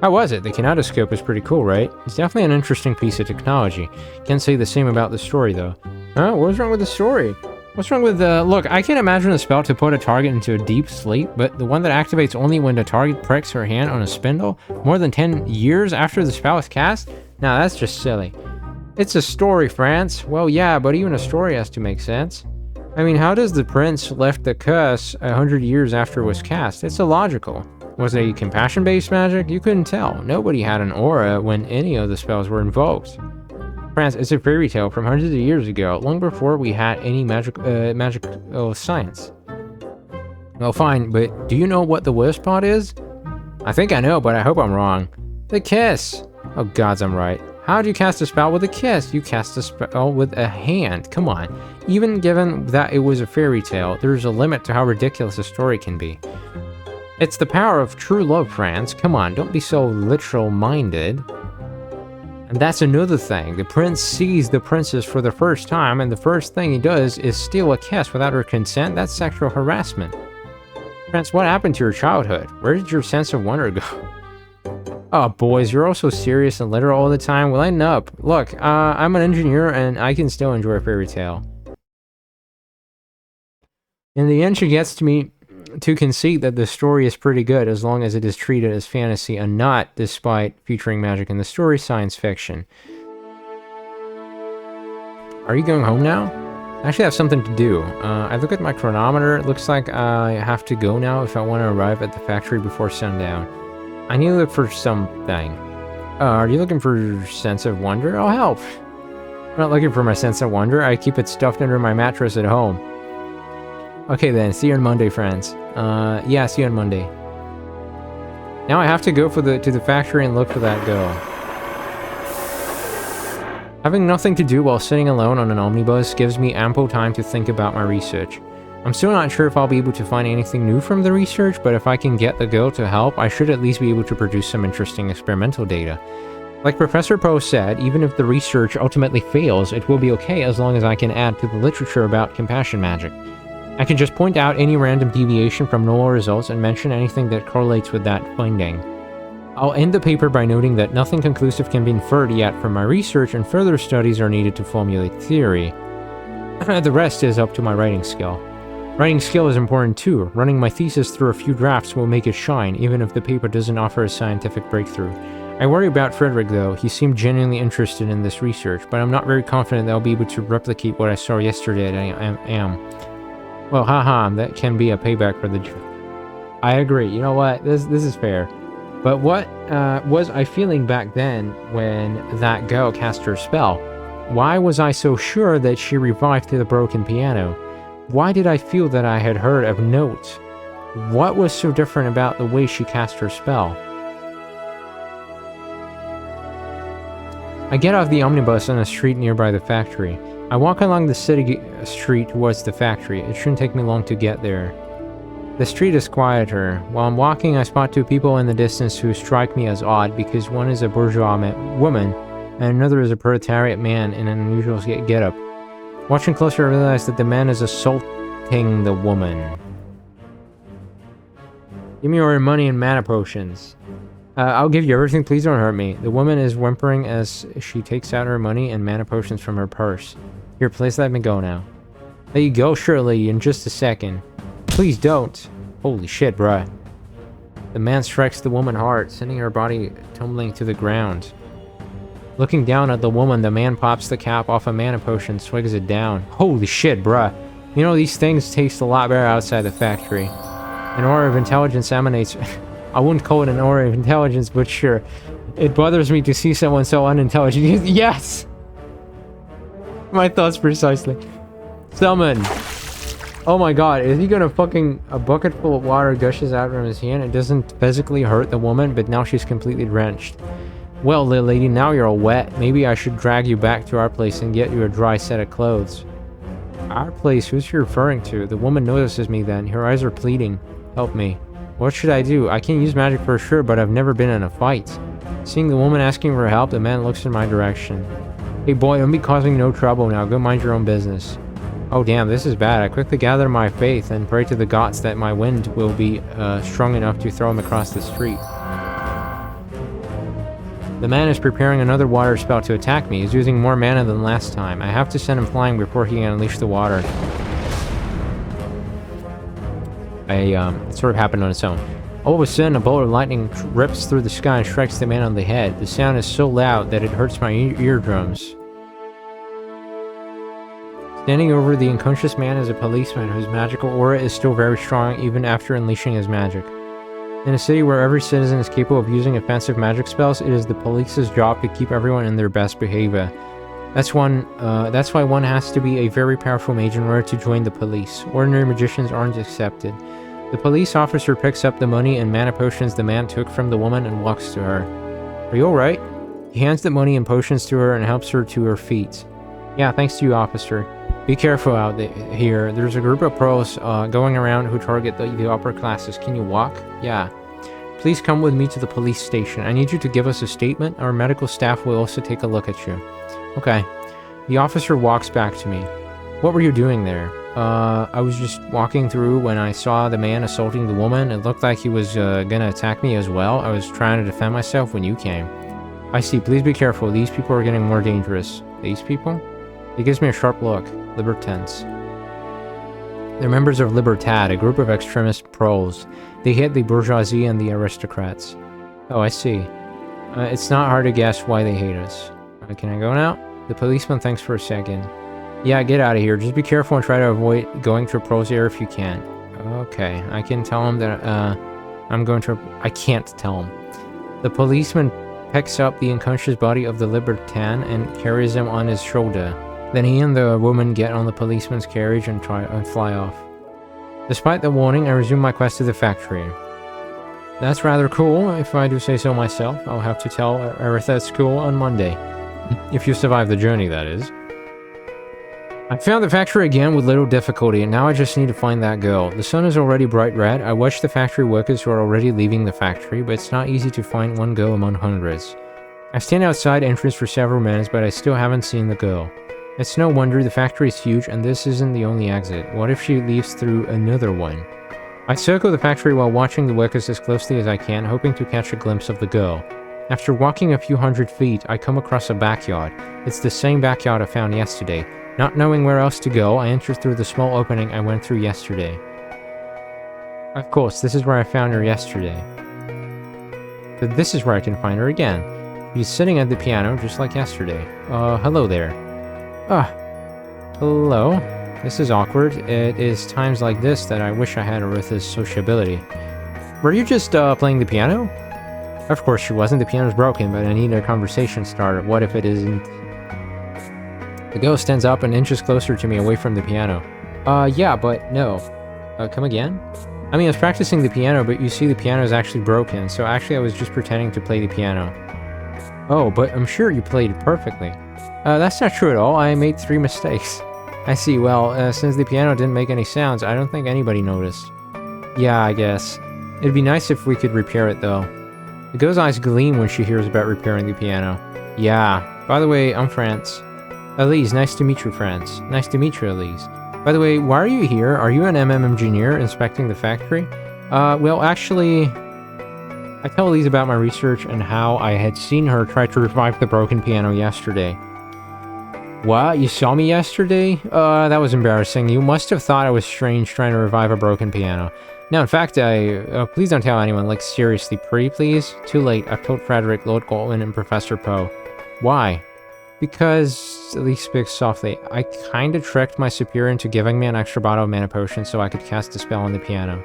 How was it? The kinetoscope is pretty cool, right? It's definitely an interesting piece of technology. Can't say the same about the story, though. Huh? What's wrong with the story? What's wrong with the... Look, I can imagine a spell to put a target into a deep sleep, but the one that activates only when the target pricks her hand on a spindle more than 10 years after the spell is cast? Nah, that's just silly. It's a story, France. Well, yeah, but even a story has to make sense. I mean, how does the prince lift the curse 100 years after it was cast? It's illogical. Was it a compassion-based magic? You couldn't tell. Nobody had an aura when any of the spells were invoked. France, it's a fairy tale from hundreds of years ago, long before we had any magical science. Well, fine, but do you know what the worst part is? I think I know, but I hope I'm wrong. The kiss! Oh gods, I'm right. How do you cast a spell with a kiss? You cast a spell with a hand. Come on. Even given that it was a fairy tale, there's a limit to how ridiculous a story can be. It's the power of true love, France. Come on, don't be so literal-minded. And that's another thing. The prince sees the princess for the first time, and the first thing he does is steal a kiss without her consent. That's sexual harassment. France, what happened to your childhood? Where did your sense of wonder go? Oh, boys, you're all so serious and literal all the time. Well, lighten up. Look, I'm an engineer, and I can still enjoy a fairy tale. In the end, she gets to concede that the story is pretty good as long as it is treated as fantasy and not, despite featuring magic in the story, science fiction. Are you going home now? I actually have something to do. I look at my chronometer. It looks like I have to go now if I want to arrive at the factory before sundown. I need to look for something. Are you looking for sense of wonder? I'll help. I'm not looking for my sense of wonder. I keep it stuffed under my mattress at home. Okay then, see you on Monday, friends. Yeah, see you on Monday. Now I have to go to the factory and look for that girl. Having nothing to do while sitting alone on an omnibus gives me ample time to think about my research. I'm still not sure if I'll be able to find anything new from the research, but if I can get the girl to help, I should at least be able to produce some interesting experimental data. Like Professor Poe said, even if the research ultimately fails, it will be okay as long as I can add to the literature about compassion magic. I can just point out any random deviation from normal results and mention anything that correlates with that finding. I'll end the paper by noting that nothing conclusive can be inferred yet from my research and further studies are needed to formulate theory. The rest is up to my writing skill. Writing skill is important too. Running my thesis through a few drafts will make it shine, even if the paper doesn't offer a scientific breakthrough. I worry about Frederick though. He seemed genuinely interested in this research, but I'm not very confident that I'll be able to replicate what I saw yesterday at AM. Well, haha, that can be a payback for the... I agree. You know what? This is fair. But what was I feeling back then when that girl cast her spell? Why was I so sure that she revived to the broken piano? Why did I feel that I had heard of notes? What was so different about the way she cast her spell? I get off the omnibus on a street nearby the factory. I walk along the city street towards the factory. It shouldn't take me long to get there. The street is quieter. While I'm walking, I spot two people in the distance who strike me as odd because one is a bourgeois woman and another is a proletariat man in an unusual getup. Watching closer, I realize that the man is assaulting the woman. Give me your money and mana potions. I'll give you everything, please don't hurt me. The woman is whimpering as she takes out her money and mana potions from her purse. Here, please let me go now. There you go, Shirley, in just a second. Please don't. Holy shit, bruh. The man strikes the woman hard, sending her body tumbling to the ground. Looking down at the woman, the man pops the cap off a mana potion, swigs it down. Holy shit, bruh. You know, these things taste a lot better outside the factory. An aura of intelligence emanates... I wouldn't call it an aura of intelligence, but sure. It bothers me to see someone so unintelligent. Yes! My thoughts precisely. Summon. Oh my god, is he gonna fucking... A bucket full of water gushes out from his hand. It doesn't physically hurt the woman, but now she's completely drenched. Well, little lady, now you're all wet. Maybe I should drag you back to our place and get you a dry set of clothes. Our place? Who's she referring to? The woman notices me then. Her eyes are pleading. Help me. What should I do? I can use magic for sure, but I've never been in a fight. Seeing the woman asking for help, the man looks in my direction. Hey boy, don't be causing no trouble now. Go mind your own business. Oh damn, this is bad. I quickly gather my faith and pray to the gods that my wind will be strong enough to throw him across the street. The man is preparing another water spell to attack me. He's using more mana than last time. I have to send him flying before he can unleash the water. It sort of happened on its own. All of a sudden, a bolt of lightning rips through the sky and strikes the man on the head. The sound is so loud that it hurts my eardrums. Standing over the unconscious man is a policeman whose magical aura is still very strong even after unleashing his magic. In a city where every citizen is capable of using offensive magic spells, it is the police's job to keep everyone in their best behavior. That's why one has to be a very powerful mage in order to join the police. Ordinary magicians aren't accepted. The police officer picks up the money and mana potions the man took from the woman and walks to her. Are you alright? He hands the money and potions to her and helps her to her feet. Yeah, thanks to you, officer. Be careful out here. There's a group of pros going around who target the upper classes. Can you walk? Yeah. Please come with me to the police station. I need you to give us a statement. Our medical staff will also take a look at you. Okay. The officer walks back to me. What were you doing there? I was just walking through when I saw the man assaulting the woman. It looked like he was gonna attack me as well. I was trying to defend myself when you came. I see. Please be careful. These people are getting more dangerous. These people? He gives me a sharp look. Libertans. They're members of Libertad, a group of extremist proles. They hate the bourgeoisie and the aristocrats. Oh, I see. It's not hard to guess why they hate us. Can I go now? The policeman thinks for a second. Yeah, get out of here. Just be careful and try to avoid going to a pro's area if you can. Okay, I can tell him that I can't tell him. The policeman picks up the unconscious body of the Libertan and carries him on his shoulder. Then he and the woman get on the policeman's carriage and fly off. Despite the warning, I resume my quest to the factory. That's rather cool, if I do say so myself. I'll have to tell Aretha at school on Monday. If you survive the journey, that is. I found the factory again with little difficulty, and now I just need to find that girl. The sun is already bright red. I watch the factory workers who are already leaving the factory, but it's not easy to find one girl among hundreds. I stand outside entrance for several minutes, but I still haven't seen the girl. It's no wonder, the factory is huge and this isn't the only exit. What if she leaves through another one? I circle the factory while watching the workers as closely as I can, hoping to catch a glimpse of the girl. After walking a few hundred feet, I come across a backyard. It's the same backyard I found yesterday. Not knowing where else to go, I enter through the small opening I went through yesterday. Of course, this is where I found her yesterday. But this is where I can find her again. She's sitting at the piano, just like yesterday. Hello there. Hello. This is awkward. It is times like this that I wish I had Aretha's sociability. Were you just, playing the piano? Of course she wasn't. The piano's broken, but I need a conversation starter. What if it isn't? The girl stands up and inches closer to me away from the piano. Yeah, but no. Come again? I mean, I was practicing the piano, but you see the piano is actually broken, so actually I was just pretending to play the piano. Oh, but I'm sure you played it perfectly. That's not true at all. I made 3 mistakes. I see. Well, since the piano didn't make any sounds, I don't think anybody noticed. Yeah, I guess. It'd be nice if we could repair it, though. The girl's eyes gleam when she hears about repairing the piano. Yeah. By the way, I'm France. Elise, nice to meet you, France. Nice to meet you, Elise. By the way, why are you here? Are you an engineer inspecting the factory? Well, actually, I tell Elise about my research and how I had seen her try to revive the broken piano yesterday. What? You saw me yesterday? That was embarrassing. You must have thought I was strange trying to revive a broken piano. No, in fact, please don't tell anyone. Like, seriously, pretty please? Too late. I've told Frederick, Lord Goldman, and Professor Poe. Why? Because, Elise speaks softly, I kinda tricked my superior into giving me an extra bottle of mana potion so I could cast a spell on the piano.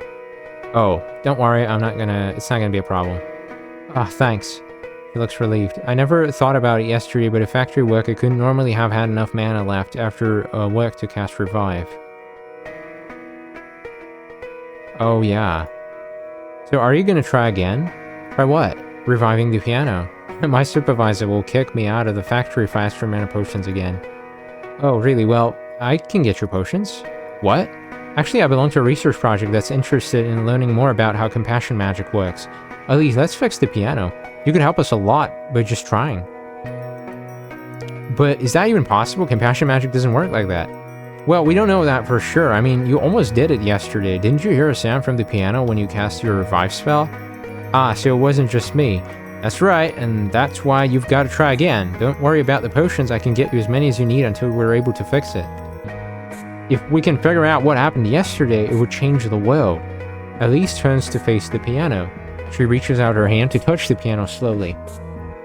Oh, don't worry, it's not gonna be a problem. Ah, thanks. He looks relieved. I never thought about it yesterday, but a factory worker couldn't normally have had enough mana left after work to cast Revive. Oh, yeah. So are you gonna try again? Try what? Reviving the piano. My supervisor will kick me out of the factory if I ask for mana potions again. Oh, really? Well, I can get your potions. What? Actually, I belong to a research project that's interested in learning more about how compassion magic works. Elise, let's fix the piano. You could help us a lot by just trying. But is that even possible? Compassion magic doesn't work like that. Well, we don't know that for sure. I mean, you almost did it yesterday. Didn't you hear a sound from the piano when you cast your revive spell? Ah, so it wasn't just me. That's right, and that's why you've got to try again. Don't worry about the potions. I can get you as many as you need until we're able to fix it. If we can figure out what happened yesterday, it would change the world. Elise turns to face the piano. She reaches out her hand to touch the piano slowly.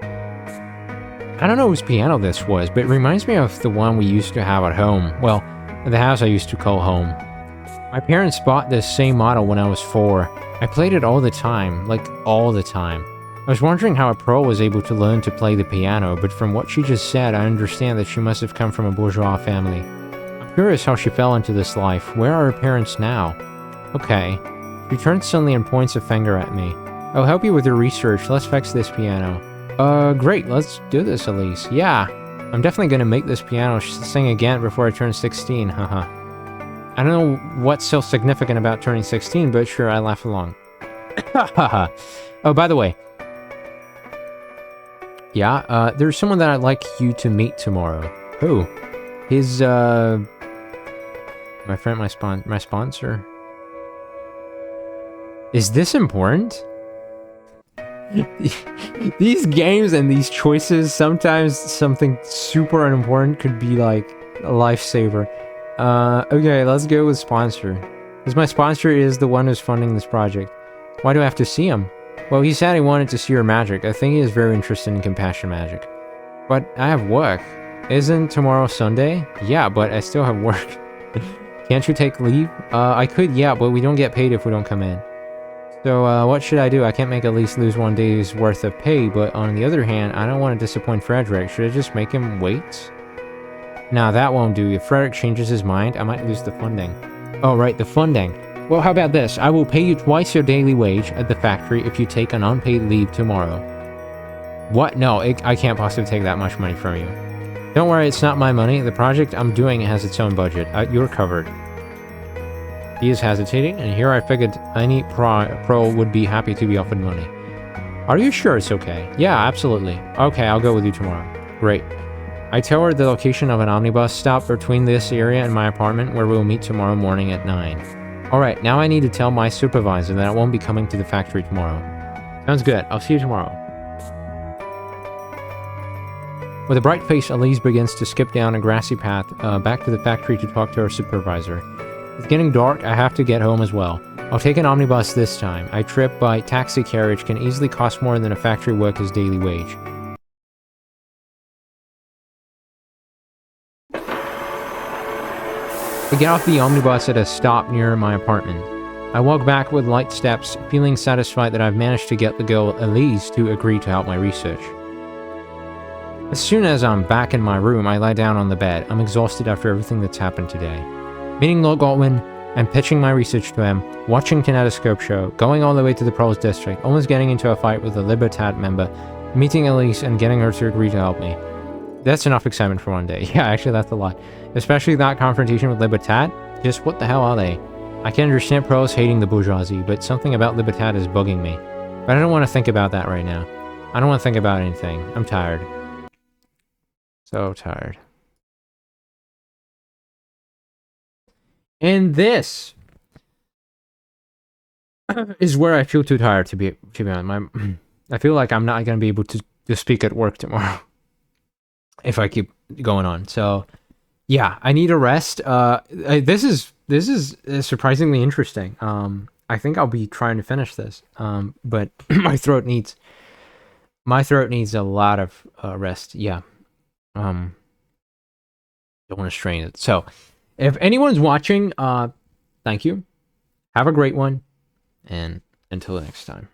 I don't know whose piano this was, but it reminds me of the one we used to have at home. Well, the house I used to call home. My parents bought this same model when I was 4. I played it all the time, like all the time. I was wondering how a pro was able to learn to play the piano, but from what she just said, I understand that she must have come from a bourgeois family. I'm curious how she fell into this life. Where are her parents now? Okay. She turns suddenly and points a finger at me. I'll help you with your research. Let's fix this piano. Great. Let's do this, Elise. Yeah. I'm definitely gonna make this piano sing again before I turn 16, haha. I don't know what's so significant about turning 16, but sure, I laugh along. Haha. Oh, by the way. Yeah, there's someone that I'd like you to meet tomorrow. Who? His, my friend, my sponsor. Is this important? These games and these choices, sometimes something super unimportant could be like a lifesaver. Okay, let's go with sponsor. Because my sponsor is the one who's funding this project. Why do I have to see him? Well, he said he wanted to see your magic. I think he is very interested in compassion magic. But I have work. Isn't tomorrow Sunday? Yeah, but I still have work. Can't you take leave? I could, yeah, but we don't get paid if we don't come in. So, what should I do? I can't make at least lose 1 day's worth of pay, but on the other hand, I don't want to disappoint Frederick. Should I just make him wait? Nah, that won't do. If Frederick changes his mind, I might lose the funding. Oh, right, the funding. Well, how about this? I will pay you twice your daily wage at the factory if you take an unpaid leave tomorrow. What? No, I can't possibly take that much money from you. Don't worry, it's not my money. The project I'm doing has its own budget. You're covered. He is hesitating, and here I figured any pro would be happy to be offered money. Are you sure it's okay? Yeah, absolutely. Okay, I'll go with you tomorrow. Great. I tell her the location of an omnibus stop between this area and my apartment where we'll meet tomorrow morning at 9. Alright, now I need to tell my supervisor that I won't be coming to the factory tomorrow. Sounds good. I'll see you tomorrow. With a bright face, Elise begins to skip down a grassy path back to the factory to talk to her supervisor. It's getting dark. I have to get home as well. I'll take an omnibus this time. A trip by taxi carriage can easily cost more than a factory worker's daily wage. I get off the omnibus at a stop near my apartment. I walk back with light steps, feeling satisfied that I've managed to get the girl Elise to agree to help my research. As soon as I'm back in my room, I lie down on the bed. I'm exhausted after everything that's happened today. Meeting Lord Godwin and pitching my research to him, watching Kinetoscope show, going all the way to the Proles district, almost getting into a fight with a Libertad member, meeting Elise and getting her to agree to help me. That's enough excitement for one day. Yeah, actually that's a lot. Especially that confrontation with Libertad. Just what the hell are they? I can understand Proles hating the bourgeoisie, but something about Libertad is bugging me. But I don't want to think about that right now. I don't want to think about anything. I'm tired. So tired. And this is where I feel too tired to be honest. I feel like I'm not going to be able to speak at work tomorrow if I keep going on. So yeah, I need a rest. This is surprisingly interesting. I think I'll be trying to finish this. But my throat needs a lot of rest. Yeah. Don't want to strain it. So if anyone's watching, thank you. Have a great one. And until next time.